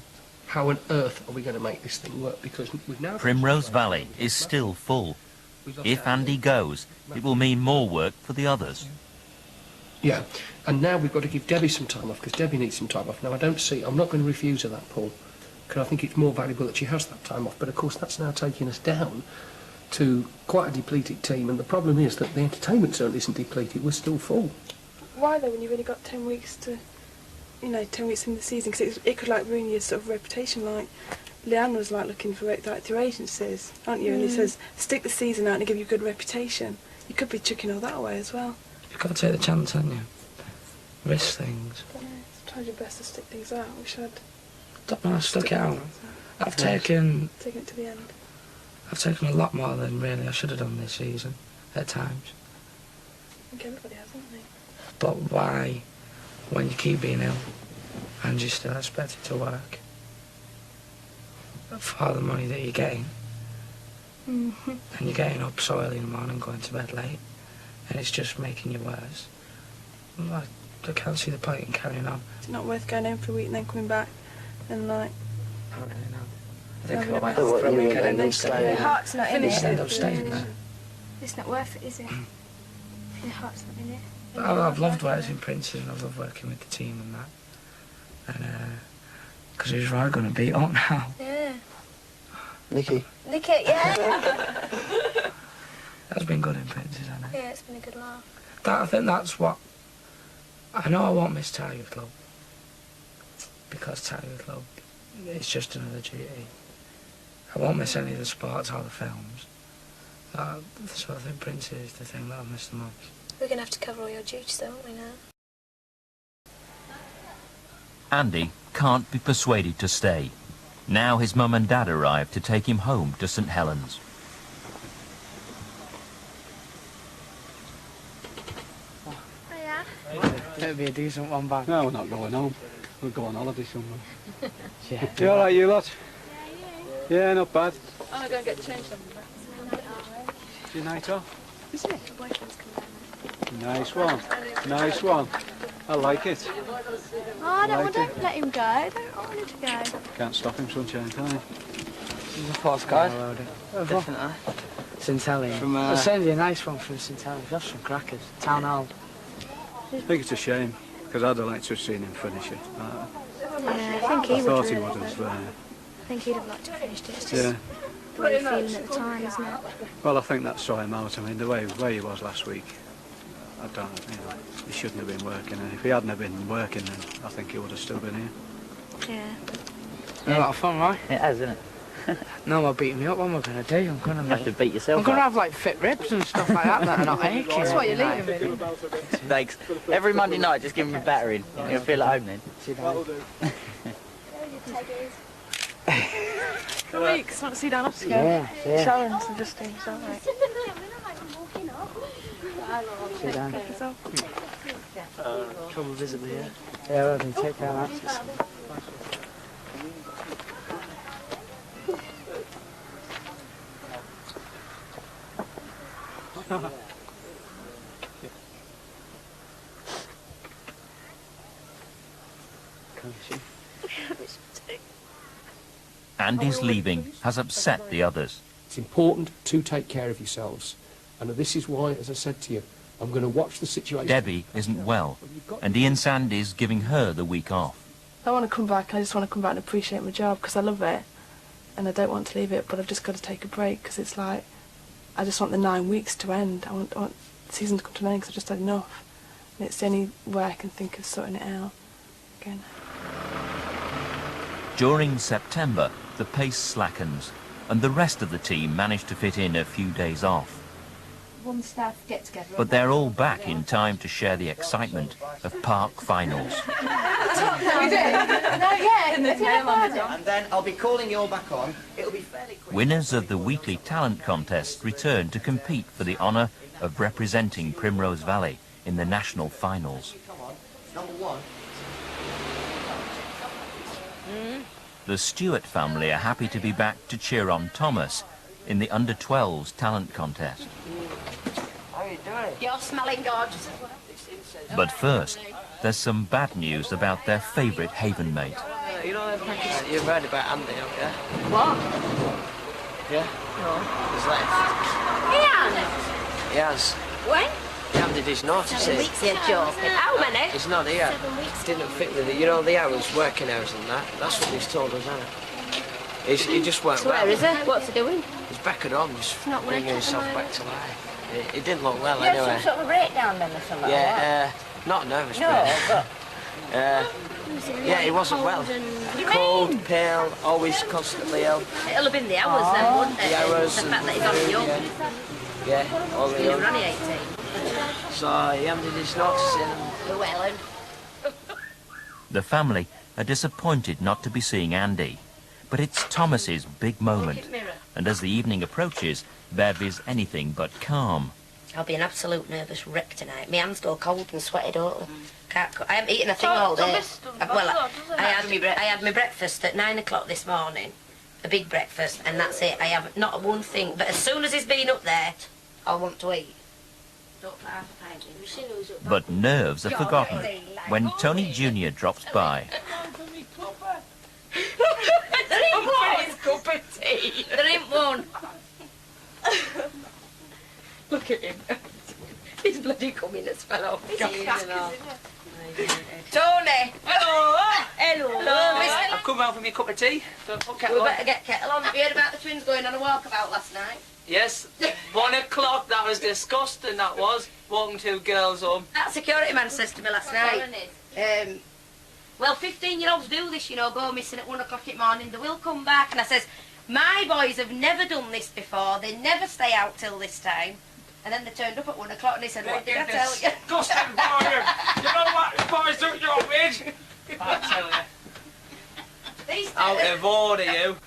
How on earth are we going to make this thing work? Because we've now... Primrose Valley is still full. If Andy goes, it will mean more work for the others. Yeah, and now we've got to give Debbie some time off, because Debbie needs some time off. Now, I'm not going to refuse her that, Paul, because I think it's more valuable that she has that time off. But, of course, that's now taking us down to quite a depleted team, and the problem is that the entertainment certainly isn't depleted, we're still full. Why, though, when you've only got 10 weeks to... 10 weeks in the season, because it could like ruin your sort of reputation. Like Leanne was like looking for work like through agencies, aren't you? And he says stick the season out and give you a good reputation. You could be chucking all that away as well. You've got to take the chance, haven't you? Risk things. Tried your best to stick things out. Wish I'd. Don't know, I stuck it out. I've taken it to the end. I've taken a lot more than really I should have done this season at times. I think everybody has, haven't they? But why? When you keep being ill and you're still expected to work for the money that you're getting, and you're getting up so early in the morning, going to bed late, and it's just making you worse. I can't see the point in carrying on. It's not worth going home for a week and then coming back and like I don't really know. I think No, I might we have for a haven't. weekend and then Your heart's not in finish it. end up staying there. It's not worth it, is it? Your heart's not in it. But I've loved working Princes and I've loved working with the team and that. And, because he's right going to beat up now. Yeah. Nicky. Lick it, yeah. That's been good in Princes, hasn't it? Yeah, it's been a good laugh. I think that's what... I know I won't miss Tiger Club. Because Tiger Club, it's just another duty. I won't miss any of the sports or the films. So I think Princes is the thing that I've missed the most. We're going to have to cover all your duties, though, aren't we, now? Andy can't be persuaded to stay. Now his mum and dad arrive to take him home to St Helens. It'll be a decent one back. No, we're not going home. We'll go on holiday somewhere. Yeah. You all right, you lot? Yeah, not bad. I'm going to go and get changed. Is your night off? Is it? Nice one. Nice one. I like it. Oh, I don't let him go. I don't want him to go. Can't stop him, sunshine, can you? This is a postcard. Definitely. St Helens. I'll send you a nice one from St Helens. Just some crackers. Town Hall. I think it's a shame, because I'd have liked to have seen him finish it. Yeah, I think he I would. thought he really, would have. I think he'd have liked to have finished it. It's just Yeah. the way you're feeling at the time, isn't it? Well, I think that saw him out. I mean, the way he was last week, I don't, he shouldn't have been working. And if he hadn't have been working, then I think he would have still been here. Yeah. A lot of fun, right? It has, isn't it? No more beating me up. What am I going to do? I'm going to You have to beat yourself I'm going to up. have like fit ribs and stuff like that that are not aching. That's what you're leaving, really. Thanks. Every Monday night, just give him a battering. You'll feel at home then. Sit down. 2 weeks. Want to see down off to go? Yeah. Sharon's and Justine, so right. Sit down. Trouble visibly, yeah. Yeah, well, then take care of that. Andy's leaving has upset the others. It's important to take care of yourselves. And this is why, as I said to you, I'm going to watch the situation. Debbie isn't well, and Ian Sandy's giving her the week off. I want to come back. I just want to come back and appreciate my job because I love it, and I don't want to leave it. But I've just got to take a break because it's like I just want the 9 weeks to end. I want the season to come to an end because I've just had enough, and it's the only way I can think of sorting it out again. During September, the pace slackens, and the rest of the team manage to fit in a few days off. One staff get together. But they're all back in time to share the excitement of park finals. And then I'll be calling you all back on. It'll be fairly quick. Winners of the weekly talent contest return to compete for the honour of representing Primrose Valley in the national finals. Come on, number one. The Stewart family are happy to be back to cheer on Thomas in the under-12s talent contest. How are you doing? You're smelling gorgeous. But first, there's some bad news about their favourite Haven mate. You know that package you've read about Andy, haven't you? What? Yeah? No. He's left. He has. When? He handed his notice in. You're joking. How many? He's not here. 7 weeks. Didn't fit with it. You know, the hours, working hours and that. That's what he's told us, hasn't he? He just weren't So well. where is he? What's he doing? He's back at home, just Not bringing working himself at the back to life. He didn't look well You had anyway. some sort of a breakdown then or something? Yeah, not nervous, No, but... but... yeah, he wasn't well. Cold, pale, always constantly ill. It'll have been the hours then, wouldn't it? The hours The and fact that he's on young. Yeah, all the He's young. only 18. So he handed his notice in. Llewellyn. The family are disappointed not to be seeing Andy, but it's Thomas's big moment, and as the evening approaches, Bev is anything but calm. I'll be an absolute nervous wreck tonight. My hands go cold and sweaty, don't they? I haven't eaten a thing all day. Well, I had my breakfast at 9 o'clock this morning, a big breakfast, and that's it. I have not one thing. But as soon as he's been up there, I want to eat. Don't put half a pint in. But nerves are forgotten when Tony Jr. drops by. There ain't one. Look at him. He's bloody coming as fell off. Tony! Hello! Hello! I've come round for me a cup of tea. So put kettle We on. better get kettle on. Have you heard about the twins going on a walkabout last night? Yes, 1 o'clock, that was disgusting, that was. Walking 2 girls home. That security man says to me last night, well, 15-year-olds do this, you know, go missing at 1 o'clock in the morning, they will come back. And I says, my boys have never done this before, they never stay out till this time. And then they turned up at 1 o'clock and he said, what did I tell you? Disgusting boy! You know what boys do your age? I tell you. These Out of order, you.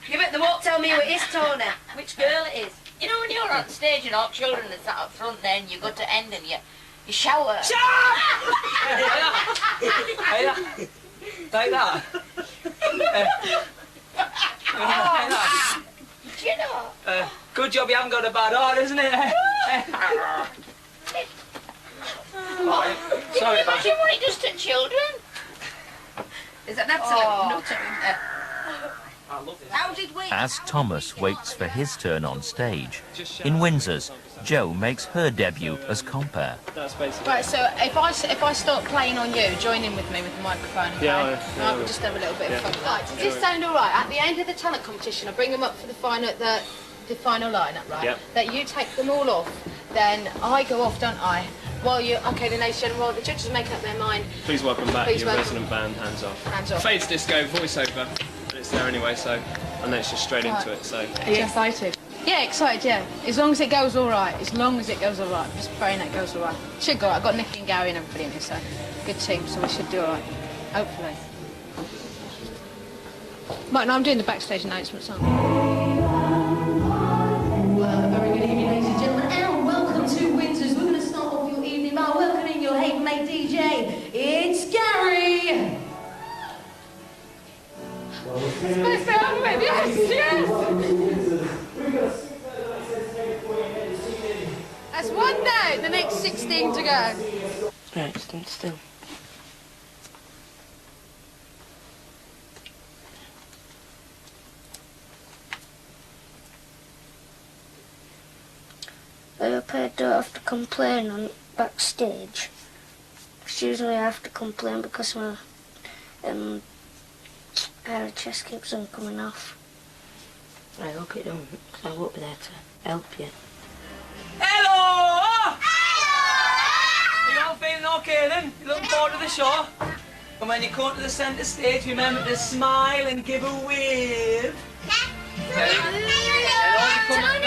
You bet they won't tell me who it is, Tony. Which girl it is. You know when you're on stage and all children are sat up front, then you go to end and you shower. Shut up! Like that. Like that. Do you know? Good job you haven't got a bad heart, isn't it? Can you imagine what he does to children? Is that an absolute nutter? I love this. How did we? As Thomas waits for his turn on stage, in Windsor's, Jo makes her debut as compere. That's basically. Right, so if I start playing on you, join in with me with the microphone, okay? Yeah, I'll just have a little bit of fun. Right, does this sound all right? At the end of the talent competition, I bring them up for the final lineup, right? Yep. That you take them all off, then I go off, don't I? While you, okay, the nation, well, the judges make up their mind. Please welcome back Please your welcome. resident band, Hands Off. Hands Off. Fades disco, voiceover, but it's there anyway, so, and then it's just straight into it, so. Are you excited? Yeah, excited, yeah. As long as it goes all right. As long as it goes all right. I'm just praying that goes all right. Should go all right. I've got Nicky and Gary and everybody in here, so good team, so we should do all right. Hopefully. Right, now I'm doing the backstage announcements, aren't I? Well, a very good evening, ladies and gentlemen, and welcome to Windsor's. We're going to start off your evening by welcoming your Haven mate DJ. It's Gary! Supposed to have it, yes, yes! That's one down, the next 16 to go. Right, stand still. I hope I don't have to complain on backstage. Because usually I have to complain because my chest keeps on coming off. I hope it don't, because I won't be there to help you. Hello! You all feeling okay then? You looking forward to the show? And when you come to the centre stage, remember to smile and give a wave.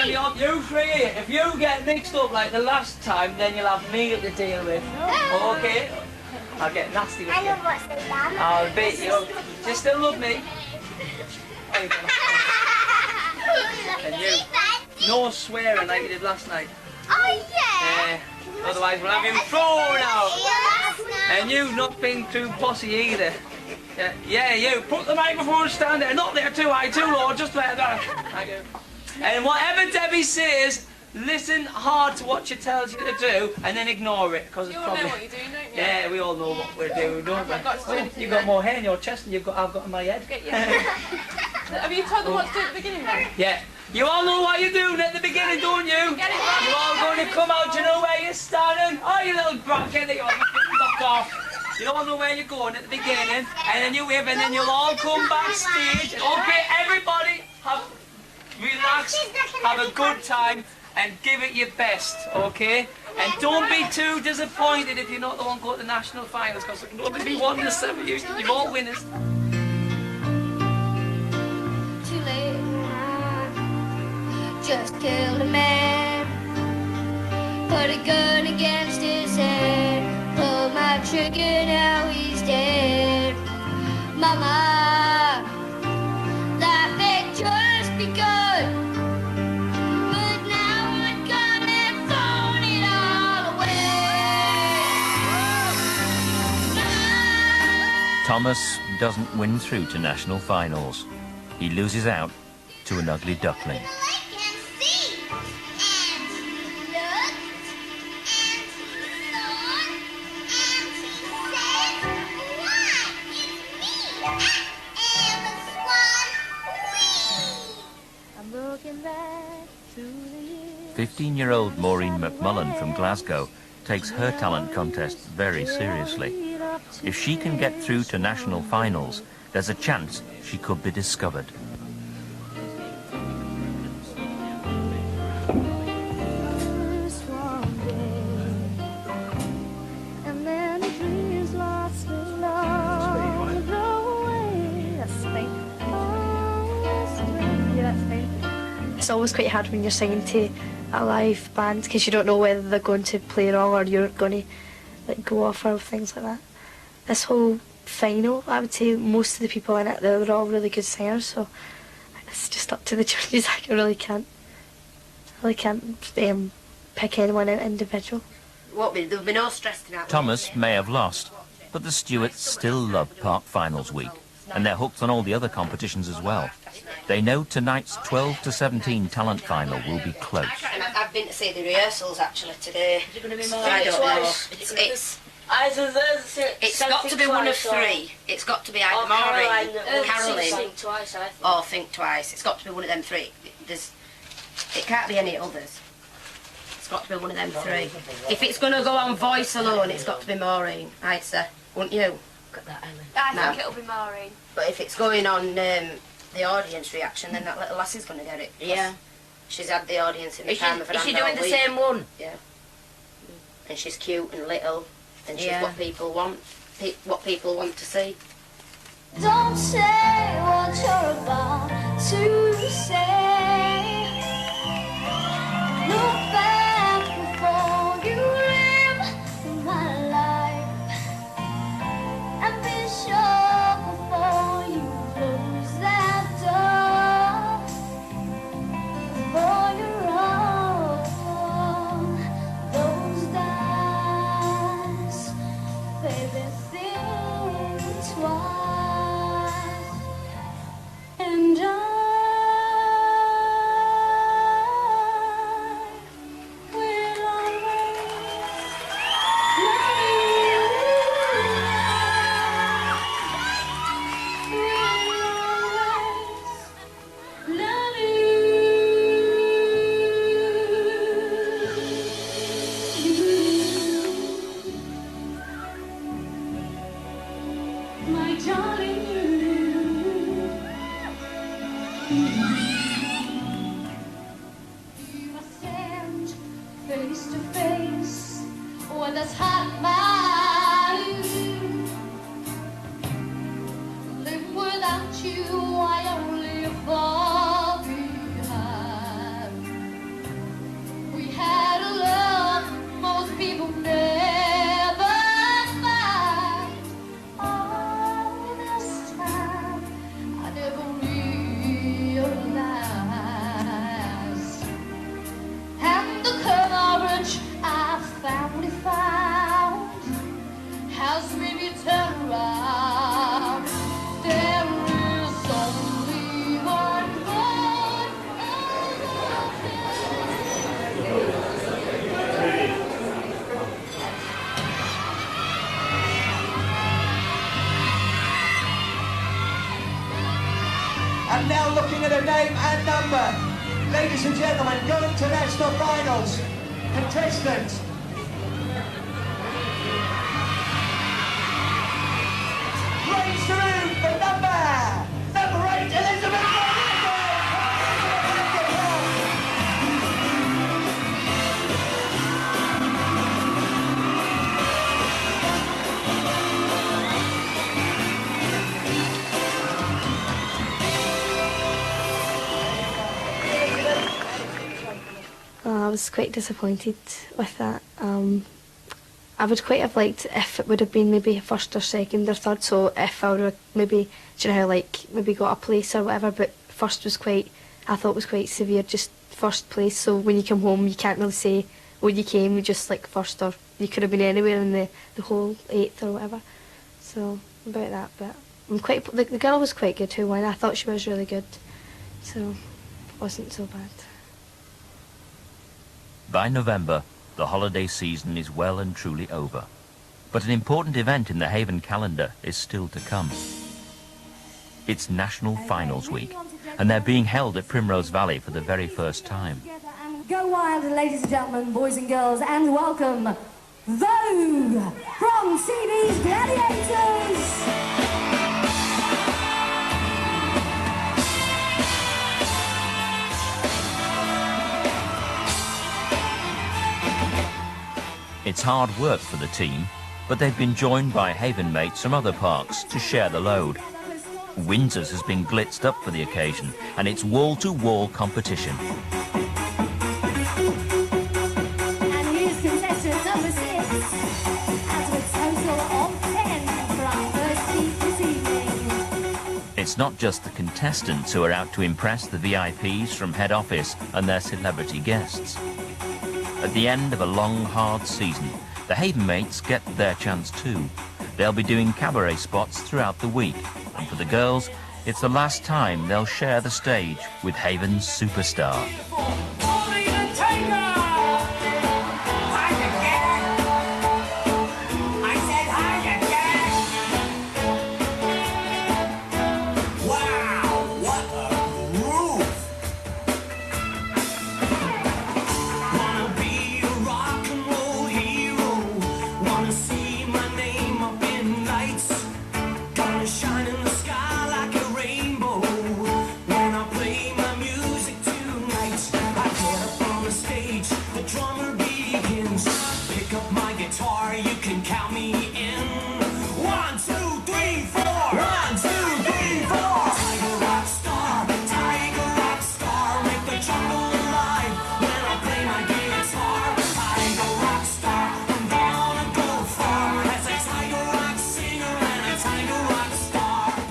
You three, if you get mixed up like the last time, then you'll have me to deal with. Okay? I'll get nasty with you. I'll beat you. Do you still love me? There you go. And you, no swearing like you did last night. Oh, yeah! Otherwise we'll have him thrown out. And you not being too bossy either. Yeah, you. Put the microphone stand there. Not there too high, too low, just like that. Thank you. And whatever Debbie says, listen hard to what she tells you to do, and then ignore it, because it's probably... You all know what you're doing, don't you? Yeah, we all know what we're doing, don't we? You've got more hair in your chest than I've got in my head. Have you told them what to do at the beginning, though? Yeah. You all know what you're doing at the beginning, don't you? Get it right. You all going to come out, do you know where you're standing? Oh, you little brat, get it, knock off. You all know where you're going at the beginning, and then you wave, and then you'll all come backstage. Okay, everybody, relax, have a good time, and give it your best, okay? And don't be too disappointed if you're not the one going to the national finals, because there can only be one in the 7 years. You're all winners. Too late. Just killed a man. Put a gun against his head. Pulled my trigger, now he's dead. Mama, life had just begun. But now I'm gonna throw it all away. Thomas doesn't win through to national finals. He loses out to an ugly duckling. 15-year-old Maureen McMullen from Glasgow takes her talent contest very seriously. If she can get through to national finals, there's a chance she could be discovered. It's always quite hard when you're singing to a live band because you don't know whether they're going to play wrong or you're going to like go off or things like that. This whole final, I would say most of the people in it, they're all really good singers, so it's just up to the judges. I really can't pick anyone out individual. There'll be no stress tonight. Thomas may have lost, but the Stewarts still love Park Finals Week, and they're hooked on all the other competitions as well. They know tonight's 12 to 17 talent final will be close. I've been to see the rehearsals actually today. Is it going to be more? I don't know. It's got to be one of three. It's got to be either Maureen, Carolyn, or Think Twice. It's got to be one of them three. It can't be any others. It's got to be one of them three. If it's going to go on voice alone, it's got to be Maureen, I'd say. Wouldn't you? I think it'll be Maureen. But if it's going on the audience reaction, then that little lassie's going to get it. Yeah. She's had the audience in the time of an. Is she doing the same one? Yeah. And she's cute and little, and she's what people want, what people want to see. Don't say what you're about to say. Look back before you live my life, and be sure before you close that door, before you roll those dice, baby, think twice. And my darling, you must stand face to face with this hot mind. Live without you, I only fall behind. We had a love most people never find. All this time, I never realized. And the courage I finally found has made me turn around. There is only one good. And now looking at a name and number. Ladies and gentlemen, going to national finals. Contestant. Raise through for number 8, Elizabeth. I was quite disappointed with that. I would quite have liked if it would have been maybe first or second or third, so if I would have maybe, do you know how like maybe got a place or whatever, but first was quite, I thought was quite severe, just first place, so when you come home you can't really say when you came, you just like first, or you could have been anywhere in the whole 8th or whatever, so about that, but I'm quite, the girl was quite good who won, I thought she was really good, so it wasn't so bad. By November, the holiday season is well and truly over. But an important event in the Haven calendar is still to come. It's National Finals Week, and they're being held at Primrose Valley for the very first time. Go wild, ladies and gentlemen, boys and girls, and welcome Vogue from TV's Gladiators. It's hard work for the team, but they've been joined by Haven mates from other parks to share the load. Windsor's has been blitzed up for the occasion, and it's wall-to-wall competition. And here's contestant number 6, out of a total of 10 for our first heat this evening. It's not just the contestants who are out to impress the VIPs from head office and their celebrity guests. At the end of a long, hard season, the Haven mates get their chance too. They'll be doing cabaret spots throughout the week, and for the girls, it's the last time they'll share the stage with Haven's superstar.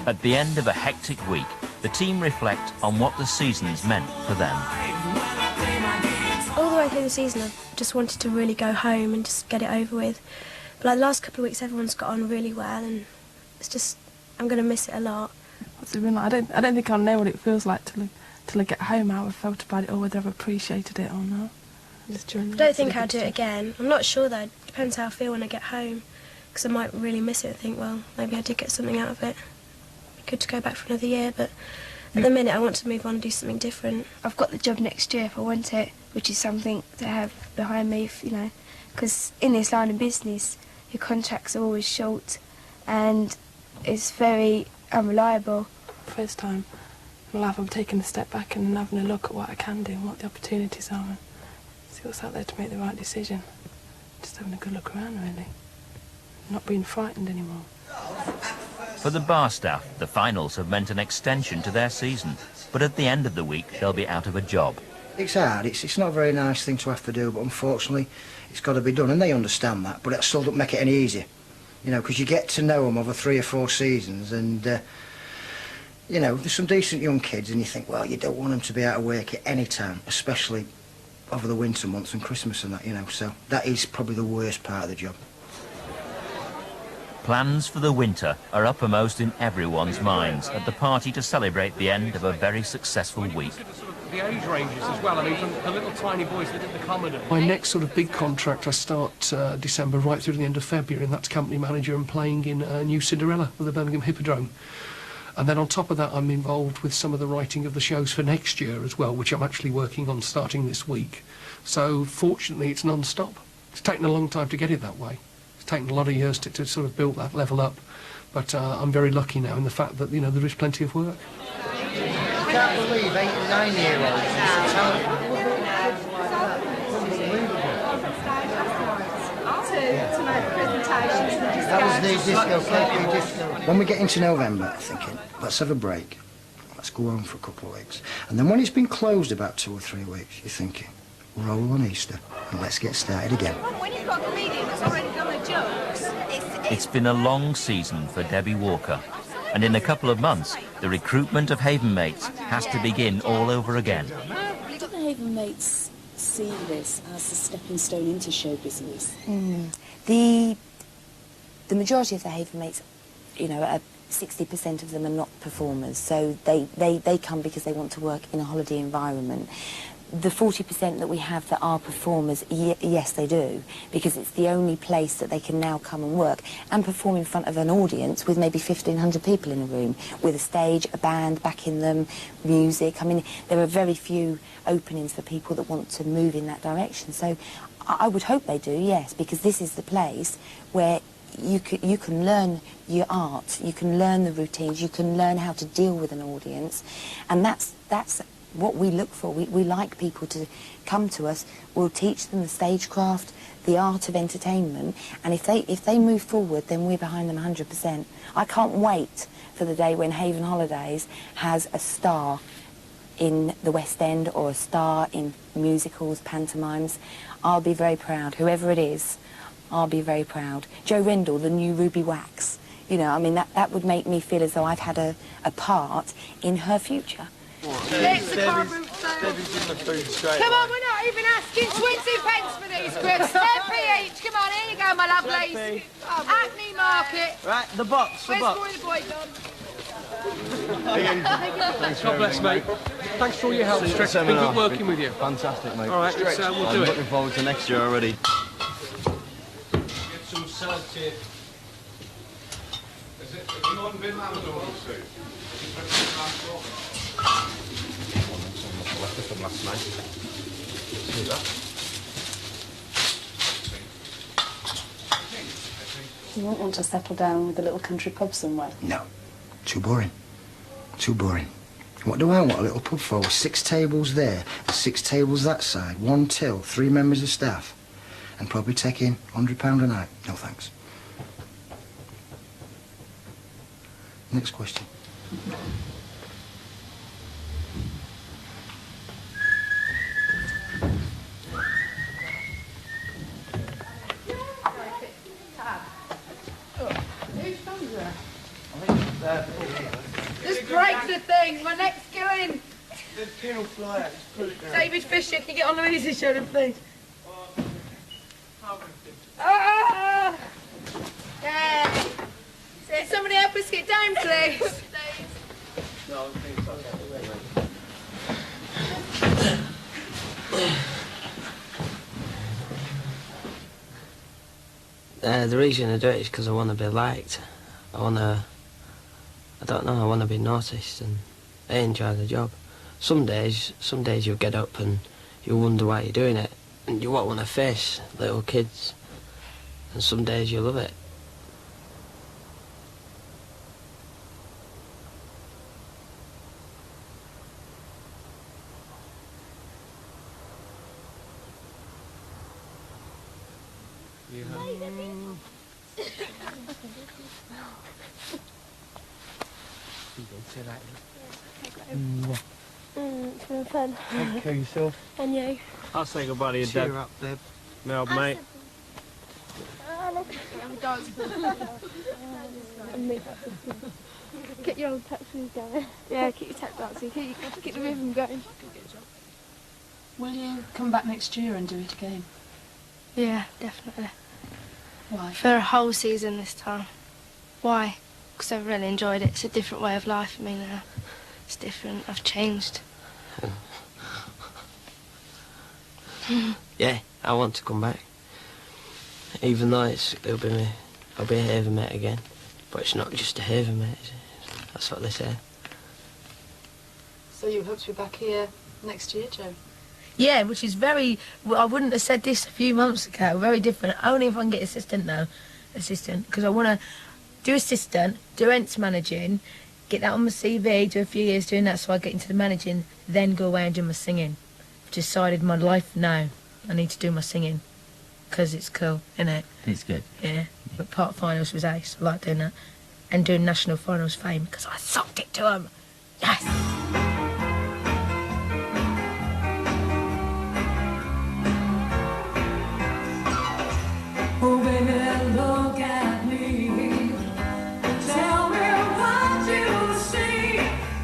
At the end of a hectic week, the team reflect on what the season's meant for them. All the way through the season, I've just wanted to really go home and just get it over with. But like the last couple of weeks, everyone's got on really well, and it's just, I'm going to miss it a lot. What's it been like? I don't think I'll know what it feels like till I get home, how I felt about it, or whether I've appreciated it or not. I don't think I'll do it again. I'm not sure though. It depends how I feel when I get home, because I might really miss it and think, well, maybe I did get something out of it. Good to go back for another year, but at the minute I want to move on and do something different. I've got the job next year if I want it, which is something to have behind me, you know, because in this line of business, your contracts are always short and it's very unreliable. First time in my life I'm taking a step back and having a look at what I can do and what the opportunities are and see what's out there to make the right decision. Just having a good look around, really. Not being frightened anymore. For the bar staff, the finals have meant an extension to their season, but at the end of the week, they'll be out of a job. It's hard, it's not a very nice thing to have to do, but unfortunately, it's got to be done, and they understand that, but it still doesn't make it any easier. You know, because you get to know them over 3 or 4 seasons, and, you know, there's some decent young kids, and you think, well, you don't want them to be out of work at any time, especially over the winter months and Christmas and that, you know, so that is probably the worst part of the job. Plans for the winter are uppermost in everyone's minds at the party to celebrate the end of a very successful week. The age ranges as well, I mean, from the little tiny boys that did the Commodore. My next sort of big contract, I start December right through to the end of February, and that's company manager and playing in New Cinderella for the Birmingham Hippodrome. And then on top of that, I'm involved with some of the writing of the shows for next year as well, which I'm actually working on starting this week. So fortunately, it's non-stop. It's taken a long time to get it that way. It's taken a lot of years to sort of build that level up, but I'm very lucky now in the fact that, you know, there is plenty of work. I can't believe 8 and 9-year-olds. That was the disco, KP disco. When we get into November, I'm thinking, let's have a break. Let's go home for a couple of weeks. And then when it's been closed about 2 or 3 weeks, you're thinking, roll on Easter and let's get started again. When you've got a comedian that's already done the jokes, It's been a long season for Debbie Walker, and in a couple of months, the recruitment of Haven mates has to begin all over again. Do the Haven mates see this as a stepping stone into show business? The majority of the Haven mates, you know, 60% of them are not performers, so they come because they want to work in a holiday environment. the 40% that we have that are performers, yes, they do, because it's the only place that they can now come and work and perform in front of an audience with maybe 1,500 people in a room, with a stage, a band backing them, music. I mean, there are very few openings for people that want to move in that direction. So I would hope they do, yes, because this is the place where you can learn your art, you can learn the routines, you can learn how to deal with an audience, and that's what we look for. We like people to come to us. We'll teach them the stagecraft, the art of entertainment, and if they move forward, then we're behind them 100%. I can't wait for the day when Haven Holidays has a star in the West End or a star in musicals, pantomimes. I'll be very proud. Whoever it is, I'll be very proud. Jo Rendell, the new Ruby Wax. You know, I mean, that would make me feel as though I've had a part in her future. Debbie's in the food straight. Come on, we're not even asking 20 pence for these grips. 10p each. Come on, here you go, my lovelies. Acme Market. Right, the box, Where's the boy gone? Thanks, God bless, mate. Thanks for all your help, Strick. It's been good working with you. Fantastic, mate. All right, we'll do it. Looking forward to next year already. Get some sellotape. Is it? Have you not been round or Steve? Left it from last night. See that? You won't want to settle down with a little country pub somewhere? No. Too boring. Too boring. What do I want a little pub for? 6 tables there, 6 tables that side, 1 till, 3 members of staff, and probably taking £100 a night. No thanks. Next question. Just break the thing. My neck's going. The pin will fly out. Just put it down. David Fisher, can you get on Louise's shoulder, please? Ah! Yeah. Can somebody help us get down, please? No, I think it's okay. The reason I do it is because I want to be liked. I don't know, I want to be noticed, and I enjoy the job. Some days you'll get up and you'll wonder why you're doing it, and you won't want to face little kids, and some days you love it. It's been fun. Okay, yourself. And you? I'll say goodbye to your dad. Cheer up, Deb. My old mate. Get your old taxis going. Yeah, keep your tap dancing. Keep the rhythm going. Will you come back next year and do it again? Yeah, definitely. Why? For a whole season this time. Why? Because I've really enjoyed it. It's a different way of life for me now. It's different. I've changed. Yeah, I want to come back. Even though I'll be a Haven mate again. But it's not just a Haven mate, is it? That's what they say. So you hope to be back here next year, Joe? Yeah, which is very... Well, I wouldn't have said this a few months ago. Very different. Only if I can get assistant now. Assistant. Because I want to do assistant, do events managing, get that on my CV, do a few years doing that so I get into the managing, then go away and do my singing. I've decided my life now, I need to do my singing. Because it's cool, innit? It's good. Yeah. But part finals was ace. I like doing that. And doing national finals fame because I sucked it to them. Yes! Oh, baby, look at me. Tell me what you see.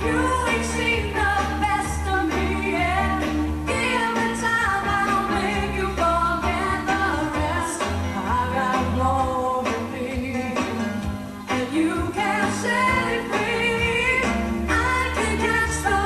You ain't seen the best of me yet. Give me time, I'll make you forget the rest. I got more than me, and you can set it free. I can catch the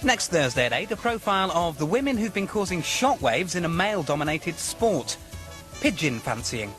Next Thursday at 8, a profile of the women who've been causing shockwaves in a male-dominated sport. Pigeon fancying.